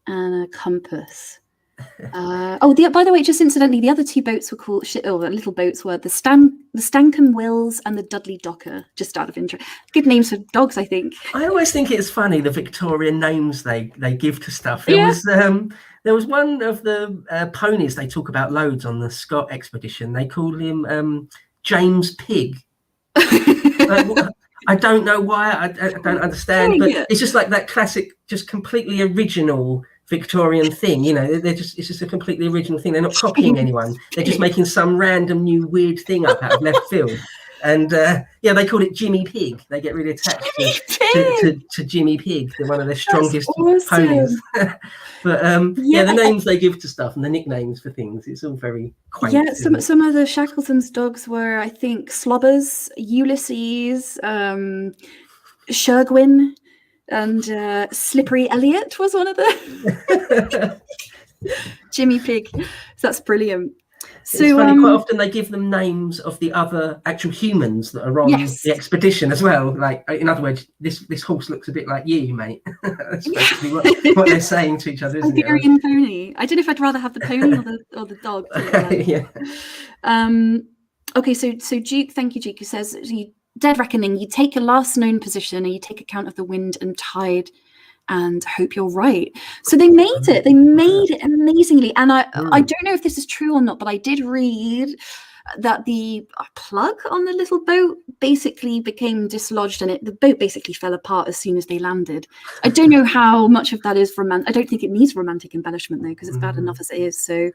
A: and a compass. By the way, just incidentally, the other 2 boats were called the little boats were the Stankham Wills and the Dudley Docker. Just out of interest, good names for dogs, I think.
B: I always think it's funny the Victorian names they give to stuff. There was one of the ponies they talk about loads on the Scott expedition. They called him James Pig. I don't know why. I don't understand, but it's just like that classic, just completely original Victorian thing. It's just a completely original thing. They're not copying anyone. They're just making some random new weird thing up out of left field. And they called it Jimmy Pig. They get really attached to Jimmy Pig. They're one of their strongest ponies. But the names they give to stuff and the nicknames for things, it's all very quaint. Yeah,
A: some of the Shackleton's dogs were, I think, Slobbers, Ulysses, Shergwin, and Slippery Elliot was one of them. Jimmy Pig. So that's brilliant. So
B: it's funny, quite often they give them names of the other actual humans that are on the expedition as well. Like, in other words, this horse looks a bit like you, mate. That's basically what they're saying to each other, isn't
A: Hungarian it? Pony. I don't know if I'd rather have the pony or the dog. Okay, so Duke, thank you, Duke, who says, dead reckoning, you take a last known position and you take account of the wind and tide and hope you're right. So they made it. They made it amazingly. And I don't know if this is true or not, but I did read that the plug on the little boat basically became dislodged and the boat basically fell apart as soon as they landed. I don't know how much of that is romantic. I don't think it needs romantic embellishment though, because it's bad enough as it is. So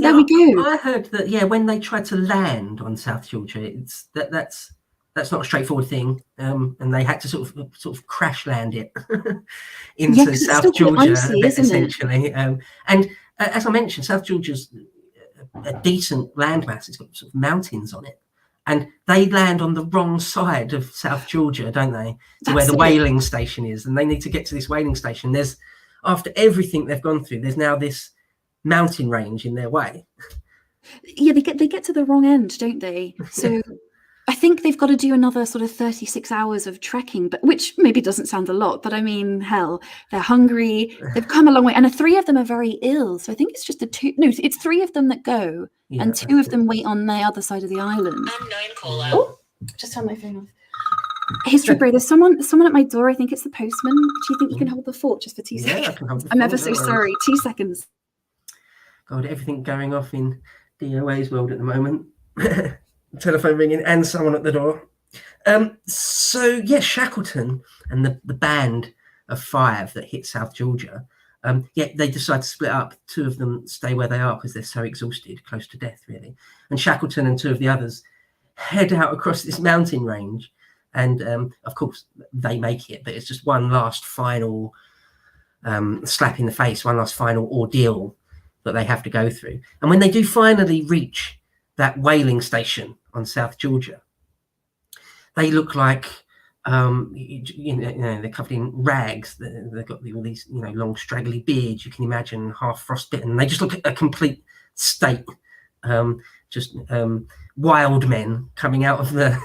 A: there we go.
B: I heard that, when they tried to land on South Georgia, that's not a straightforward thing, and they had to sort of crash land it into South Georgia, essentially. And as I mentioned, South Georgia's a decent landmass. It's got sort of mountains on it, and they land on the wrong side of South Georgia, don't they? To where the whaling station is, and they need to get to this whaling station. After everything they've gone through, there's now this mountain range in their way.
A: Yeah, they get to the wrong end, don't they? So. I think they've got to do another sort of 36 hours of trekking, but which maybe doesn't sound a lot, but I mean, hell, they're hungry, they've come a long way, and 3 of them are very ill. So I think it's just it's 3 of them that go,
B: Yeah,
A: and two of them wait on the other side of the island.
C: Unknown caller.
A: Oh, just turn my phone off. History bro, there's someone at my door. I think it's the postman. Do you think you can hold the fort just for 2 seconds?
B: Yeah, I can hold the
A: I'm
B: fort,
A: ever so
B: don't worry.
A: sorry. 2 seconds.
B: God, everything going off in DOA's world at the moment. Telephone ringing and someone at the door. So yeah, Shackleton and the band of 5 that hit South Georgia, they decide to split up. 2 of them stay where they are because they're so exhausted, close to death really. And Shackleton and 2 of the others head out across this mountain range, and of course they make it, but it's just one last final slap in the face, one last final ordeal that they have to go through. And when they do finally reach that whaling station on South Georgia, they look like they're covered in rags. They've got all these long straggly beards. You can imagine half frostbitten. They just look at a complete state, wild men coming out of the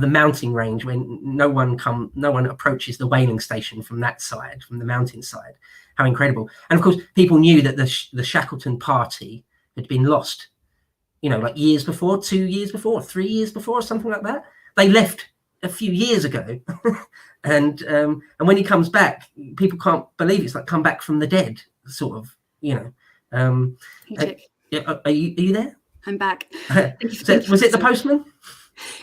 B: mountain range when no one approaches the whaling station from that side, from the mountain side. How incredible! And of course, people knew that the Shackleton party had been lost, like years before, 2 years before, 3 years before, or something like that. They left a few years ago, and when he comes back, people can't believe it's like come back from the dead, sort of. Are you there?
A: I'm back.
B: Was it the postman?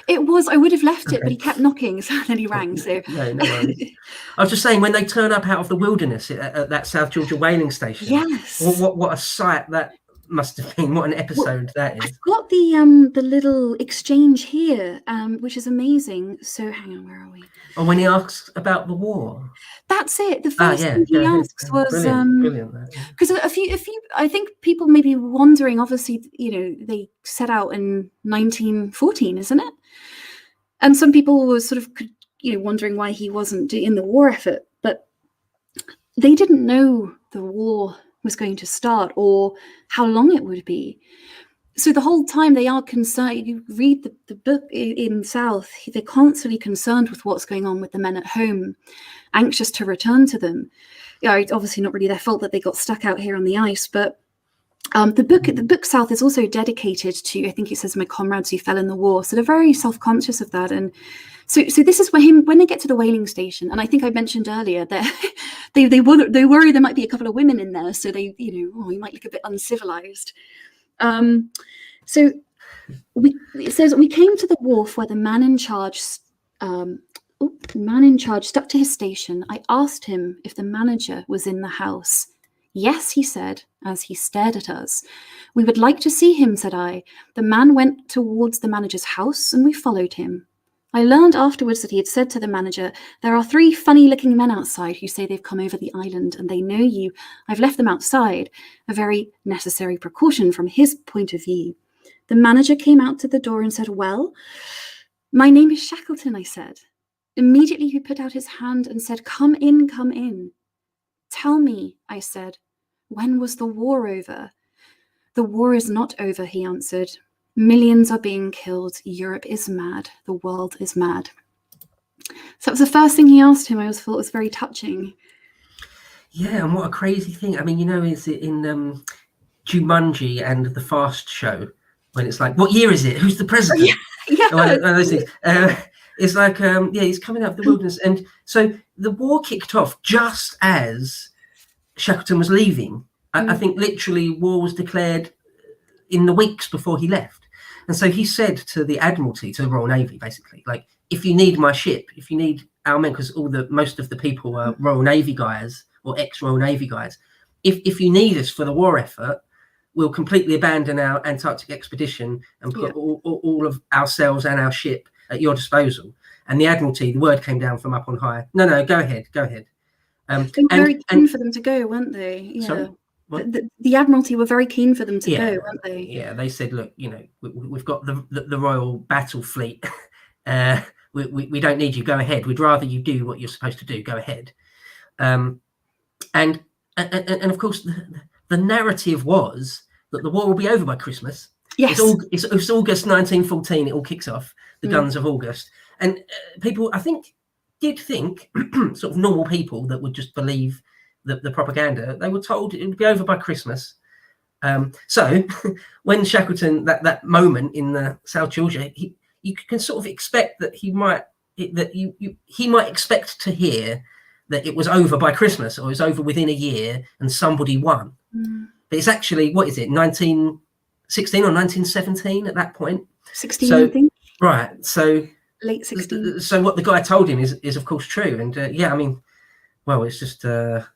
A: It was. I would have left it, but he kept knocking, so then he rang. So
B: no worries. I was just saying, when they turn up out of the wilderness at that South Georgia whaling station,
A: yes,
B: what a sight that must have been. What an episode that is.
A: I've got the little exchange here, which is amazing. So hang on, where are we?
B: Oh, when he asks about the war.
A: That's it. The first thing he asks was
B: brilliant.
A: Because a few, I think people may be wondering. Obviously, they set out in 1914, isn't it? And some people were sort of, wondering why he wasn't in the war effort, but they didn't know the war was going to start or how long it would be. So the whole time they are concerned. You read the book in South, they're constantly concerned with what's going on with the men at home, anxious to return to them. It's obviously not really their fault that they got stuck out here on the ice, but the book South is also dedicated to, I think it says, my comrades who fell in the war. So they're very self-conscious of that. And so this is when they get to the whaling station, and I think I mentioned earlier that they worry there might be a couple of women in there, so they we might look a bit uncivilized. So it says we came to the wharf where the man in charge stuck to his station. I asked him if the manager was in the house. Yes, he said, as he stared at us. We would like to see him, said I. The man went towards the manager's house and we followed him. I learned afterwards that he had said to the manager, there are 3 funny-looking men outside who say they've come over the island and they know you. I've left them outside, a very necessary precaution from his point of view. The manager came out to the door and said, well, my name is Shackleton, I said. Immediately he put out his hand and said, come in, come in. Tell me, I said, when was the war over? The war is not over, he answered. Millions are being killed. Europe is mad. The world is mad. So that was the first thing he asked him. I thought it was very touching.
B: Yeah, and what a crazy thing. I mean, is it in Jumanji and the Fast Show, when it's like, what year is it? Who's the president?
A: Yeah.
B: One of those things. It's like, he's coming out of the wilderness. And so the war kicked off just as Shackleton was leaving. I think literally war was declared in the weeks before he left. And so he said to the Admiralty, to the Royal Navy, basically, like, if you need my ship, if you need our men, because most of the people are Royal Navy guys or ex-Royal Navy guys, if you need us for the war effort, we'll completely abandon our Antarctic expedition and put all of ourselves and our ship at your disposal. And the Admiralty, the word came down from up on high. No, go ahead.
A: They were very keen for them to go, weren't they? Yeah.
B: Sorry?
A: The Admiralty were very keen for them to go, weren't they?
B: Yeah, they said, look, we've got the Royal Battle Fleet. We don't need you. Go ahead. We'd rather you do what you're supposed to do. Go ahead. And of course, the narrative was that the war will be over by Christmas.
A: Yes.
B: It's August 1914. It all kicks off. The guns of August. And people, I think, did think, sort of normal people that would just believe the propaganda, they were told it would be over by Christmas. So when Shackleton, that moment in the South Georgia, you can sort of expect that he might expect to hear that it was over by Christmas, or it was over within a year and somebody won. But it's actually, what is it, 1916 or 1917 at that point?
A: 16, I think.
B: Right. So
A: late 16.
B: So what the guy told him is of course true. And yeah, I mean, well, it's just an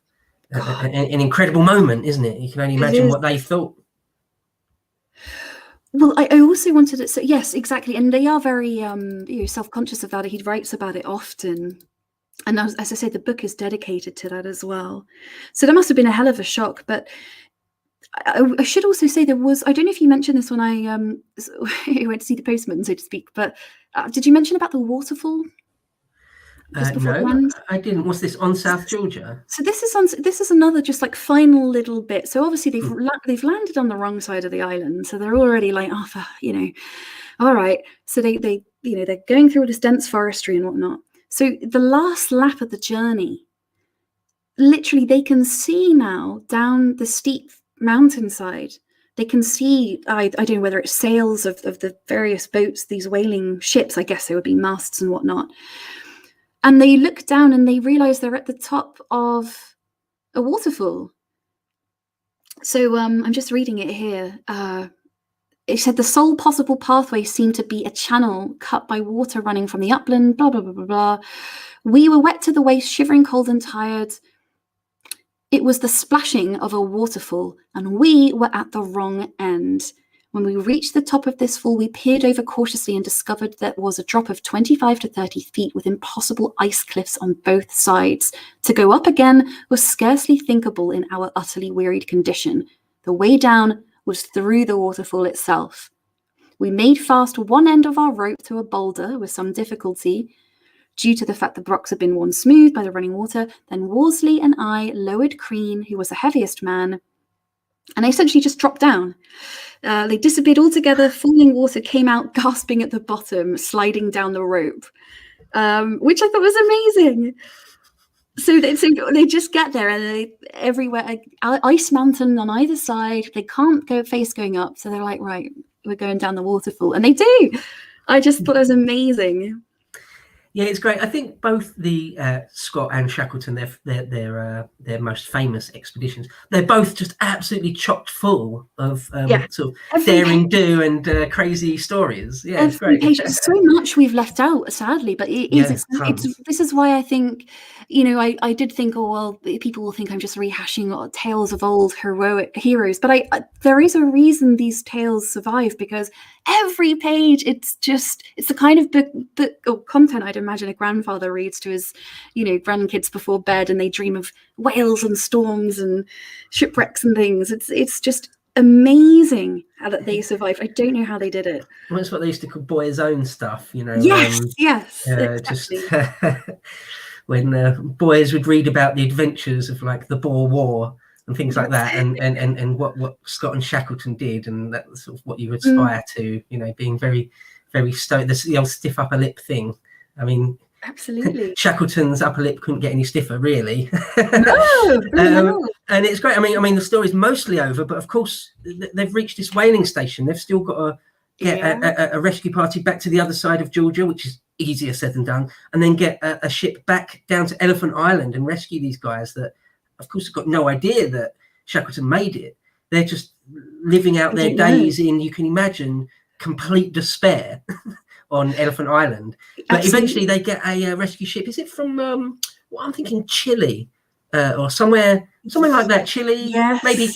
B: incredible moment, isn't it? You can only imagine what they thought.
A: Well, I also wanted to say, yes, exactly. And they are very self-conscious about it. He writes about it often. And as I said, the book is dedicated to that as well. So that must have been a hell of a shock. But I should also say there was, I don't know if you mentioned this when I went to see the postman, so to speak, but did you mention about the waterfall?
B: No, I didn't. What's this, on South Georgia?
A: So this is another just like final little bit. So obviously they've landed on the wrong side of the island, so they're already like, all right. So they're going through all this dense forestry and whatnot. So the last lap of the journey, literally they can see now down the steep mountainside. They can see, I don't know whether it's sails of the various boats, these whaling ships, I guess they would be masts and whatnot. And they look down and they realize they're at the top of a waterfall. So I'm just reading it here. It said the sole possible pathway seemed to be a channel cut by water running from the upland, blah, blah, blah, blah, blah. We were wet to the waist, shivering, cold and tired. It was the splashing of a waterfall, and we were at the wrong end. When we reached the top of this fall, we peered over cautiously and discovered there was a drop of 25 to 30 feet with impossible ice cliffs on both sides. To go up again was scarcely thinkable in our utterly wearied condition. The way down was through the waterfall itself. We made fast one end of our rope to a boulder with some difficulty, due to the fact the rocks had been worn smooth by the running water. Then Worsley and I lowered Crean, who was the heaviest man, and they essentially just dropped down. They disappeared altogether. Falling water came out, gasping at the bottom, sliding down the rope, which I thought was amazing. So they just get there, and they everywhere, ice mountain on either side. They can't face going up, so they're like, right, we're going down the waterfall, and they do. I just thought it was amazing.
B: Yeah, it's great. I think both the Scott and Shackleton, their most famous expeditions, they're both just absolutely chock full of sort of daring do and crazy stories. Yeah, it's great.
A: There's so much we've left out, sadly, but it is. This is why I think, I did think, oh well, people will think I'm just rehashing tales of old heroic heroes, but there is a reason these tales survive, because every page, it's the kind of book or content I'd imagine a grandfather reads to his grandkids before bed, and they dream of whales and storms and shipwrecks and things. It's just amazing how that they survived. I don't know how they did it.
B: Well, that's what they used to call boys' own stuff,
A: Yes, exactly.
B: Just when boys would read about the adventures of like the Boer War and things like that, and what Scott and Shackleton did, and that's sort of what you aspire to, being very, very stoic. The old stiff upper lip thing. I mean,
A: absolutely.
B: Shackleton's upper lip couldn't get any stiffer, really.
A: No.
B: And it's great. I mean, the story's mostly over, but of course they've reached this whaling station. They've still got to get a rescue party back to the other side of Georgia, which is easier said than done, and then get a ship back down to Elephant Island and rescue these guys that, of course, have got no idea that Shackleton made it. They're just living out their days in, you can imagine, complete despair on Elephant Island. But
A: Absolutely.
B: Eventually they get a rescue ship. Is it from, I'm thinking Chile or somewhere like that? Chile,
A: yes.
B: Maybe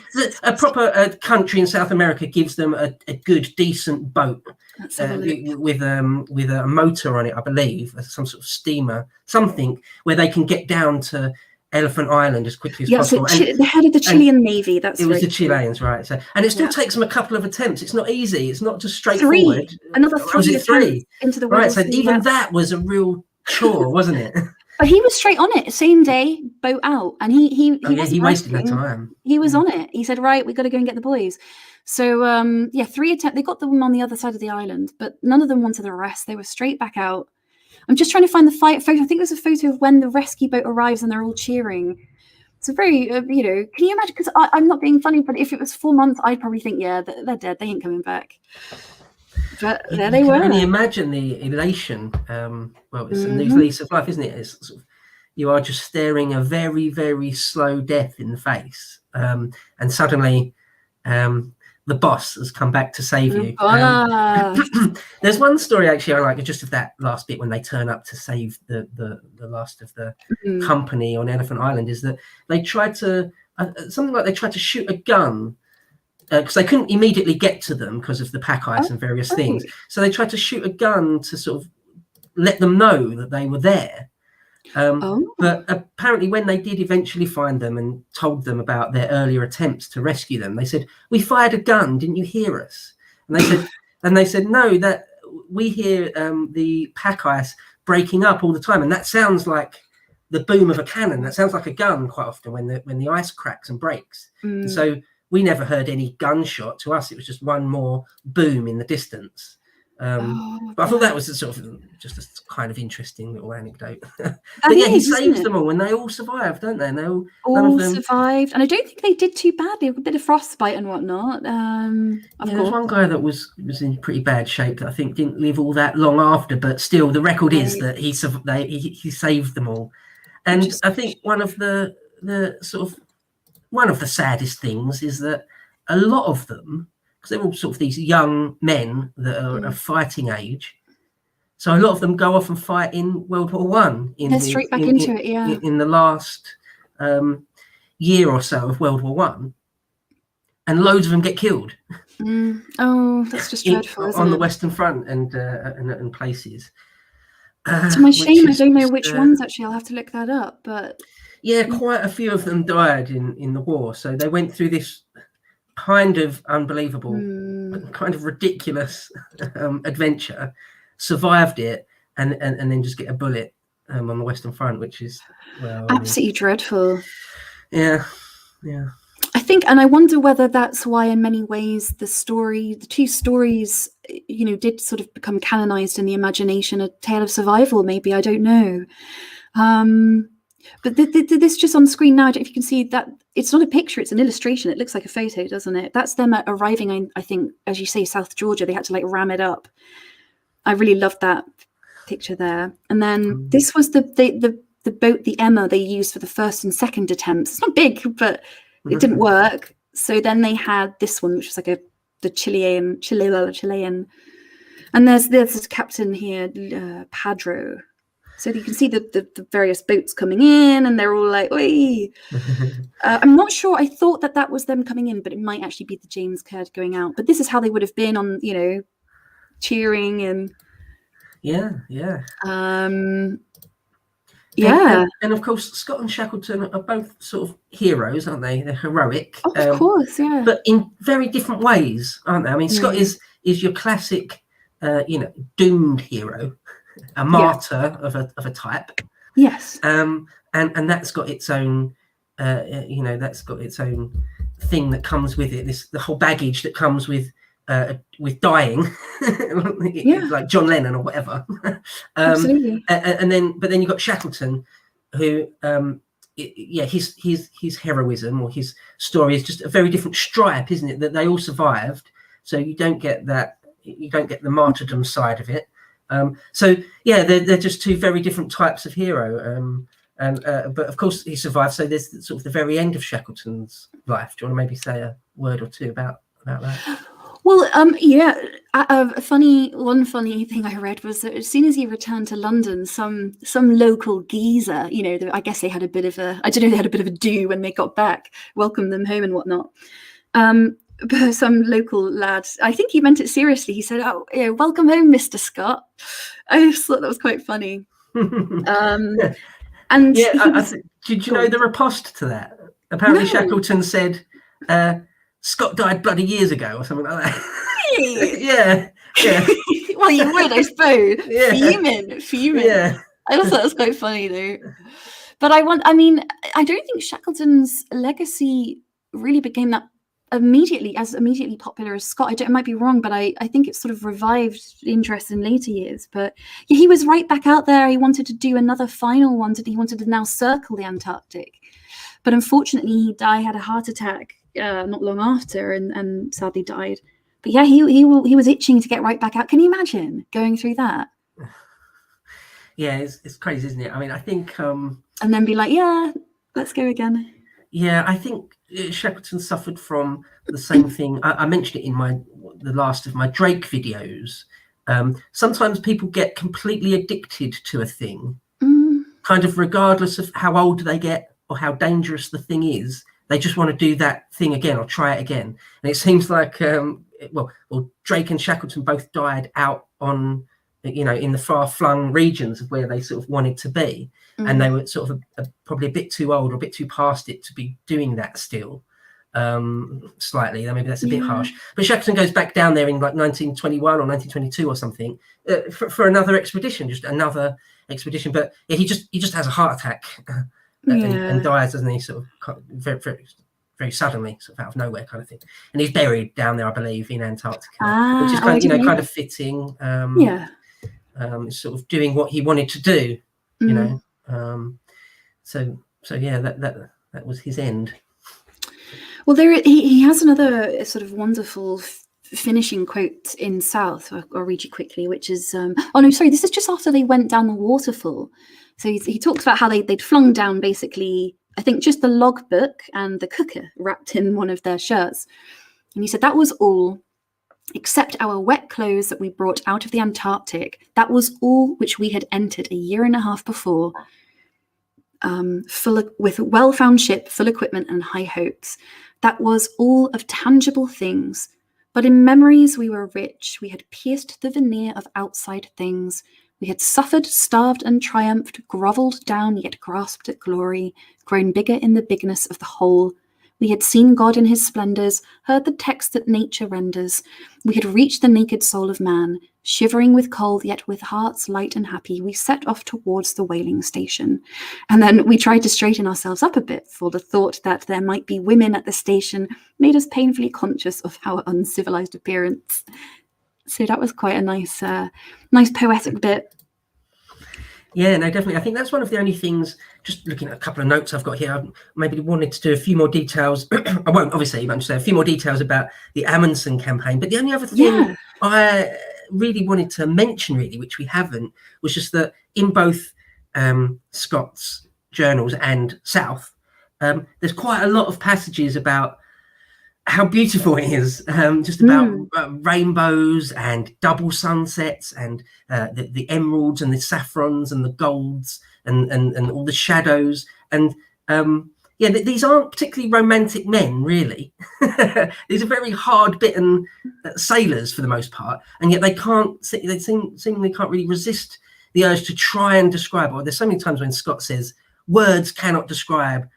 B: a proper country in South America gives them a good, decent boat with a motor on it, I believe, some sort of steamer, something where they can get down to Elephant Island as quickly as possible.
A: So the head of the Chilean Navy, it
B: was the Chileans, right? So, and it still takes them a couple of attempts. It's not easy. It's not just
A: Three
B: straightforward.
A: Another three into the world.
B: Right, so even that was a real chore, wasn't it?
A: But he was straight on it, same day, boat out, and he
B: wasted no time.
A: He was on it. He said, right, we got to go and get the boys. So 3 attempts. They got them on the other side of the island, but none of them wanted the rest. They were straight back out. I'm just trying to find the photo. I think there's a photo of when the rescue boat arrives and they're all cheering. It's a very, can you imagine? Because I'm not being funny, but if it was 4 months, I'd probably think, yeah, they're dead. They ain't coming back. But there they
B: You can
A: were.
B: only imagine the elation. Well, it's a new lease of life, isn't it? It's sort of, you are just staring a very, very slow death in the face, and suddenly the boss has come back to save you. There's one story actually I like, just of that last bit when they turn up to save the last of the company on Elephant Island, is that they tried to something like they tried to shoot a gun because they couldn't immediately get to them because of the pack ice and various things. So they tried to shoot a gun to sort of let them know that they were there. But apparently when they did eventually find them and told them about their earlier attempts to rescue them, they said, "We fired a gun, didn't you hear us?" And they said, "No, that we hear the pack ice breaking up all the time, and that sounds like the boom of a cannon. That sounds like a gun quite often when the ice cracks and breaks." And so we never heard any gunshot. To us, it was just one more boom in the distance. But I thought that was a sort of just a kind of interesting little anecdote. But yeah, he saves them all, and they all survived, don't they? And they all
A: survived, and I don't think they did too badly. A bit of frostbite and whatnot.
B: There's one guy that was in pretty bad shape that I think didn't live all that long after, but still, the record is that he saved them all. And I think one of the saddest things is that a lot of them, because they're all sort of these young men that are of fighting age, so a lot of them go off and fight in World War One.
A: They're straight back into it, yeah.
B: In the last year or so of World War One, and loads of them get killed.
A: Oh, that's just dreadful, isn't it?
B: On the Western Front and places.
A: To my shame, I don't know which ones actually. I'll have to look that up. But
B: yeah, quite a few of them died in the war. So they went through this kind of unbelievable, kind of ridiculous adventure, survived it, and then just get a bullet on the Western Front, which is
A: absolutely dreadful.
B: Yeah.
A: I think, and I wonder whether that's why, in many ways, the two stories, did sort of become canonized in the imagination. A tale of survival, maybe, I don't know. But this just on screen now, if you can see that it's not a picture, it's an illustration. It looks like a photo, doesn't it? That's them arriving, I think, as you say, South Georgia. They had to ram it up. I really loved that picture there. And then this was the boat, the Emma, they used for the first and second attempts. It's not big, but it didn't work. So then they had this one, which was like the Chilean. And there's this captain here, Padro. So you can see the various boats coming in, and they're all like, "Oi!" I'm not sure. I thought that was them coming in, but it might actually be the James Caird going out. But this is how they would have been on, cheering and
B: yeah. And of course, Scott and Shackleton are both sort of heroes, aren't they? They're heroic.
A: Of course, yeah.
B: But in very different ways, aren't they? I mean, Scott is your classic, doomed hero. A martyr of a type,
A: yes,
B: and that's got its own, that's got its own thing that comes with it. The whole baggage that comes with dying, like John Lennon or whatever.
A: Absolutely.
B: And then you've got Shackleton, who, his heroism or his story is just a very different stripe, isn't it? That they all survived, so you don't get that. You don't get the martyrdom side of it. They're just two very different types of hero. But of course he survived. So there's sort of the very end of Shackleton's life. Do you want to maybe say a word or two about that?
A: Well, one funny thing I read was that as soon as he returned to London, some local geezer, I guess they had a bit of a do when they got back, welcomed them home and whatnot. But some local lad, I think he meant it seriously. He said, "Oh, yeah, welcome home, Mr. Scott." I just thought that was quite funny. And
B: did you know the riposte to that? Apparently, Shackleton said, "Scott died bloody years ago," or something like that. Yeah.
A: Well, you would, I suppose. Fuming.
B: Yeah.
A: I just thought it was quite funny, though. But I don't think Shackleton's legacy really became that immediately popular as Scott. It might be wrong, but I think it sort of revived interest in later years. But yeah, he was right back out there. He wanted to do another final one. He wanted to now circle the Antarctic. But unfortunately, he had a heart attack not long after, and sadly died. But yeah, he was itching to get right back out. Can you imagine going through that?
B: Yeah, it's crazy, isn't it? I mean, I think
A: And then be like, yeah, let's go again.
B: yeah, I think Shackleton suffered from the same thing. I mentioned it in the last of my Drake videos. Sometimes people get completely addicted to a thing, kind of regardless of how old they get or how dangerous the thing is. They just want to do that thing again or try it again. And it seems like, well, Drake and Shackleton both died out on, in the far-flung regions of where they sort of wanted to be. And they were sort of probably a bit too old or a bit too past it to be doing that still. Slightly, maybe that's a bit harsh. But Shackleton goes back down there in like 1921 or 1922 or something for another expedition, just another expedition. But yeah, he just has a heart attack and dies, doesn't he? Sort of very, very, very suddenly, sort of out of nowhere, kind of thing. And he's buried down there, I believe, in Antarctica, which is kind of kind of fitting. Sort of doing what he wanted to do, So yeah, that was his end.
A: Well, he has another sort of wonderful finishing quote in South. I'll read you quickly, which is, this is just after they went down the waterfall. So he talks about how they'd flung down basically, I think, just the logbook and the cooker wrapped in one of their shirts. And he said, that was all, except our wet clothes that we brought out of the Antarctic. That was all which we had entered a year and a half before, with a well-found ship, full equipment and high hopes. That was all of tangible things. But in memories we were rich. We had pierced the veneer of outside things. We had suffered, starved and triumphed, grovelled down, yet grasped at glory, grown bigger in the bigness of the whole. We had seen God in his splendours, heard the text that nature renders. We had reached the naked soul of man. Shivering with cold, yet with hearts light and happy, we set off towards the whaling station. And then we tried to straighten ourselves up a bit, for the thought that there might be women at the station made us painfully conscious of our uncivilized appearance. So that was quite a nice poetic bit.
B: Yeah, no, definitely. I think that's one of the only things, just looking at a couple of notes I've got here, I maybe wanted to do a few more details. I won't obviously say a few more details about the Amundsen campaign, but the only other thing I really wanted to mention, really, which we haven't, was just that in both Scott's journals and South, there's quite a lot of passages about how beautiful it is, just about rainbows and double sunsets and the emeralds and the saffrons and the golds and all the shadows. And these aren't particularly romantic men, really. These are very hard-bitten sailors for the most part, and yet they seemingly can't really resist the urge to try and describe. Or there's so many times when Scott says words cannot describe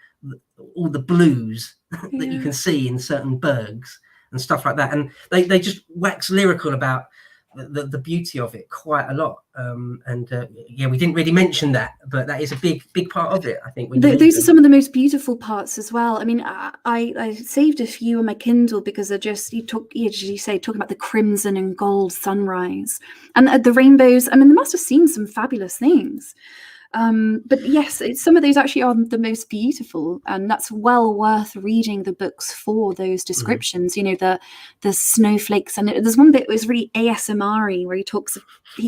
B: all the blues that you can see in certain bergs and stuff like that, and they just wax lyrical about the beauty of it quite a lot. We didn't really mention that, but that is a big part of it, I think.
A: Those are some of the most beautiful parts as well. I mean, I saved a few on my Kindle because they're just talking about the crimson and gold sunrise and the rainbows. I mean, they must have seen some fabulous things. But yes, some of those actually are the most beautiful, and that's well worth reading the books for those descriptions. The snowflakes, and there's one bit that was really ASMR-y where he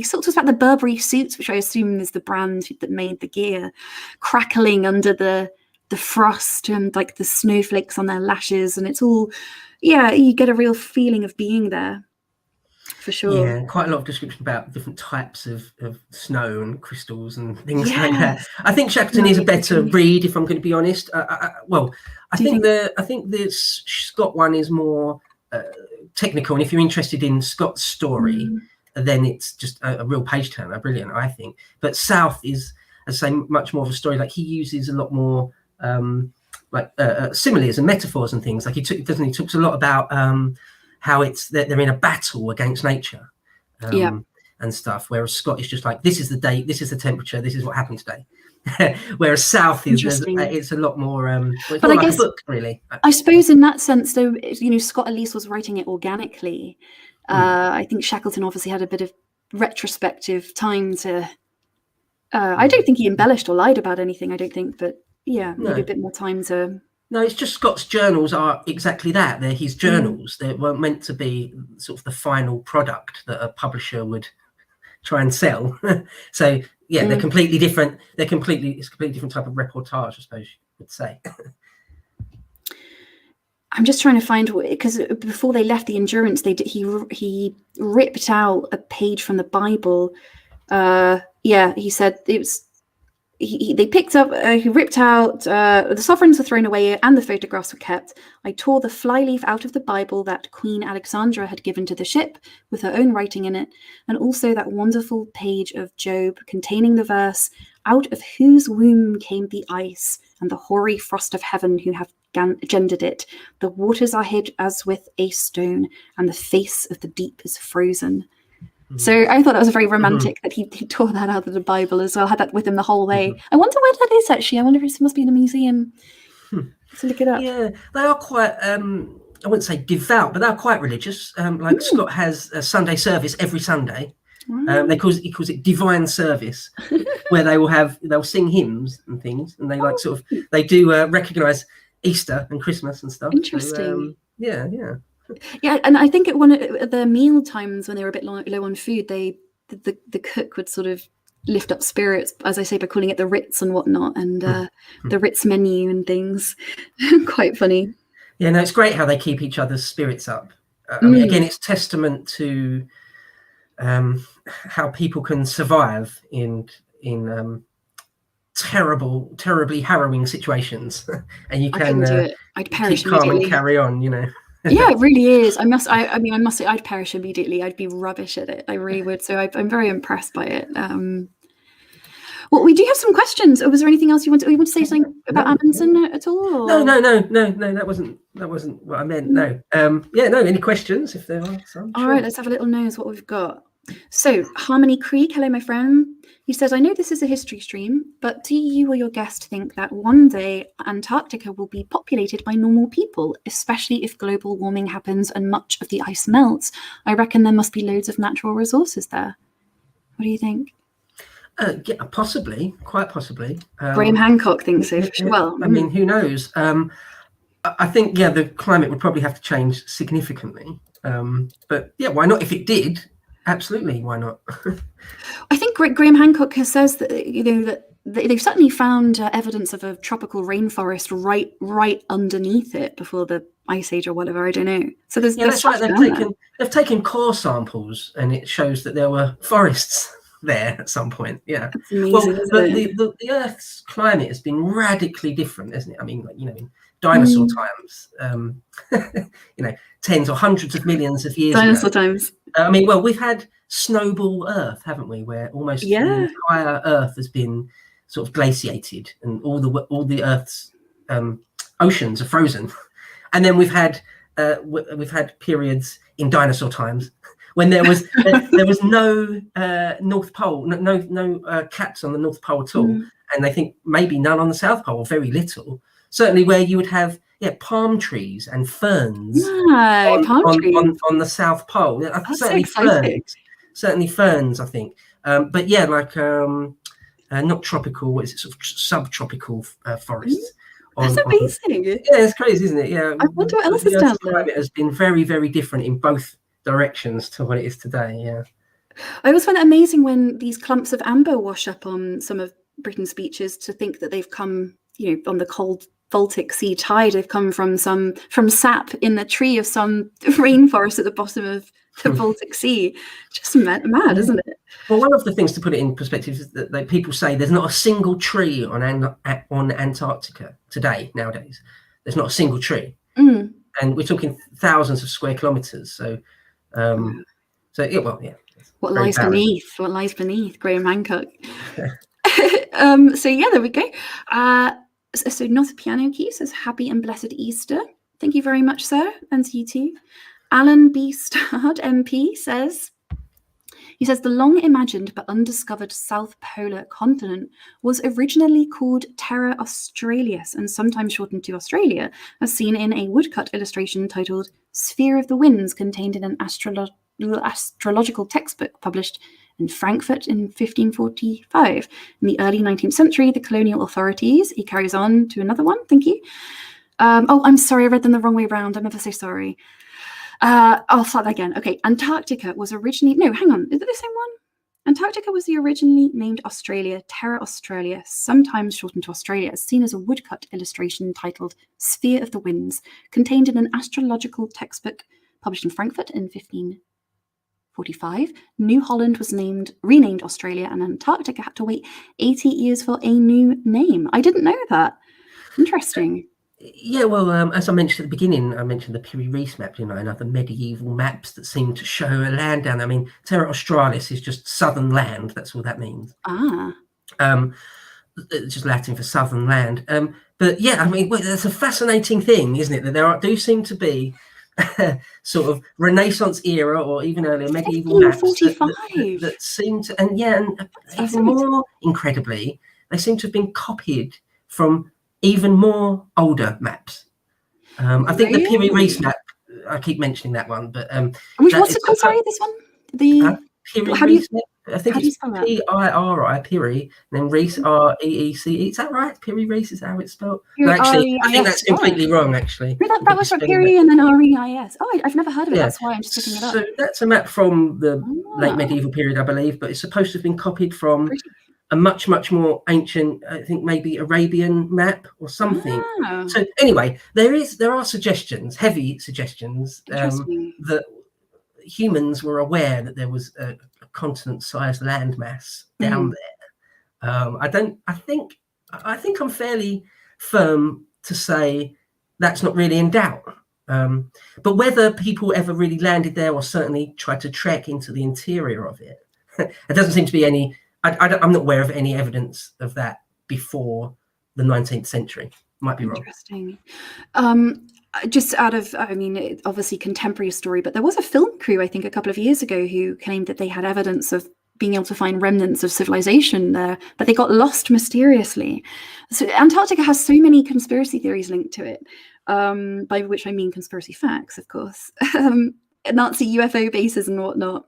A: sort of talks about the Burberry suits, which I assume is the brand that made the gear, crackling under the frost and like the snowflakes on their lashes, and it's all, you get a real feeling of being there. For sure.
B: Yeah, quite a lot of description about different types of snow and crystals and things like that. I think Shackleton is a better read, if I'm going to be honest. I think the Scott one is more technical, and if you're interested in Scott's story, then it's just a real page turner, brilliant, I think. But South is, as I say, much more of a story. Like, he uses a lot more similes and metaphors and things. Like he talks a lot about how it's that they're in a battle against nature, and stuff. Whereas Scott is just like, this is the date, this is the temperature, this is what happened today. Whereas South is it's a lot more. But I guess, a book, really.
A: I suppose in that sense, though, Scott at least was writing it organically. I think Shackleton obviously had a bit of retrospective time to. I don't think he embellished or lied about anything. I don't think, but Yeah, maybe a
B: No.
A: bit more time to.
B: No, it's just Scott's journals are exactly that. They're his
A: Mm.
B: journals. They weren't meant to be sort of the final product that a publisher would try and sell. So yeah, they're
A: Mm.
B: completely different. It's a completely different type of reportage, I suppose you would say.
A: I'm just trying to find, because before they left the Endurance, he ripped out a page from the Bible. Yeah, he said it was. They picked up. He ripped out. The sovereigns were thrown away, and the photographs were kept. I tore the flyleaf out of the Bible that Queen Alexandra had given to the ship, with her own writing in it, and also that wonderful page of Job containing the verse, "Out of whose womb came the ice, and the hoary frost of heaven who have gendered it. The waters are hid as with a stone, and the face of the deep is frozen." So I thought that was very romantic that he tore that out of the Bible as well, had that with him the whole way. I wonder where that is, actually. I wonder if it must be in a museum. To look it up.
B: Yeah, they are quite, I wouldn't say devout, but they're quite religious. Like Scott has a Sunday service every Sunday. He calls it divine service, where they'll sing hymns and things, and they they do recognise Easter and Christmas and stuff.
A: Interesting.
B: So, yeah.
A: Yeah, and I think at their meal times when they were a bit low on food, the cook would sort of lift up spirits, as I say, by calling it the Ritz and whatnot, and the Ritz menu and things. Quite funny.
B: Yeah, no, it's great how they keep each other's spirits up. I mean, again, it's testament to how people can survive in terribly harrowing situations, and you can
A: do it. I'd perish
B: keep calm
A: immediately.
B: and carry on.
A: Yeah, it really is. I must say, I'd perish immediately. I'd be rubbish at it. I really would. So I'm very impressed by it. Well, we do have some questions. Or was there anything else you want to say something about Amundsen at all?
B: Or? No. That wasn't what I meant. No. Any questions if there are some?
A: All right, let's have a little nose what we've got. So, Harmony Creek, hello, my friend. He says, I know this is a history stream, but do you or your guest think that one day Antarctica will be populated by normal people, especially if global warming happens and much of the ice melts? I reckon there must be loads of natural resources there. What do you think?
B: Yeah, possibly, quite possibly.
A: Graham Hancock thinks so. Well,
B: I mean, who knows? I think, the climate would probably have to change significantly. But yeah, why not? If it did, absolutely, why not?
A: I think Graham Hancock says that that they've certainly found evidence of a tropical rainforest right underneath it before the ice age or whatever. I don't know. So that's right.
B: They've taken core samples, and it shows that there were forests there at some point. Yeah.
A: That's amazing,
B: the Earth's climate has been radically different, isn't it? I mean, in dinosaur times, tens or hundreds of millions of years
A: dinosaur
B: ago.
A: Times.
B: I mean, well, we've had snowball Earth, haven't we? Where almost the entire Earth has been sort of glaciated, and all the Earth's oceans are frozen. And then we've had periods in dinosaur times when there was no North Pole, no caps on the North Pole at all, and I think maybe none on the South Pole, or very little. Certainly, where you would have palm trees and ferns on the South Pole.
A: That's
B: certainly
A: so exciting.
B: Certainly ferns, I think. But yeah, like not tropical. What is it? Sort of subtropical forests.
A: That's amazing.
B: Yeah, it's crazy, isn't it? Yeah.
A: I wonder what else is down there.
B: Climate has been very, very different in both directions to what it is today. Yeah.
A: I always find it amazing when these clumps of amber wash up on some of Britain's beaches, to think that they've come, on the cold Baltic Sea tide, they've come from sap in the tree of some rainforest at the bottom of the Baltic Sea. Just mad, isn't it?
B: Well, one of the things to put it in perspective is that people say there's not a single tree on Antarctica nowadays. There's not a single tree, and we're talking thousands of square kilometers. So, yeah.
A: What lies beneath? Graham Hancock. So yeah, there we go. So Not a Piano Key says, happy and blessed Easter. Thank you very much, sir, and to you too. Alan B. Stard, MP, says, the long-imagined but undiscovered South Polar continent was originally called Terra Australis, and sometimes shortened to Australia, as seen in a woodcut illustration titled Sphere of the Winds, contained in an astrological textbook published in Frankfurt in 1545. In the early 19th century, the colonial authorities, he carries on to another one, thank you. Oh, I'm sorry, I read them the wrong way around. I'm ever so sorry. I'll start that again. Okay, Antarctica was originally, no, hang on, is it the same one? Antarctica was the originally named Australia, Terra Australia, sometimes shortened to Australia, as seen as a woodcut illustration titled Sphere of the Winds, contained in an astrological textbook published in Frankfurt in 1545. New Holland was renamed Australia, and Antarctica had to wait 80 years for a new name. I didn't know that. Interesting.
B: Yeah, well, as I mentioned at the beginning, I mentioned the Piri-Reis map, and other medieval maps that seem to show a land down there. I mean, Terra Australis is just southern land. That's what that means. It's just Latin for southern land. But yeah, I mean, that's a fascinating thing, isn't it? That there do seem to be sort of Renaissance era or even earlier medieval maps that seem to, and even more incredibly, they seem to have been copied from even more older maps. I think the Piri-Reis map, I keep mentioning that one, but
A: what's it called? Sorry, this one? The
B: Piri-Reis map. I think it's Piri, Piri, and then Reis, Reece. Is that right? Piri-Reis is how it's spelled? No, actually, I think that's completely wrong, actually.
A: No, that was for Piri and then Reis. Oh, I've never heard of it. That's why I'm just looking it up.
B: So that's a map from the late medieval period, I believe, but it's supposed to have been copied from a much, much more ancient, I think maybe Arabian map or something. So anyway, there are suggestions, heavy suggestions, that humans were aware that there was a continent-sized landmass down there. I think I'm fairly firm to say that's not really in doubt. But whether people ever really landed there or certainly tried to trek into the interior of it, there doesn't seem to be any. I'm not aware of any evidence of that before the 19th century. Might be wrong.
A: Interesting. Just out of, obviously contemporary story, but there was a film crew, I think, a couple of years ago who claimed that they had evidence of being able to find remnants of civilization there, but they got lost mysteriously. So Antarctica has so many conspiracy theories linked to it, by which I mean conspiracy facts, of course. Nazi UFO bases and whatnot.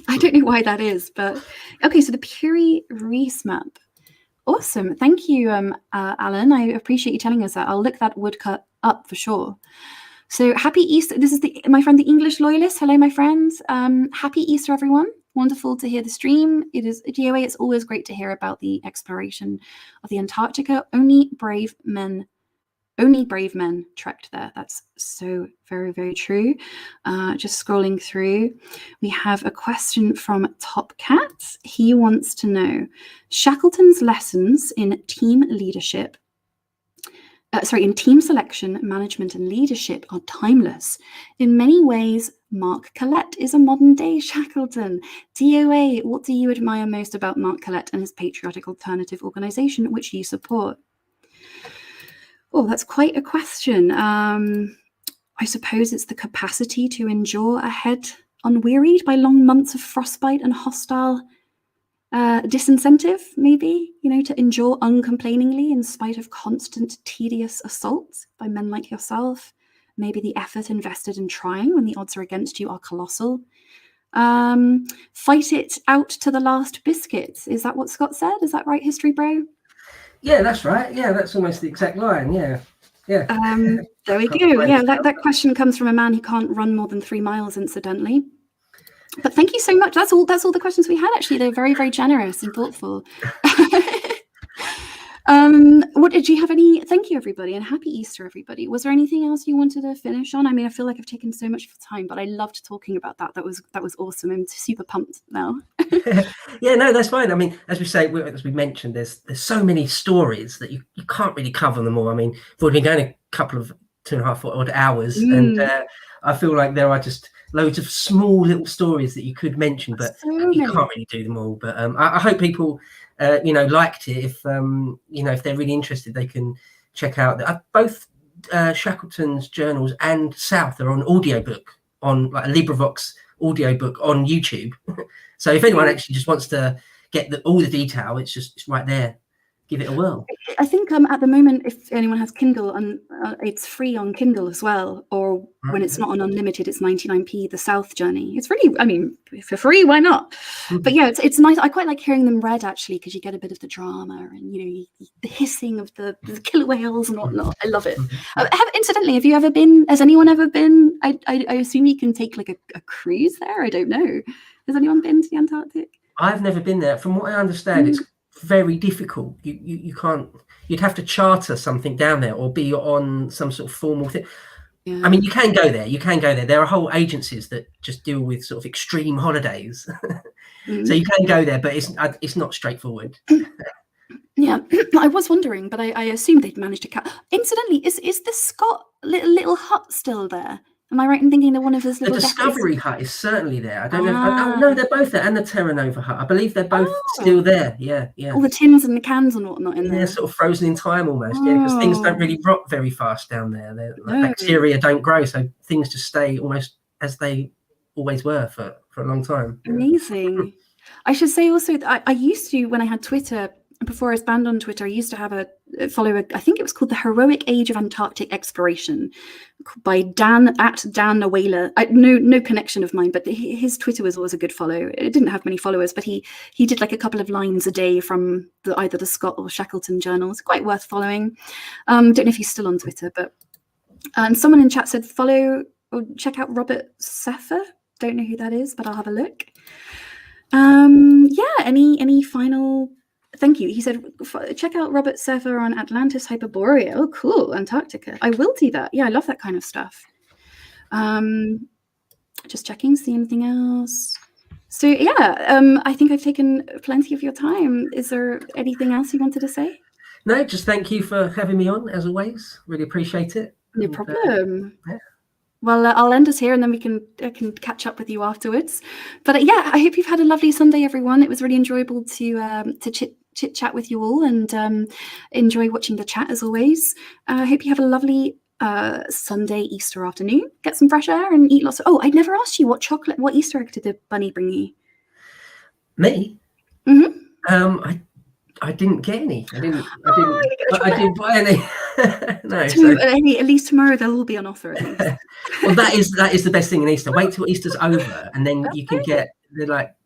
A: I don't know why that is, but okay, so the Piri-Reis map. Awesome. Thank you, Alan. I appreciate you telling us that. I'll look that woodcut up for sure. So happy Easter. This is my friend, the English loyalist. Hello, my friends. Happy Easter, everyone. Wonderful to hear the stream. It is DOA. It's always great to hear about the exploration of the Antarctica. Only brave men trekked there. That's so very, very true. Just scrolling through, we have a question from Top Cat. He wants to know Shackleton's lessons in team leadership. In team selection, management, and leadership are timeless. In many ways, Mark Collett is a modern-day Shackleton. DOA, what do you admire most about Mark Collett and his patriotic alternative organisation, which you support? Oh, that's quite a question. I suppose it's the capacity to endure ahead unwearied by long months of frostbite and hostile disincentive, maybe, to endure uncomplainingly in spite of constant tedious assault by men like yourself. Maybe the effort invested in trying when the odds are against you are colossal. Fight it out to the last biscuit. Is that what Scott said? Is that right, history bro?
B: Yeah, that's right. Yeah, that's almost the exact line. Yeah.
A: There we go. Yeah, that question comes from a man who can't run more than 3 miles, incidentally. But thank you so much. That's all the questions we had, actually. They're very, very generous and thoughtful. What did you have any? Thank you, everybody, and happy Easter, everybody. Was there anything else you wanted to finish on? I mean, I feel like I've taken so much time, but I loved talking about that. That was awesome. I'm super pumped now.
B: Yeah, no, that's fine. I mean, as we mentioned, there's so many stories that you can't really cover them all. I mean, we've been going a couple of 2.5 odd hours, and I feel like there are just loads of small little stories that you could mention, but you can't really do them all. But I hope people liked it. If if they're really interested, they can check out both Shackleton's journals and South are on audiobook, on like a LibriVox audiobook on YouTube. So if anyone actually just wants to get all the detail, it's right there. give it a whirl.
A: I think at the moment, if anyone has Kindle, it's free on Kindle as well, or when it's not on unlimited, it's 99p. The South Journey. It's really, I mean, for free, why not? But yeah, it's nice. I quite like hearing them read actually, because you get a bit of the drama and the hissing of the killer whales and whatnot. I love it. Incidentally, has anyone ever been? I assume you can take like a cruise there. I don't know. Has anyone been to the Antarctic?
B: I've never been there. From what I understand, it's very difficult. You can't. You'd have to charter something down there or be on some sort of formal thing. Yeah. I mean, you can go there. There are whole agencies that just deal with sort of extreme holidays, so you can go there, but it's not straightforward.
A: Yeah, I was wondering, but I assumed they'd managed to catch. Incidentally, is the Scott little hut still there? Am I right in thinking that one of his little
B: Discovery hut is certainly there? I don't know. No, they're both there, and the Terra Nova hut. I believe they're both still there. Yeah.
A: All the tins and the cans and whatnot in there.
B: They're sort of frozen in time almost. Yeah, because things don't really rot very fast down there. Bacteria don't grow, so things just stay almost as they always were for a long time.
A: Amazing. I should say also that I used to, when I had Twitter, before I was banned on Twitter, I used to have I think it was called The Heroic Age of Antarctic Exploration by Dan Nawala. No connection of mine, but his Twitter was always a good follow. It didn't have many followers, but he did like a couple of lines a day from either the Scott or Shackleton journals. Quite worth following. Don't know if he's still on Twitter, but and someone in chat said follow or check out Robert Seffer. Don't know who that is, but I'll have a look. Yeah, any final. Thank you. He said, check out Robert Seffer on Atlantis Hyperborea. Oh, cool. Antarctica. I will do that. Yeah, I love that kind of stuff. Just checking, see anything else. So, yeah, I think I've taken plenty of your time. Is there anything else you wanted to say?
B: No, just thank you for having me on, as always. Really appreciate it.
A: No problem. Yeah. Well, I'll end us here, and then I can catch up with you afterwards. But yeah, I hope you've had a lovely Sunday, everyone. It was really enjoyable to chit chat with you all, and enjoy watching the chat as always. I hope you have a lovely Sunday, Easter afternoon. Get some fresh air and eat lots of. Oh, I never asked you what Easter egg did the bunny bring you?
B: Me? I didn't get any. I didn't buy any. No.
A: At least tomorrow they'll all be on offer. At least.
B: Well, that is the best thing in Easter. Wait till Easter's over, and then you can get.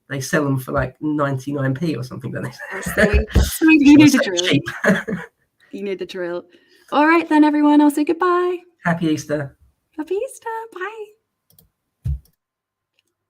B: They sell them for like 99p or something, don't they?
A: So you know the drill. You know the drill. All right then, everyone. I'll say goodbye.
B: Happy Easter.
A: Happy Easter. Bye.